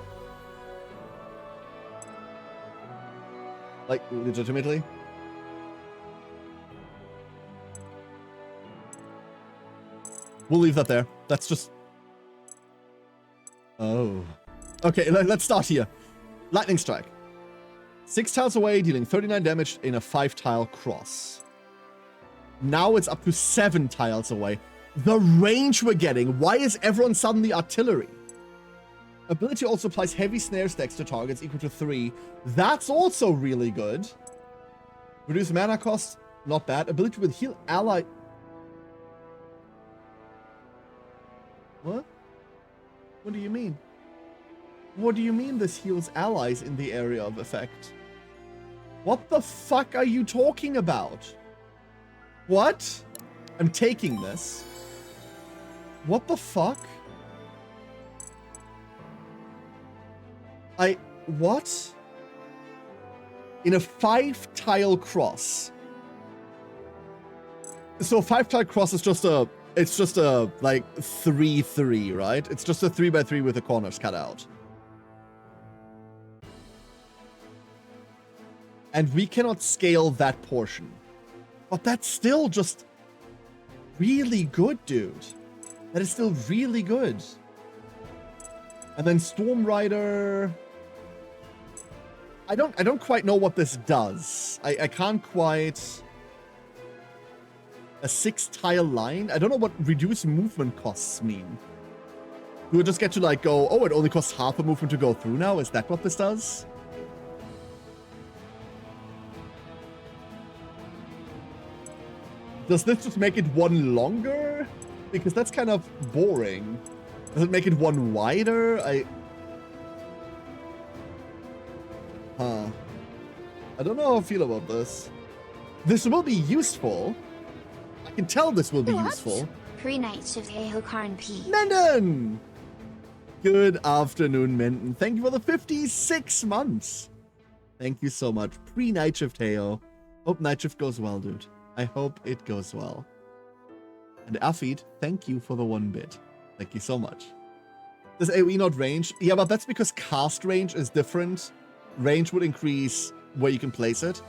Like, legitimately? We'll leave that there. That's just... Oh. Okay, let's start here. Lightning Strike. 6 tiles away, dealing 39 damage in a 5-tile cross. Now it's up to 7 tiles away. The range we're getting. Why is everyone suddenly artillery? Ability also applies heavy snare stacks to targets equal to 3. That's also really good. Reduce mana cost. Not bad. Ability with heal ally... What? What do you mean? What do you mean this heals allies in the area of effect? What the fuck are you talking about? What? I'm taking this. What the fuck? What? In a 5-tile cross. So a 5-tile cross is just a... It's just a, like, 3-3, right? It's just a 3x3 with the corners cut out. And we cannot scale that portion. But that's still just really good, dude. That is still really good. And then Storm Rider... I don't quite know what this does. I can't quite... A 6-tile line? I don't know what reduced movement costs mean. Do we just get to like go, oh, it only costs half a movement to go through now? Is that what this does? Does this just make it one longer? Because that's kind of boring. Does it make it one wider? I don't know how I feel about this. This will be useful. I can tell this will be useful. Pre-night shift Karn P. Menden! Good afternoon, Menden. Thank you for the 56 months. Thank you so much. Pre-night shift Heo. Hope night shift goes well, dude. I hope it goes well. And Afid, thank you for the 1 bit. Thank you so much. Does AoE not range? Yeah, but that's because cast range is different. Range would increase where you can place it.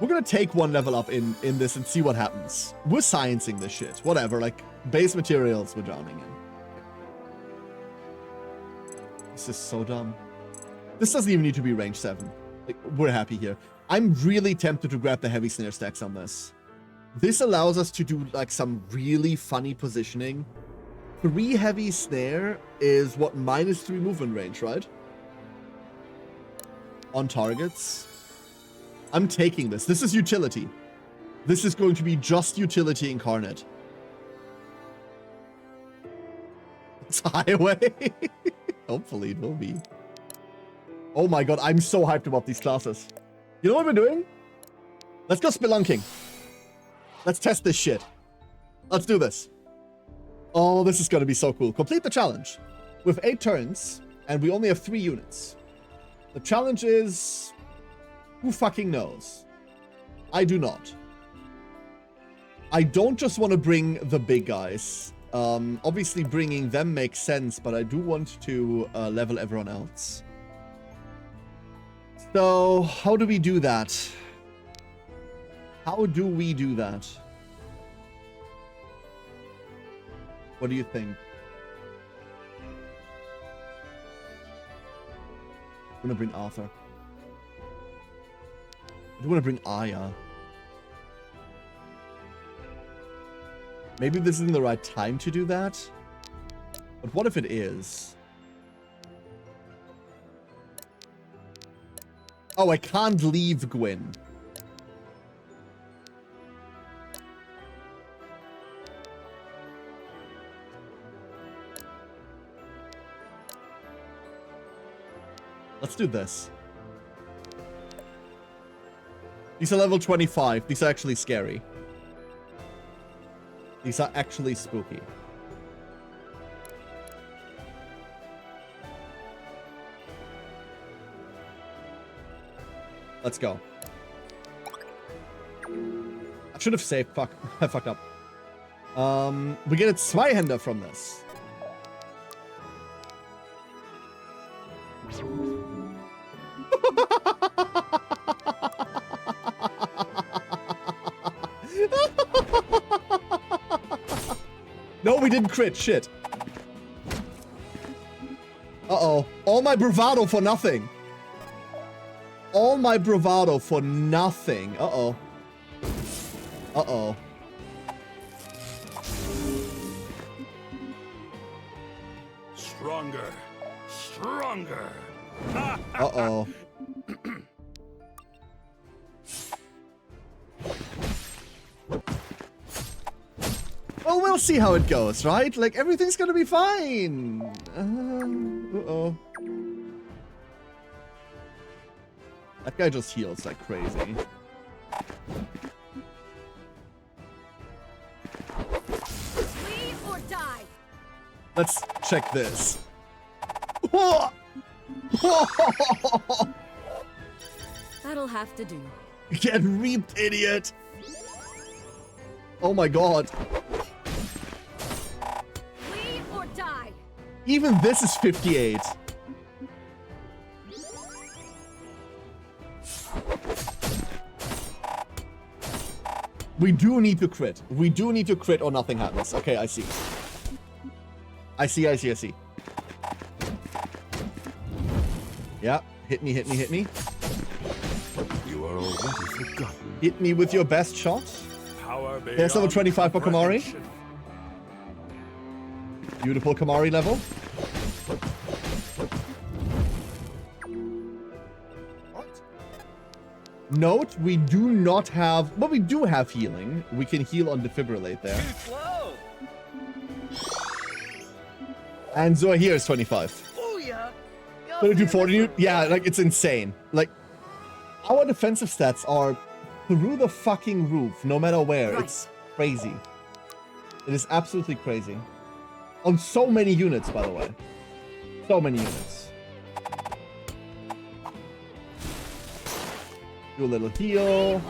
We're gonna take 1 level up in this and see what happens. We're sciencing this shit. Whatever, like, base materials we're drowning in. This is so dumb. This doesn't even need to be range 7. Like, we're happy here. I'm really tempted to grab the heavy snare stacks on this. This allows us to do, like, some really funny positioning. 3 heavy snare is, what, -3 movement range, right? On targets. I'm taking this. This is utility. This is going to be just utility incarnate. It's highway. Hopefully it will be. Oh my god, I'm so hyped about these classes. You know what we're doing? Let's go spelunking. Let's test this shit. Let's do this. Oh, this is going to be so cool. Complete the challenge. With 8 turns, and we only have 3 units. The challenge is... Who fucking knows? I do not. I don't just want to bring the big guys. Obviously bringing them makes sense, but I do want to level everyone else. So, how do we do that? How do we do that? What do you think? I'm gonna bring Arthur. I do want to bring Aya. Maybe this isn't the right time to do that. But what if it is? Oh, I can't leave Gwyn. Let's do this. These are level 25. These are actually scary. These are actually spooky. Let's go. I should have saved. Fuck. I fucked up. We get a Zweihänder from this. No, we didn't crit. Shit. Uh-oh. All my bravado for nothing. All my bravado for nothing. Uh-oh. Uh-oh. Stronger. Stronger. Uh-oh. Well, we'll see how it goes, right? Like, everything's gonna be fine. Uh-oh. That guy just heals like crazy. Leave or die. Let's check this. That'll have to do. Get reaped, idiot! Oh my god. Leave or die. Even this is 58. We do need to crit. We do need to crit or nothing happens. Okay, I see. I see. Yeah, hit me. You are already forgotten. Hit me with your best shot. Power There's level 25 for Kamari. Beautiful Kamari level. Note, we do not have... Well, we do have healing. We can heal on Defibrillate there. And Zoa here is 25. 32, 40. Yeah, like, it's insane. Like, our defensive stats are through the fucking roof, no matter where. Right. It's crazy. It is absolutely crazy. On so many units, by the way. So many units. Do a little heal.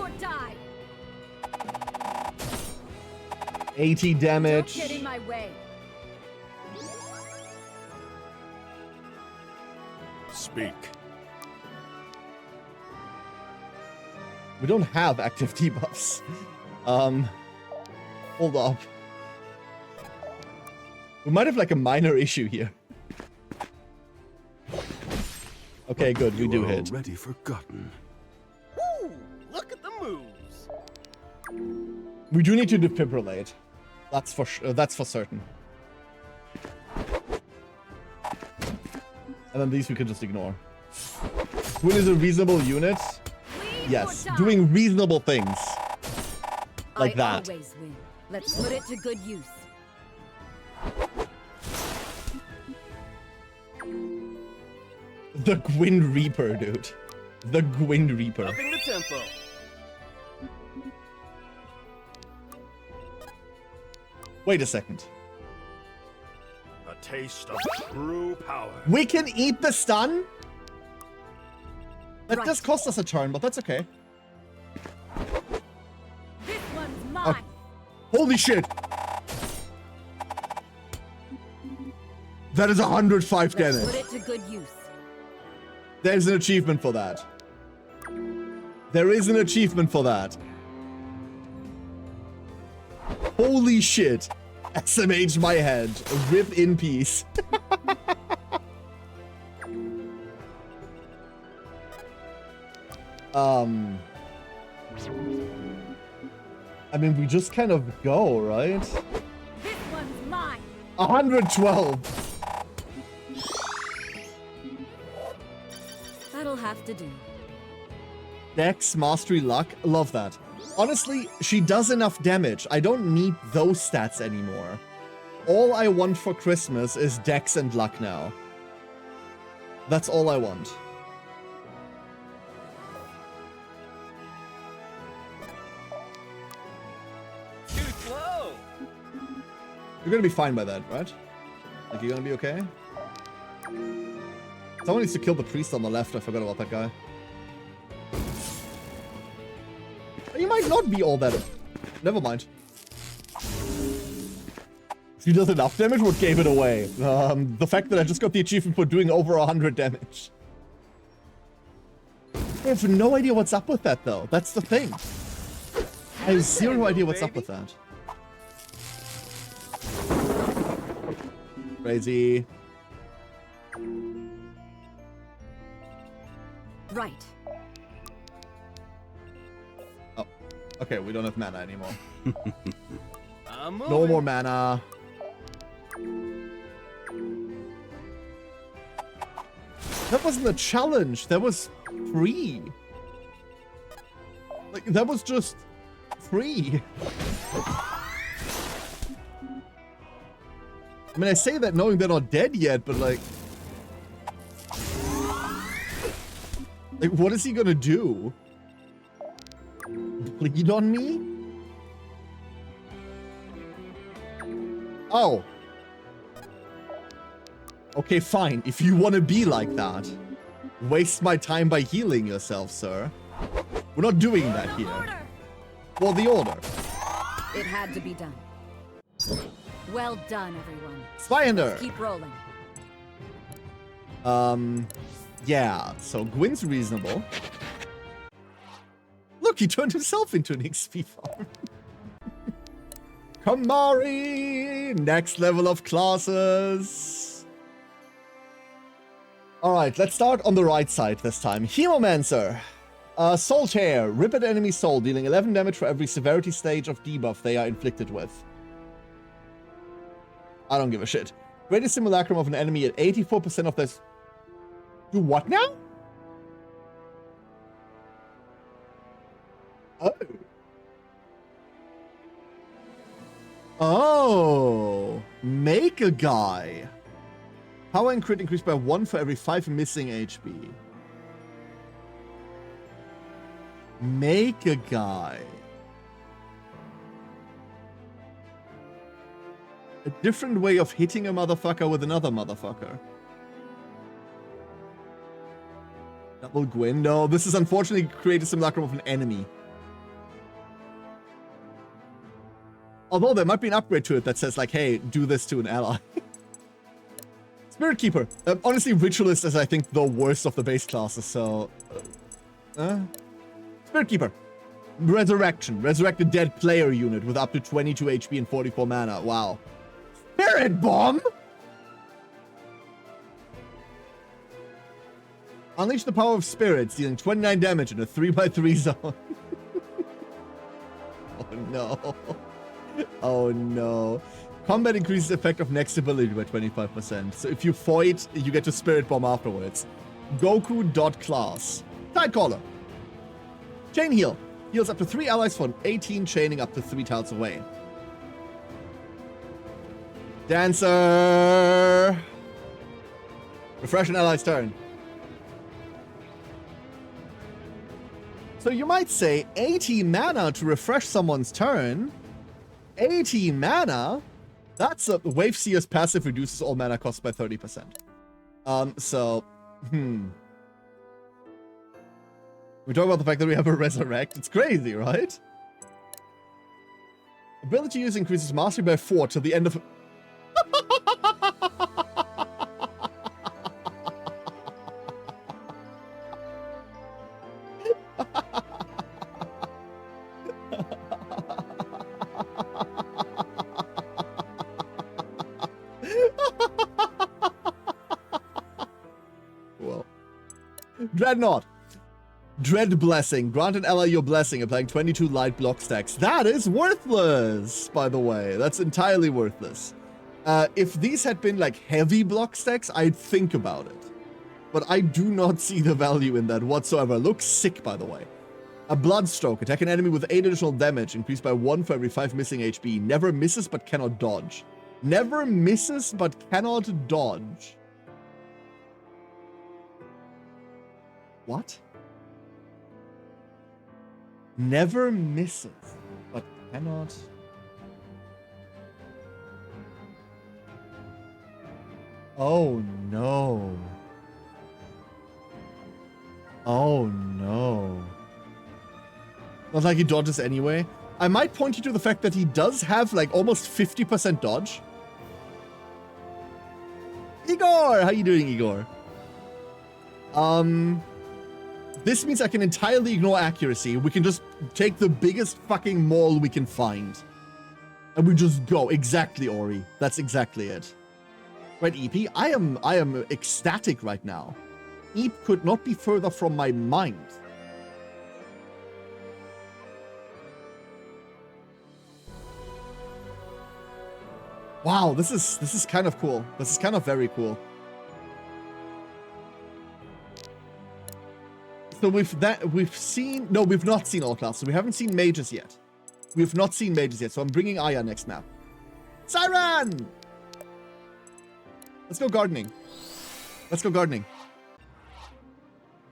80 damage. Don't get in my way. Speak. We don't have active debuffs. Hold up. We might have like a minor issue here. Okay, good. We do hit. Already forgotten. Woo! Look at the moves. We do need to defibrillate. That's for certain. And then these we can just ignore. Twin is a reasonable unit. Yes, doing reasonable things. Like that. Always win. Let's put it to good use. The Gwyn Reaper, dude. The Gwyn Reaper. Upping the tempo. Wait a second. A taste of true power. We can eat the stun? That does cost us a turn, but that's okay. This one's mine. Holy shit! That is 105 damage. Put it to good use. There's an achievement for that. There is an achievement for that. Holy shit. SMH my head. Rip in peace. I mean, we just kind of go, right? This one's mine. 112. That'll have to do. Dex, Mastery, Luck. Love that. Honestly, she does enough damage. I don't need those stats anymore. All I want for Christmas is Dex and Luck now. That's all I want. You're gonna be fine by that, right? Like, you're gonna be okay? Someone needs to kill the priest on the left. I forgot about that guy. You might not be all that. Never mind. If he does enough damage, what gave it away? The fact that I just got the achievement for doing over 100 damage. I have no idea what's up with that, though. That's the thing. I have zero idea what's up with that. Crazy. Right. Oh. Okay, we don't have mana anymore. I'm No moving. more mana. That wasn't a challenge. That was free. Like, that was just free. I mean, I say that knowing they're not dead yet, but like... Like, what is he gonna do? Bleed on me? Oh. Okay, fine. If you want to be like that, waste my time by healing yourself, sir. We're not doing that here. For the order. It had to be done. Well done, everyone. Spyender. Let's keep rolling. Yeah. So Gwyn's reasonable. Look, he turned himself into an XP farm. Kamari! Next level of classes. Alright, let's start on the right side this time. Hemomancer. Soul Tear. Rip at enemy soul, dealing 11 damage for every severity stage of debuff they are inflicted with. I don't give a shit. Greatest simulacrum of an enemy at 84% of this. Do what now? Oh. Oh. Make a guy. Power and crit increased by 1 for every 5 missing HP. Make a guy. A different way of hitting a motherfucker with another motherfucker. Double Gwyn. No, this is unfortunately create a simulacrum of an enemy. Although there might be an upgrade to it that says like, hey, do this to an ally. Spirit Keeper. Honestly, Ritualist is I think the worst of the base classes, so... Spirit Keeper. Resurrection. Resurrect a dead player unit with up to 22 HP and 44 mana. Wow. Spirit Bomb? Unleash the power of spirits, dealing 29 damage in a 3x3 zone. Oh no. Oh no. Combat increases effect of next ability by 25%. So if you foid, you get to Spirit Bomb afterwards. Goku.class. Tidecaller. Chain Heal. Heals up to 3 allies for 18 chaining up to 3 tiles away. Dancer. Refresh an ally's turn. So you might say 80 mana to refresh someone's turn. 80 mana? That's a Wave Seer's passive reduces all mana costs by 30%. We talk about the fact that we have a Resurrect. It's crazy, right? Ability use increases mastery by 4 till the end of... Well. Dreadnought. Dread Blessing. Grant an ally your blessing, applying 22 light block stacks. That is worthless, by the way. That's entirely worthless. If these had been like heavy block stacks, I'd think about it. But I do not see the value in that whatsoever. Looks sick, by the way. A Bloodstroke. Attack an enemy with 8 additional damage, increased by 1 for every 5 missing HP. Never misses but cannot dodge. Never misses but cannot dodge. What? Never misses, but cannot... Oh no. Oh no. Not like he dodges anyway. I might point you to the fact that he does have like almost 50% dodge. Igor! How you doing, Igor? This means I can entirely ignore accuracy. We can just take the biggest fucking maul we can find. And we just go. Exactly, Ori. That's exactly it. Right, EP? I am ecstatic right now. EP could not be further from my mind. Wow, this is kind of cool. This is kind of very cool. So we've not seen all classes. We haven't seen mages yet. We've not seen mages yet. So I'm bringing Aya next map. Siren! Let's go gardening. Let's go gardening.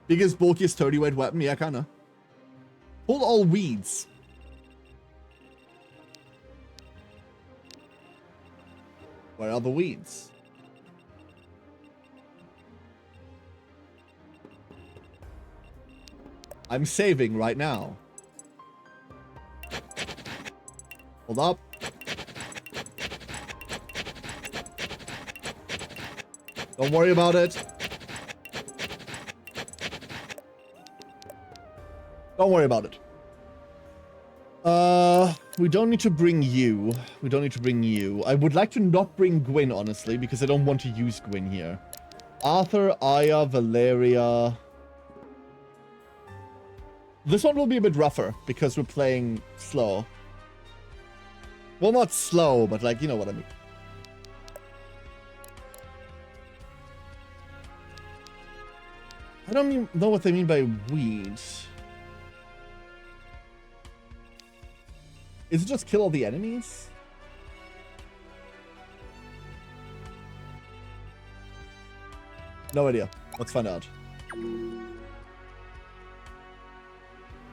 Biggest, bulkiest, 30-weight weapon. Yeah, kinda. Pull all weeds. Where are the weeds? I'm saving right now. Hold up. Don't worry about it. Don't worry about it. We don't need to bring you. We don't need to bring you. I would like to not bring Gwyn, honestly, because I don't want to use Gwyn here. Arthur, Aya, Valeria. This one will be a bit rougher, because we're playing slow. Well, not slow, but like, you know what I mean. I don't even know what they mean by weeds. Is it just kill all the enemies? No idea. Let's find out.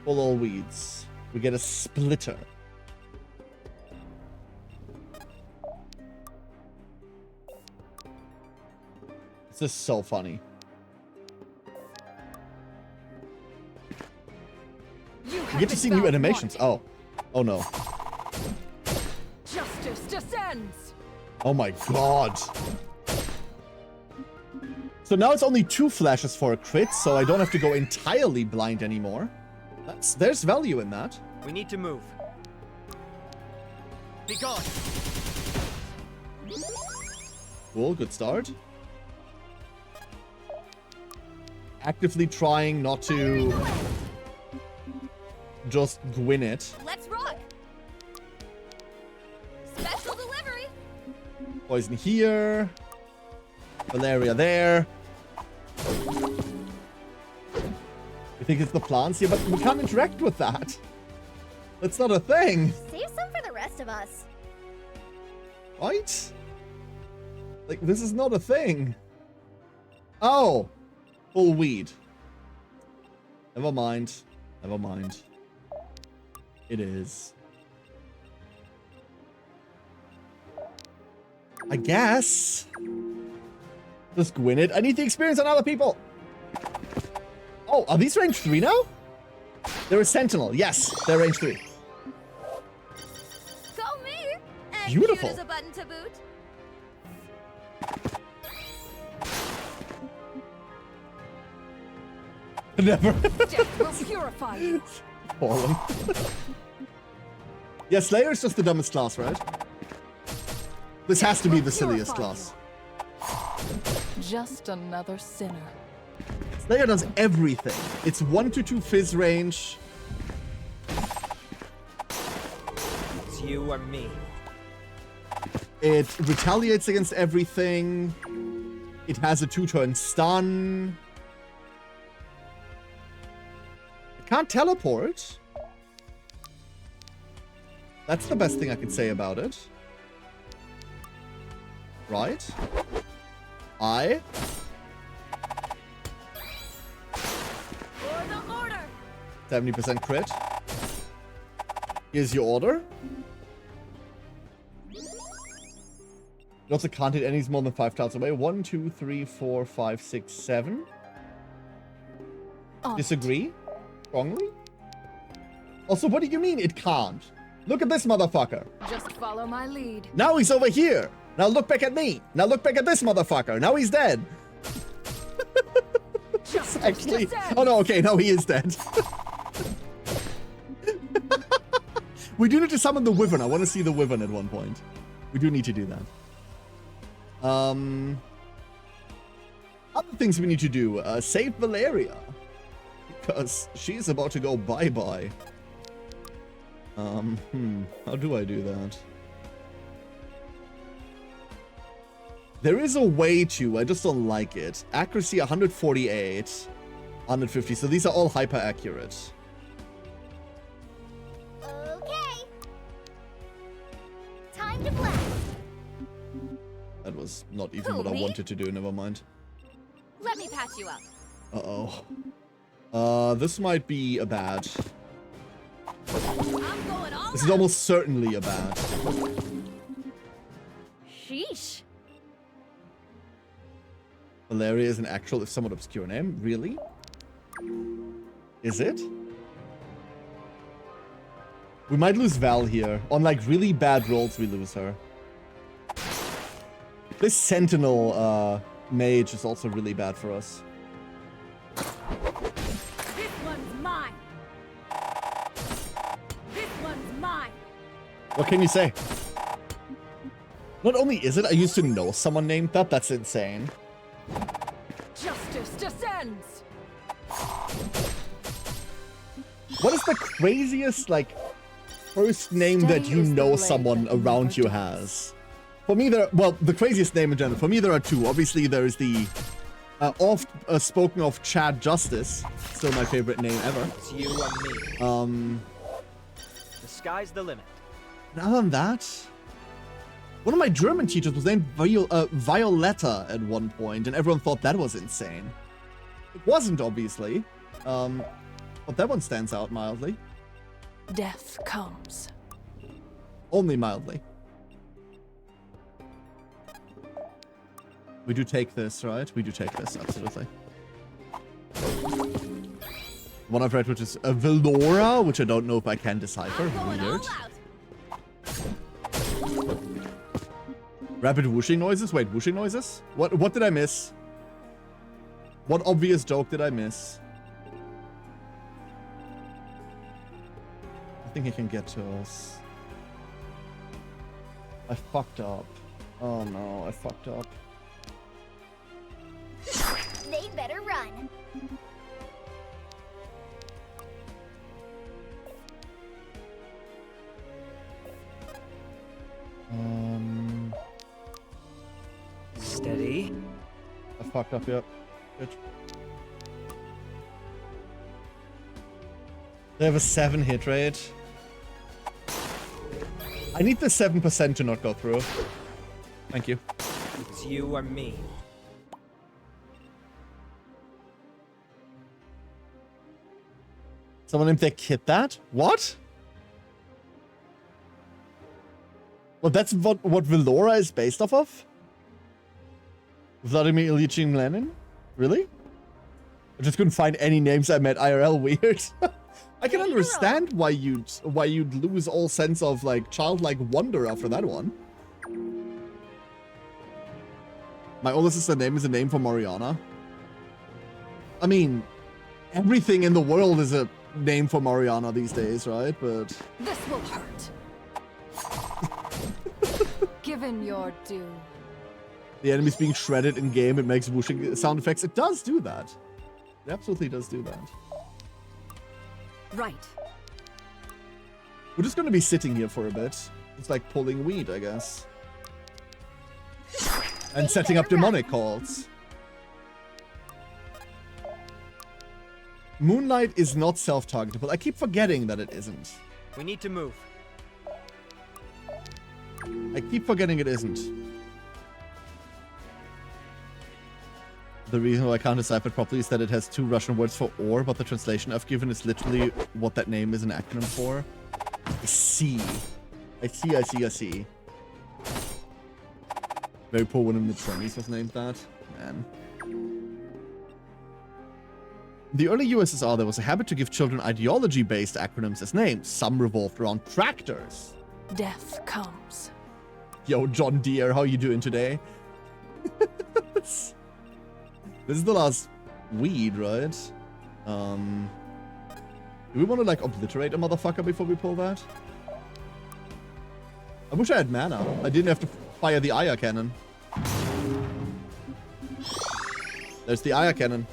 Pull all weeds. We get a splitter. This is so funny. We get to see new animations. Oh. Oh no. Justice descends. Oh my god. So now it's only 2 flashes for a crit, so I don't have to go entirely blind anymore. There's value in that. We need to move. Be gone. Cool, good start. Actively trying not to just win it. Let's rock. Special delivery. Poison here. Valeria there. You think it's the plants? Yeah, but we can't interact with that. That's not a thing. Save some for the rest of us. Right? Like, this is not a thing. Oh. Full weed. Never mind. Never mind. It is. I guess. Just win it. I need the experience on other people. Oh, are these range 3 now? They're a sentinel. Yes, they're range 3. Go me. And Beautiful. cute as a button to boot. Never. Death will purify you. Fallen. Yeah, Slayer is just the dumbest class, right? This has to be the silliest class. Just another sinner. Slayer does everything. It's 1 to 2 fizz range. It's you or me. It retaliates against everything. It has a 2-turn stun. It can't teleport. That's the best thing I can say about it. Right? 70% crit. Here's your order. It also can't hit enemies more than 5 tiles away. 1, 2, 3, 4, 5, 6, 7. Disagree? Strongly? Also, what do you mean it can't? Look at this motherfucker. Just follow my lead. Now he's over here. Now look back at me. Now look back at this motherfucker. Now he's dead. Actually, oh no, okay, now he is dead. We do need to summon the Wyvern. I want to see the Wyvern at one point. We do need to do that. Other things we need to do. Save Valeria. Because she's about to go bye-bye. How do I do that? There is a way to, I just don't like it. Accuracy 148, 150, so these are all hyper accurate. Okay. Time to blast. That was not even what I me? wanted to do, never mind. Let me patch you up. Uh-oh. This might be a bad. I'm going all This is almost certainly a bad. Sheesh. Valeria is an actual, if somewhat obscure name. Really? Is it? We might lose Val here. On like really bad rolls, we lose her. This Sentinel mage is also really bad for us. This one's mine. This one's mine. What can you say? Not only is it, I used to know someone named that. That's insane. Justice descends. What is the craziest, like, first name that you know someone around you has? For me, well, the craziest name in general. For me, there are two. Obviously, there is the oft spoken of Chad Justice. Still my favorite name ever. It's you or me. The sky's the limit. And other than that, one of my German teachers was named Violetta at one point, and everyone thought that was insane. It wasn't, obviously. But that one stands out mildly. Death comes. Only mildly. We do take this, right? We do take this, absolutely. One I've read, which is a Velora, which I don't know if I can decipher. Weird. Rapid whooshing noises? Wait, whooshing noises? What did I miss? What obvious joke did I miss? I think he can get to us. I fucked up. Oh no, I fucked up. They better run. Steady. I fucked up, yep. Good. They have a 7 hit rate. I need the 7% to not go through. Thank you. It's you or me. Someone named their kid that? What? Well, that's what Velora is based off of? Vladimir Ilyich Lenin? Really? I just couldn't find any names I met IRL. Weird. I can understand why you'd lose all sense of like childlike wonder after that one. My older sister's name is a name for Mariana. I mean, everything in the world is a name for Mariana these days, right? But This will hurt. Given your due. the enemy's being shredded in game, it makes whooshing sound effects. It does do that. It absolutely does do that. Right. We're just gonna be sitting here for a bit. It's like pulling weed, I guess. And setting up demonic calls. Moonlight is not self-targetable. I keep forgetting that it isn't. We need to move. I keep forgetting it isn't. The reason why I can't decipher it properly is that it has 2 Russian words for ore, but the translation I've given is literally what that name is an acronym for. I see. I see. Very poor one in the 20s was named that. Man. In the early USSR, there was a habit to give children ideology-based acronyms as names. Some revolved around tractors. Death comes. Yo, John Deere, how you doing today? This is the last weed, right? Do we want to, like, obliterate a motherfucker before we pull that? I wish I had mana. I didn't have to fire the Aya cannon. There's the Aya cannon.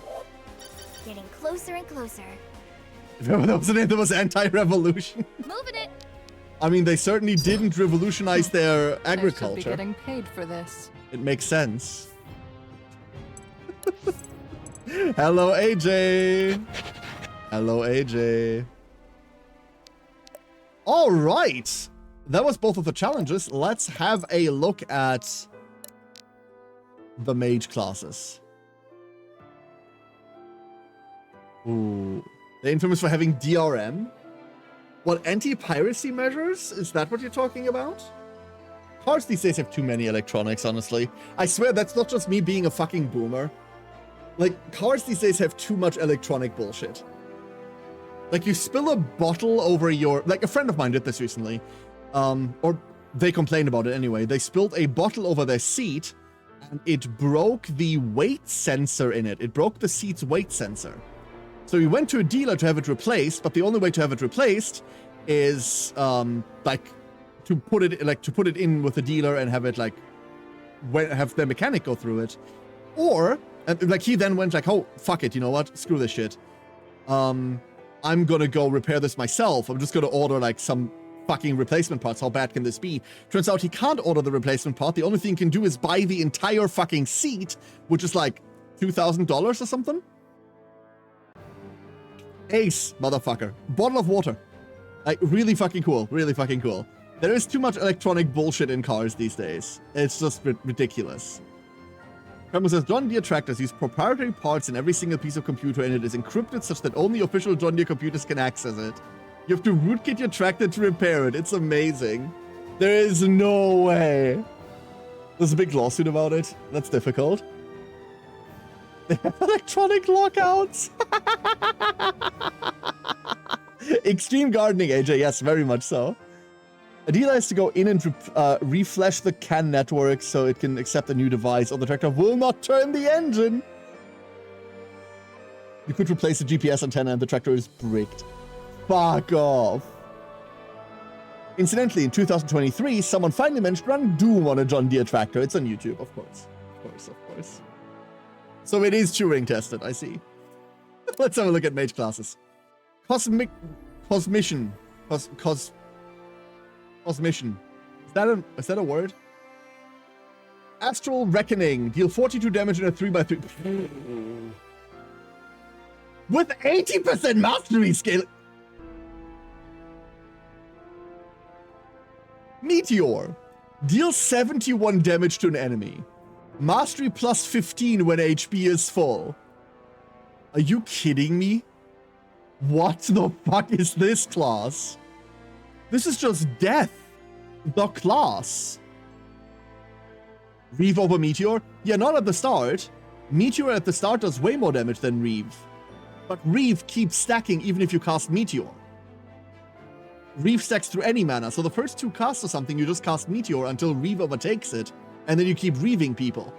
Getting closer and closer. Remember that was the name that was anti-revolution? Moving it. I mean, they certainly didn't revolutionize their I should be agriculture. getting paid for this. It makes sense. Hello, AJ. Hello, AJ. All right. That was both of the challenges. Let's have a look at the mage classes. Ooh. They're infamous for having DRM. What, anti-piracy measures? Is that what you're talking about? Cars these days have too many electronics, honestly. I swear that's not just me being a fucking boomer. Like, cars these days have too much electronic bullshit. Like, you spill a bottle over your... Like, a friend of mine did this recently. Or they complained about it anyway. They spilled a bottle over their seat, and it broke the weight sensor in it. It broke the seat's weight sensor. So we went to a dealer to have it replaced, but the only way to have it replaced is, like, to put it in with the dealer and have it, like, have the mechanic go through it. Or, like, he then went like, oh, fuck it, you know what? Screw this shit. I'm gonna go repair this myself. I'm just gonna order, like, some fucking replacement parts. How bad can this be? Turns out he can't order the replacement part. The only thing he can do is buy the entire fucking seat, which is like $2,000 or something. Ace, motherfucker. Bottle of water. Like, really fucking cool. Really fucking cool. There is too much electronic bullshit in cars these days. It's just ridiculous. Camus says, John Deere tractors use proprietary parts in every single piece of computer, and it is encrypted such that only official John Deere computers can access it. You have to rootkit your tractor to repair it. It's amazing. There is no way. There's a big lawsuit about it. That's difficult. They have electronic lockouts. Extreme gardening, AJ. Yes, very much so. A dealer has to go in and refresh the CAN network so it can accept a new device, or the tractor will not turn the engine. You could replace the GPS antenna and the tractor is bricked. Fuck off. Incidentally, in 2023, someone finally managed to run Doom on a John Deere tractor. It's on YouTube, of course. Of course, of course. So it is Turing tested, I see. Let's have a look at mage classes. Cosmission. Cosmission. Is that a word? Astral Reckoning. Deal 42 damage in a 3x3. With 80% mastery scale. Meteor. Deal 71 damage to an enemy. Mastery plus 15 when HP is full. Are you kidding me? What the fuck is this class? This is just death. The class. Reeve over Meteor? Yeah, not at the start. Meteor at the start does way more damage than Reeve. But Reeve keeps stacking even if you cast Meteor. Reeve stacks through any mana, so the first two casts or something, you just cast Meteor until Reeve overtakes it, and then you keep Reeving people.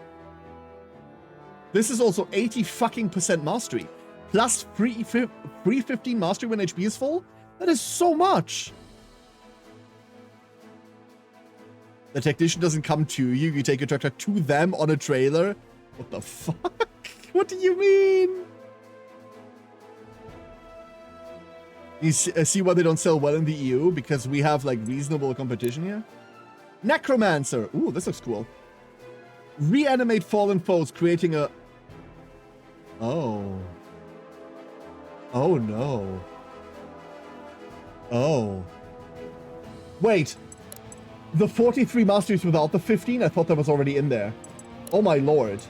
This is also 80% mastery. Plus free 15 mastery when HP is full? That is so much! The technician doesn't come to you, you take your tractor to them on a trailer? What the fuck? What do you mean? You see why they don't sell well in the EU? Because we have, like, reasonable competition here? Necromancer! Ooh, this looks cool. Reanimate fallen foes, creating a... Oh. Oh, no. Oh. Wait. The 43 masteries without the 15? I thought that was already in there. Oh my lord.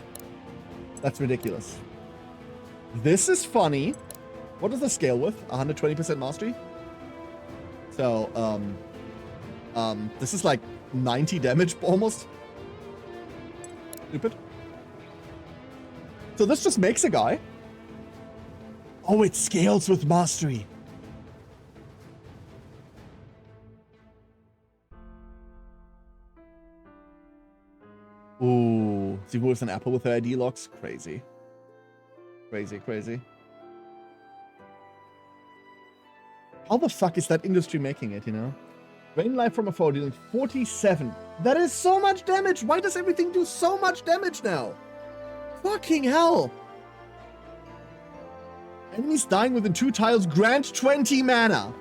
That's ridiculous. This is funny. What is the scale with? 120% mastery? So, this is like 90 damage almost. Stupid. So this just makes a guy. Oh, it scales with mastery. Ooh, sie wolves an apple with her ID locks. Crazy. Crazy, crazy. How the fuck is that industry making it, you know? Rain life from a foe dealing 47. That is so much damage. Why does everything do so much damage now? Fucking hell. Enemies dying within 2 tiles grant 20 mana.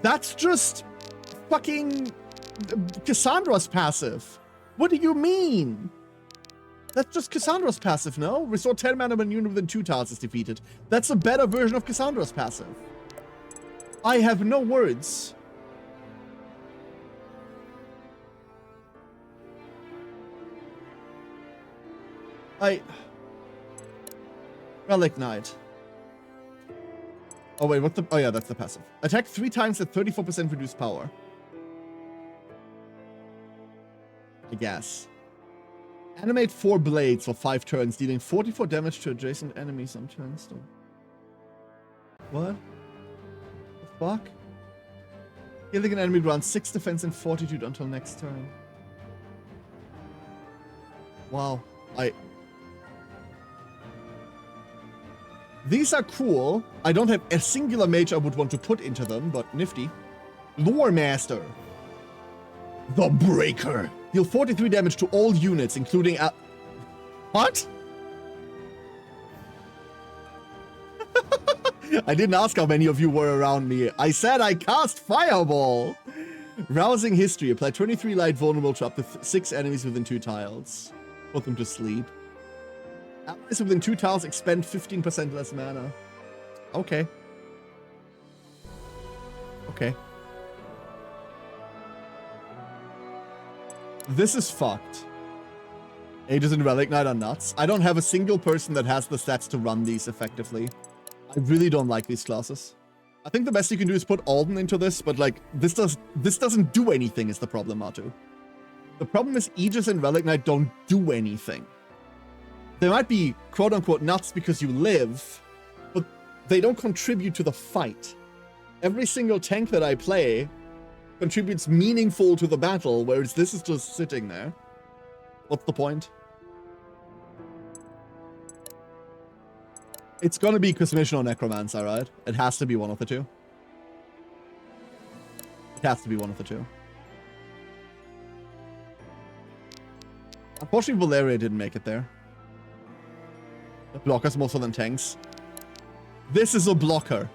That's just fucking Cassandra's passive. What do you mean? That's just Cassandra's passive, no? Restore 10 mana when unit within 2 tiles is defeated. That's a better version of Cassandra's passive. I have no words. Relic Knight. Oh wait, what the... Oh yeah, that's the passive. Attack 3 times at 34% reduced power. I guess. Animate 4 blades for 5 turns, dealing 44 damage to adjacent enemies on turns. What? The fuck? Healing an enemy grants 6 defense and fortitude until next turn. Wow. These are cool. I don't have a singular mage I would want to put into them, but nifty. Lore Master. The Breaker. Deal 43 damage to all units, including What? I didn't ask how many of you were around me. I said I cast Fireball. Rousing History. Apply 23 light vulnerable to up to 6 enemies within 2 tiles. Put them to sleep. Allies within 2 tiles expend 15% less mana. Okay. Okay. This is fucked. Aegis and Relic Knight are nuts. I don't have a single person that has the stats to run these effectively. I really don't like these classes. I think the best you can do is put Alden into this, but like, this doesn't do anything is the problem, Matu. The problem is Aegis and Relic Knight don't do anything. They might be quote-unquote nuts because you live, but they don't contribute to the fight. Every single tank that I play contributes meaningful to the battle, whereas this is just sitting there. What's the point? It's gonna be Cosmission or Necromancer, right? It has to be one of the two. It has to be one of the two. Unfortunately, Valeria didn't make it there. Blockers more so than tanks. This is a blocker.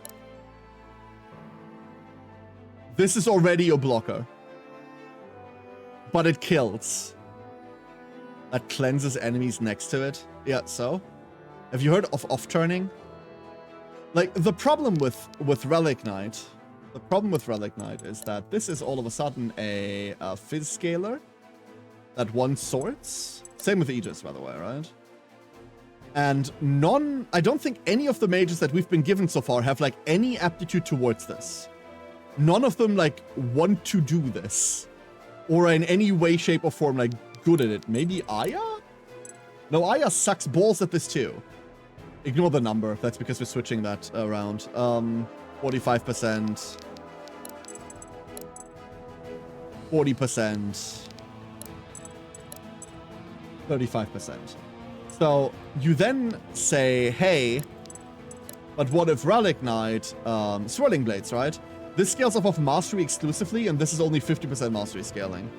This is already a blocker. But it kills. That cleanses enemies next to it. Yeah, so? Have you heard of off-turning? Like, the problem with Relic Knight... The problem with Relic Knight is that this is all of a sudden a Fizz scaler that wants swords. Same with Aegis, by the way, right? And I don't think any of the mages that we've been given so far have, like, any aptitude towards this. None of them, like, want to do this. Or in any way, shape, or form, like, good at it. Maybe Aya? No, Aya sucks balls at this, too. Ignore the number. That's because we're switching that around. 45%. 40%. 35%. So you then say, hey, but what if Relic Knight, Swirling Blades, right? This scales off of Mastery exclusively, and this is only 50% Mastery scaling.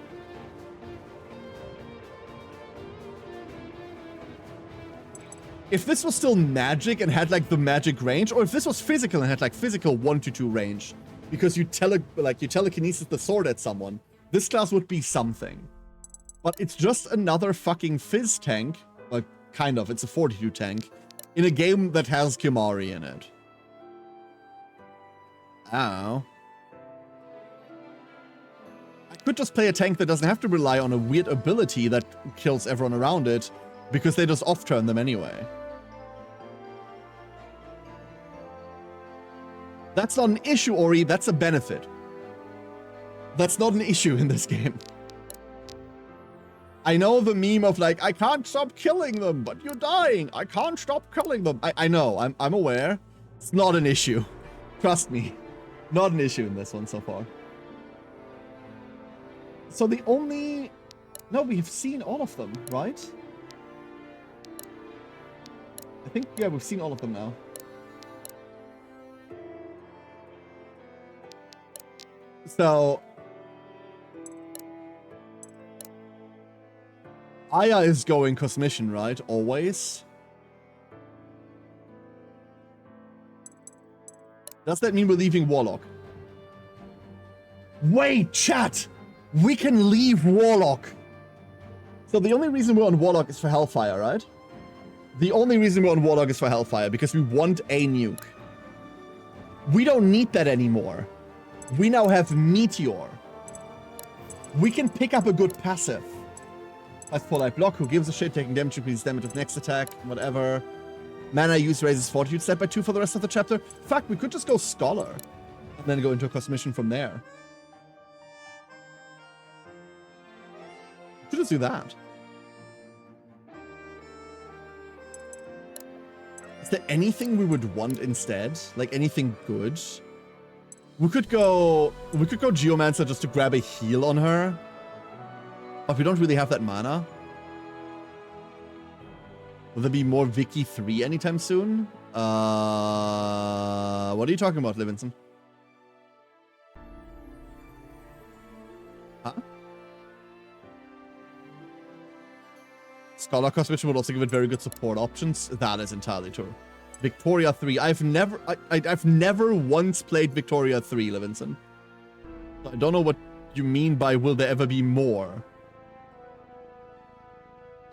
If this was still magic and had like the magic range, or if this was physical and had like physical 1 to 2 range, because you telekinesis the sword at someone, this class would be something. But it's just another fucking Fizz tank, like kind of, it's a Fortitude tank, in a game that has Kimari in it. I don't know. I could just play a tank that doesn't have to rely on a weird ability that kills everyone around it, because they just off-turn them anyway. That's not an issue, Ori, that's a benefit. That's not an issue in this game. I know the meme of like, I can't stop killing them, but you're dying. I can't stop killing them. I know, I'm aware. It's not an issue. Trust me. Not an issue in this one so far. So the only... No, we've seen all of them, right? I think, yeah, we've seen all of them now. So... Aya is going cosmission, right? Always. Does that mean we're leaving Warlock? Wait, chat! We can leave Warlock! So the only reason we're on Warlock is for Hellfire, right? The only reason we're on Warlock is for Hellfire, because we want a nuke. We don't need that anymore. We now have Meteor. We can pick up a good passive. As for light block, who gives a shit, taking damage increases damage with next attack, whatever. Mana use raises Fortitude step by 2 for the rest of the chapter. Fuck, we could just go Scholar. And then go into a cosmission from there. We could just do that. Is there anything we would want instead? Like anything good? We could go Geomancer just to grab a heal on her. But we don't really have that mana. Will there be more Vicky 3 anytime soon? What are you talking about, Levinson? Huh? Scholar Cosmission would also give it very good support options. That is entirely true. Victoria 3. I've never once played Victoria 3, Levinson. I don't know what you mean by will there ever be more.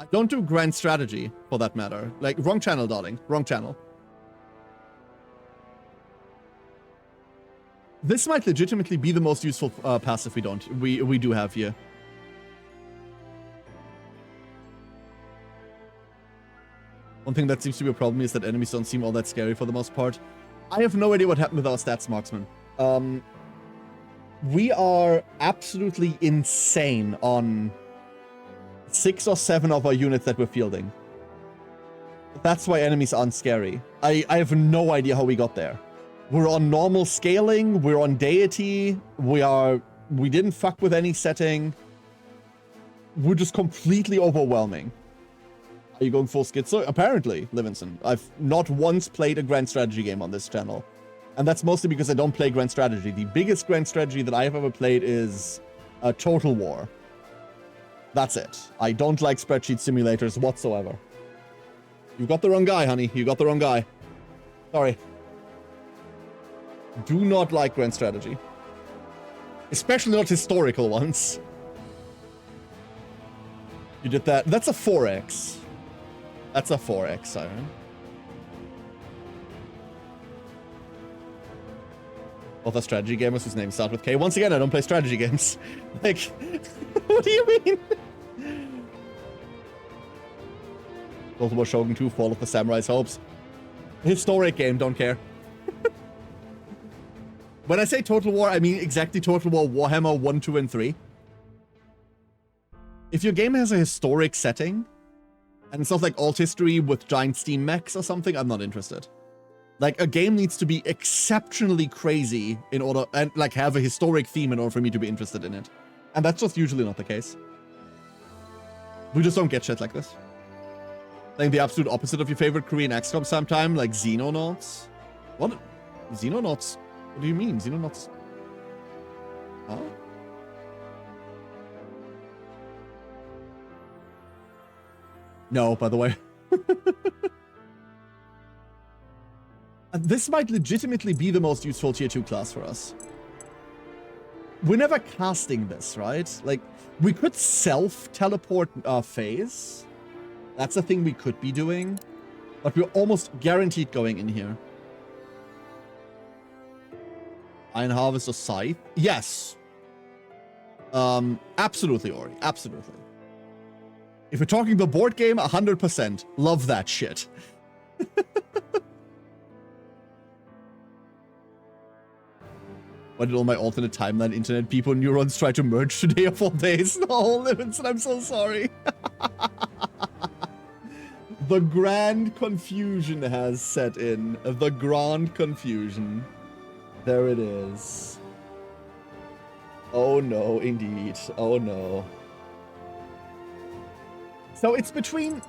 I don't do grand strategy, for that matter. Like, wrong channel, darling. Wrong channel. This might legitimately be the most useful passive we do have here. One thing that seems to be a problem is that enemies don't seem all that scary for the most part. I have no idea what happened with our stats, Marksman. We are absolutely insane on 6 or 7 of our units that we're fielding. That's why enemies aren't scary. I have no idea how we got there. We're on normal scaling, we're on deity, we didn't fuck with any setting. We're just completely overwhelming. Are you going full schizo? Apparently, Livingston. I've not once played a grand strategy game on this channel. And that's mostly because I don't play grand strategy. The biggest grand strategy that I have ever played is Total War. That's it. I don't like spreadsheet simulators whatsoever. You got the wrong guy, honey. You got the wrong guy. Sorry. Do not like grand strategy. Especially not historical ones. You did that. That's a 4x. That's a 4x, Siren. Both are strategy gamers whose names start with K. Once again, I don't play strategy games. Like, what do you mean? Total War Shogun 2, Fall of the Samurai's Hopes. Historic game, don't care. When I say Total War, I mean exactly Total War Warhammer 1, 2, and 3. If your game has a historic setting, and it's not like alt history with giant steam mechs or something, I'm not interested. Like, a game needs to be exceptionally crazy in order, and like have a historic theme in order for me to be interested in it. And that's just usually not the case. We just don't get shit like this. Like the absolute opposite of your favorite Korean XCOM sometime, like Xenonauts. What? Xenonauts? What do you mean? Xenonauts? Huh? No, by the way. This might legitimately be the most useful tier 2 class for us. We're never casting this, right? Like, we could self-teleport phase. That's a thing we could be doing. But we're almost guaranteed going in here. Iron Harvest or Scythe? Yes. Absolutely, Ori. Absolutely. If we're talking the board game, 100%. Love that shit. Why did all my alternate timeline internet people neurons try to merge today of all days? No, Livingston, I'm so sorry. The grand confusion has set in. The grand confusion. There it is. Oh no, indeed. Oh no. So it's between...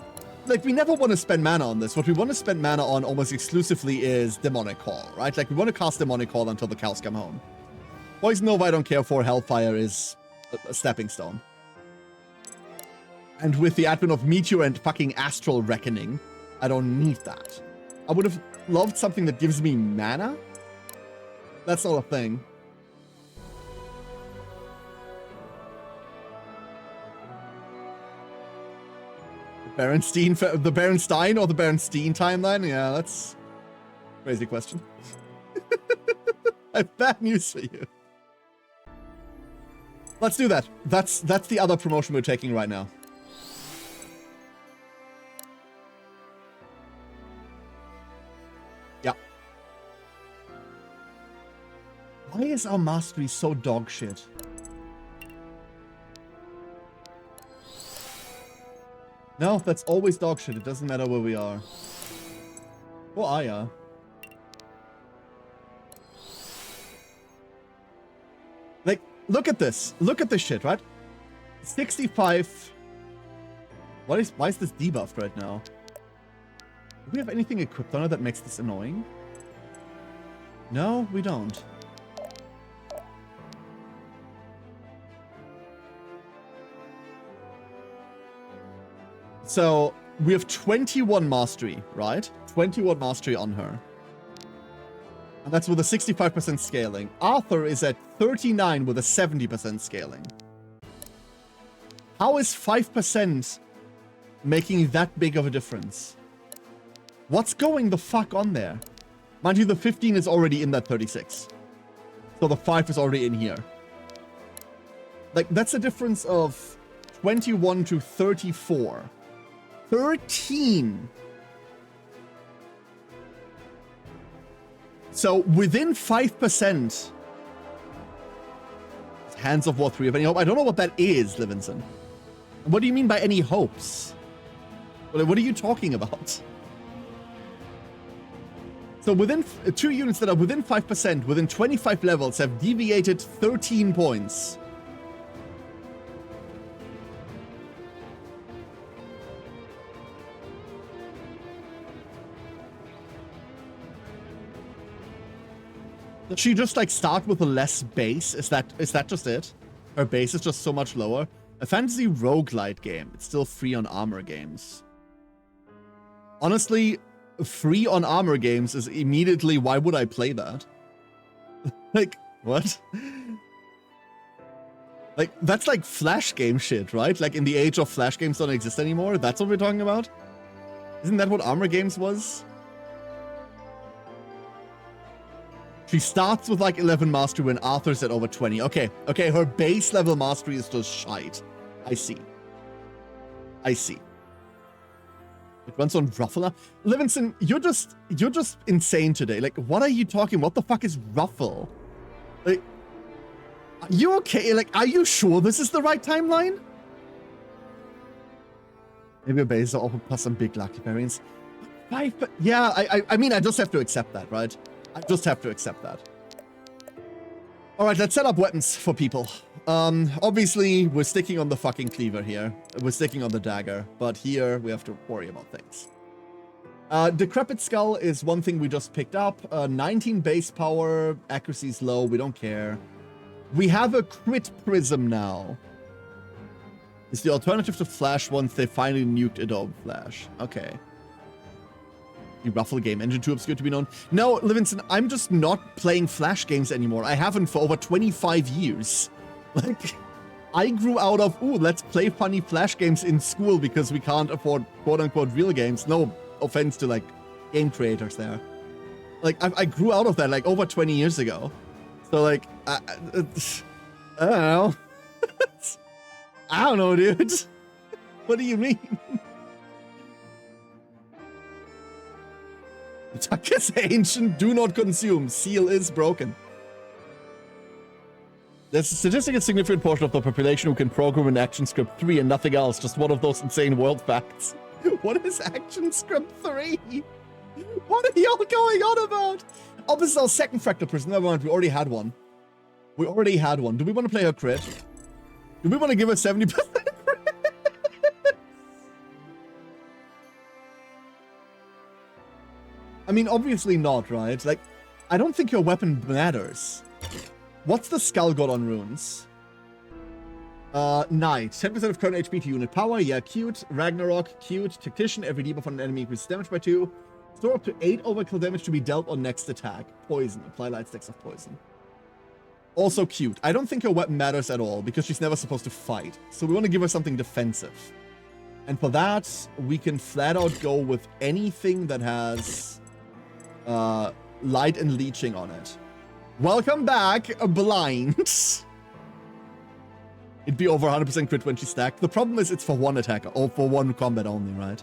Like, we never want to spend mana on this. What we want to spend mana on almost exclusively is Demonic Call, right? Like, we want to cast Demonic Call until the cows come home. Poison Nova I don't care for. Hellfire is a stepping stone. And with the advent of Meteor and fucking Astral Reckoning, I don't need that. I would have loved something that gives me mana. That's not a thing. The Berenstein or the Berenstein timeline? Yeah, that's a crazy question. I have bad news for you. Let's do that. That's the other promotion we're taking right now. Yeah. Why is our mastery so dog shit? No, that's always dog shit. It doesn't matter where we are. Or Aya. Like, look at this. Look at this shit, right? 65. Why is this debuffed right now? Do we have anything equipped on it that makes this annoying? No, we don't. So, we have 21 mastery, right? 21 mastery on her. And that's with a 65% scaling. Arthur is at 39 with a 70% scaling. How is 5% making that big of a difference? What's going the fuck on there? Mind you, the 15 is already in that 36. So the 5 is already in here. Like, that's a difference of 21 to 34. 13. So within 5%. Hands of War 3 of any hope. I don't know what that is, Livingston. What do you mean by any hopes? What are you talking about? So within 2 units that are within 5%, within 25 levels, have deviated 13 points. Does she just like start with a less base? Is that just it? Her base is just so much lower. A fantasy roguelite game. It's still free on Armor games. Honestly, free on Armor games is immediately, why would I play that? Like, what? Like, that's like Flash game shit, right? Like in the age of Flash games don't exist anymore. That's what we're talking about? Isn't that what Armor games was? She starts with like 11 mastery when Arthur's at over 20. Okay, her base level mastery is just shite. I see. It runs on Ruffler. Livingston, you're just insane today. Like, what are you talking? What the fuck is Ruffle? Like, are you okay? Like, are you sure this is the right timeline? Maybe a base will open plus some big lucky variants. 5, but yeah, I mean, I just have to accept that, right? I just have to accept that. All right, let's set up weapons for people. Obviously, we're sticking on the fucking cleaver here. We're sticking on the dagger, but here we have to worry about things. Decrepit Skull is one thing we just picked up. 19 base power, accuracy is low, we don't care. We have a crit prism now. It's the alternative to Flash once they finally nuked Adobe Flash. Okay. The Ruffle game engine too obscure to be known. No, Livingston, I'm just not playing Flash games anymore. I haven't for over 25 years. Like, I grew out of, ooh, let's play funny Flash games in school because we can't afford quote-unquote real games. No offense to, like, game creators there. Like, I grew out of that, like, over 20 years ago. So, like, I don't know. I don't know, dude. What do you mean? Attack is ancient, do not consume. Seal is broken. There's a statistically significant portion of the population who can program in ActionScript 3 and nothing else. Just one of those insane world facts. What is ActionScript 3? What are y'all going on about? Oh, this is our second fractal prison. Never mind, we already had one. We already had one. Do we want to play her crit? Do we want to give her 70%? I mean, obviously not, right? Like, I don't think your weapon matters. What's the skull got on runes? Knight. 10% of current HP to unit power. Yeah, cute. Ragnarok, cute. Tactician. Every debuff on an enemy increases damage by 2. Store up to 8 overkill damage to be dealt on next attack. Poison. Apply light stacks of poison. Also cute. I don't think her weapon matters at all because she's never supposed to fight. So we want to give her something defensive. And for that, we can flat out go with anything that has light and leeching on it. Welcome back, Blind. It'd be over 100% crit when she's stacked. The problem is it's for one attack, or for one combat only, right?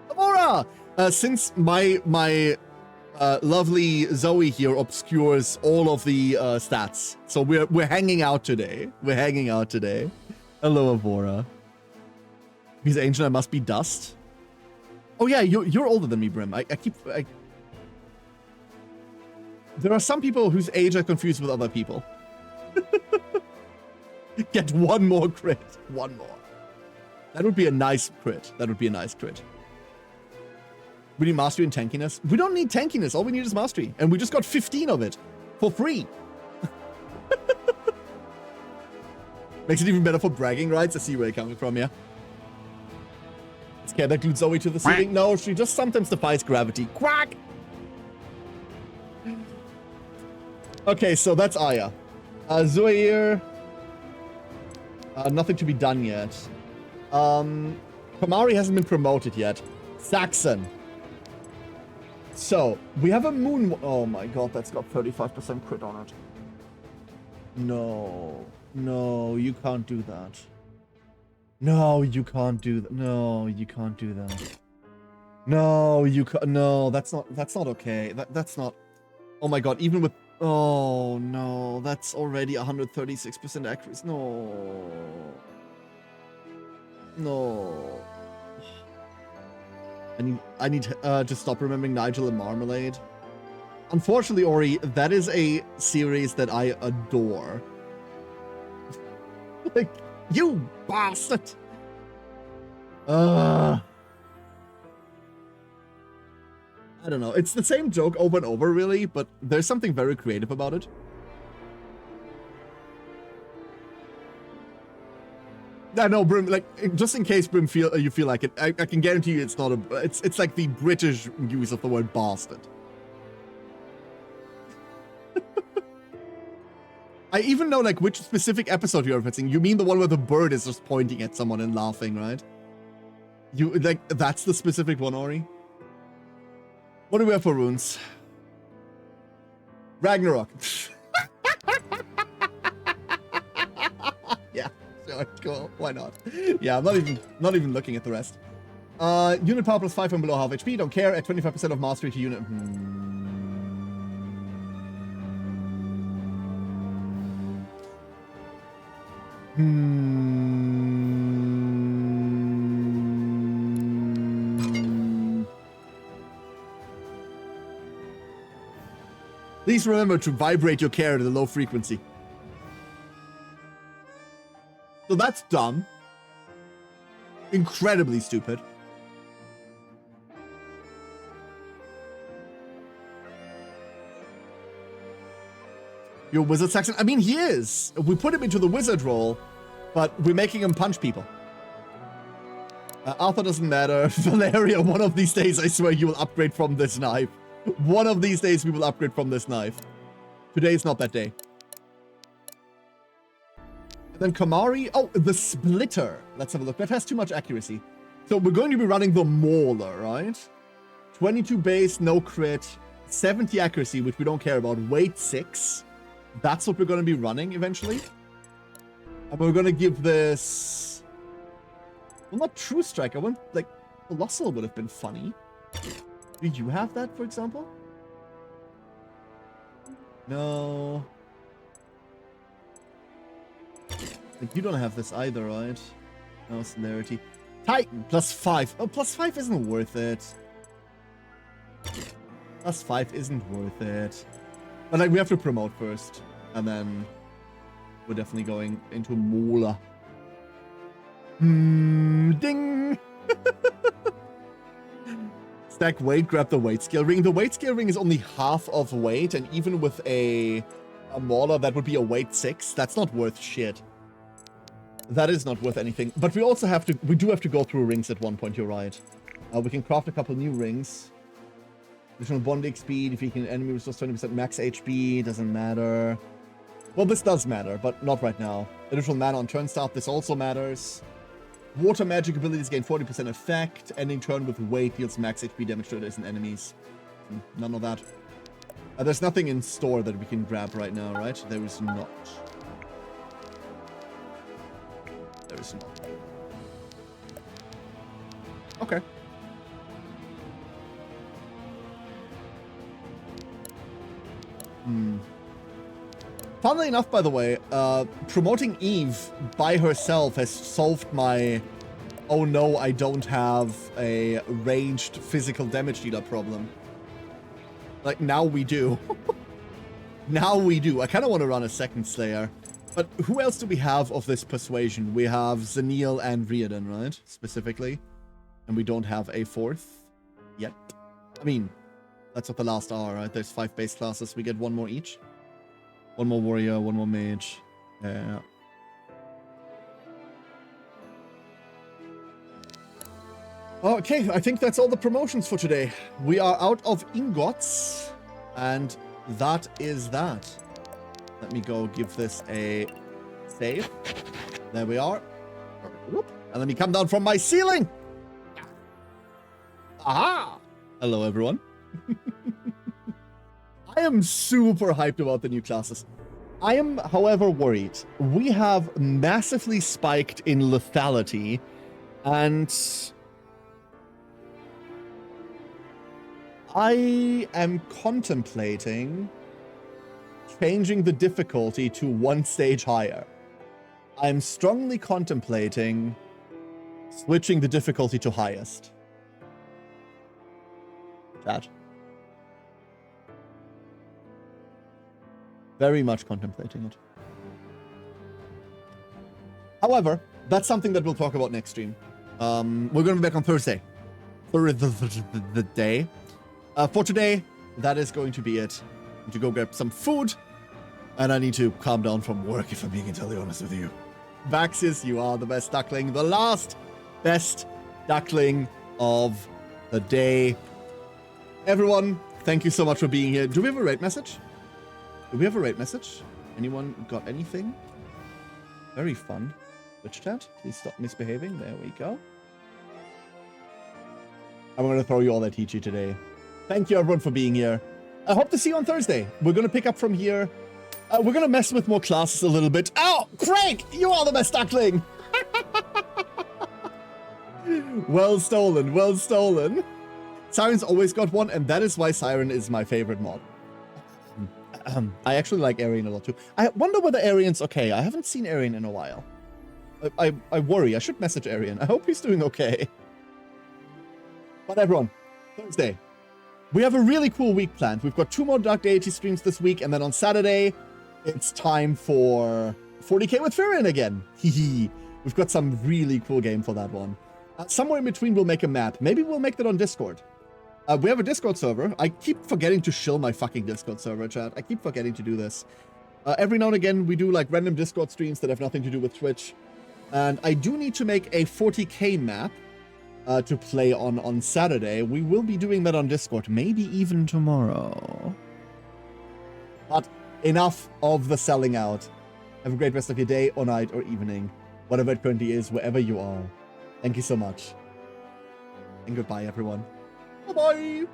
Amora! Since my lovely Zoe here obscures all of the stats, so we're hanging out today. We're hanging out today. Hello, Avora. Because Ancient, I must be dust. Oh yeah, you're older than me, Brim. There are some people whose age I confuse with other people. Get one more crit. One more. That would be a nice crit. That would be a nice crit. We need mastery and tankiness. We don't need tankiness. All we need is mastery. And we just got 15 of it. For free. Makes it even better for bragging rights. I see where you're coming from, yeah. Okay, that glued Zoe to the ceiling. No, she just sometimes defies gravity. Quack! Okay, so that's Aya. Zuhair. Nothing to be done yet. Kamari hasn't been promoted yet. Saxon. So, we have a moon... Oh my god, that's got 35% crit on it. No. No, you can't do that. No, you can't do that. No, you can't do that. No, you can't... No, that's not okay. That's not... Oh my god, even with... Oh, no. That's already 136% accuracy. No. No. I need to stop remembering Nigel and Marmalade. Unfortunately, Ori, that is a series that I adore. Like, you bastard! I don't know. It's the same joke over and over, really, but there's something very creative about it. I know, Brim, like, just in case, Brim, you feel like it, I can guarantee you it's not a... It's like the British use of the word bastard. I even know, like, which specific episode you're referencing. You mean the one where the bird is just pointing at someone and laughing, right? You, like, that's the specific one, Ori? What do we have for runes? Ragnarok. Yeah, sure, cool. Why not? Yeah, I'm not even looking at the rest. Unit power plus 5 and below half HP. Don't care. At 25% of mastery to unit. Please remember to vibrate your carrot at a low frequency. So that's dumb. Incredibly stupid. Your wizard Saxon? I mean, he is. We put him into the wizard role, but we're making him punch people. Arthur doesn't matter. Valeria, one of these days, I swear you will upgrade from this knife. One of these days, we will upgrade from this knife. Today is not that day. And then Kamari. Oh, the Splitter. Let's have a look. That has too much accuracy. So we're going to be running the Mauler, right? 22 base, no crit. 70 accuracy, which we don't care about. Weight 6. That's what we're going to be running eventually. And we're going to give this... Well, not True Strike. I want, like, Colossal would have been funny. Do you have that, for example? No. Like, you don't have this either, right? No celerity. Titan, +5. Oh, +5 isn't worth it. +5 isn't worth it. But like, we have to promote first. And then we're definitely going into Mola. Ding! Stack weight, grab the weight scale ring. The weight scale ring is only half of weight, and even with a Mauler, that would be a weight 6. That's not worth shit. That is not worth anything. But we also have to, we do have to go through rings at one point, you're right. We can craft a couple new rings. Additional bonding speed, if you can enemy restores 20% max HP, doesn't matter. Well, this does matter, but not right now. Additional mana on turn start, this also matters. Water magic abilities gain 40% effect. Ending turn with weight deals max HP damage to adjacent enemies. None of that. There's nothing in store that we can grab right now, right? There is not. There is not. Okay. Funnily enough, by the way, promoting Eve by herself has solved my oh no, I don't have a ranged physical damage dealer problem. Like, now we do. Now we do. I kind of want to run a second Slayer. But who else do we have of this persuasion? We have Zeniel and Riordan, right? Specifically. And we don't have a fourth yet. I mean, that's what the last are, right? There's 5 base classes. We get 1 more each. 1 more warrior, 1 more mage. Yeah. Okay, I think that's all the promotions for today. We are out of ingots, and that is that. Let me go give this a save. There we are. And let me come down from my ceiling. Aha! Hello, everyone. I am super hyped about the new classes. I am, however, worried. We have massively spiked in lethality, and I am contemplating changing the difficulty to 1 stage higher. I'm strongly contemplating switching the difficulty to highest. Chat. Very much contemplating it. However, that's something that we'll talk about next stream. We're going to be back on Thursday. For the day. For today, that is going to be it. I need to go get some food. And I need to calm down from work, if I'm being entirely honest with you. Vaxis, you are the best duckling. The last best duckling of the day. Everyone, thank you so much for being here. Do we have a raid message? Do we have a raid message? Anyone got anything? Very fun. Twitch chat, please stop misbehaving. There we go. I'm going to throw you all that Teachy today. Thank you, everyone, for being here. I hope to see you on Thursday. We're going to pick up from here. We're going to mess with more classes a little bit. Oh, Craig, you are the best duckling. Well stolen, well stolen. Siren's always got one, and that is why Siren is my favorite mod. I actually like Arian a lot too. I wonder whether Arian's okay. I haven't seen Arian in a while. I worry. I should message Arian. I hope he's doing okay. But everyone, Thursday. We have a really cool week planned. We've got 2 more Dark Deity streams this week, and then on Saturday, it's time for 40k with Furion again. We've got some really cool game for that one. Somewhere in between, we'll make a map. Maybe we'll make that on Discord. We have a Discord server. I keep forgetting to shill my fucking Discord server, chat. I keep forgetting to do this. Every now and again, we do like random Discord streams that have nothing to do with Twitch. And I do need to make a 40k map to play on Saturday. We will be doing that on Discord, maybe even tomorrow. But enough of the selling out. Have a great rest of your day or night or evening, whatever it currently is, wherever you are. Thank you so much. And goodbye, everyone. Bye-bye.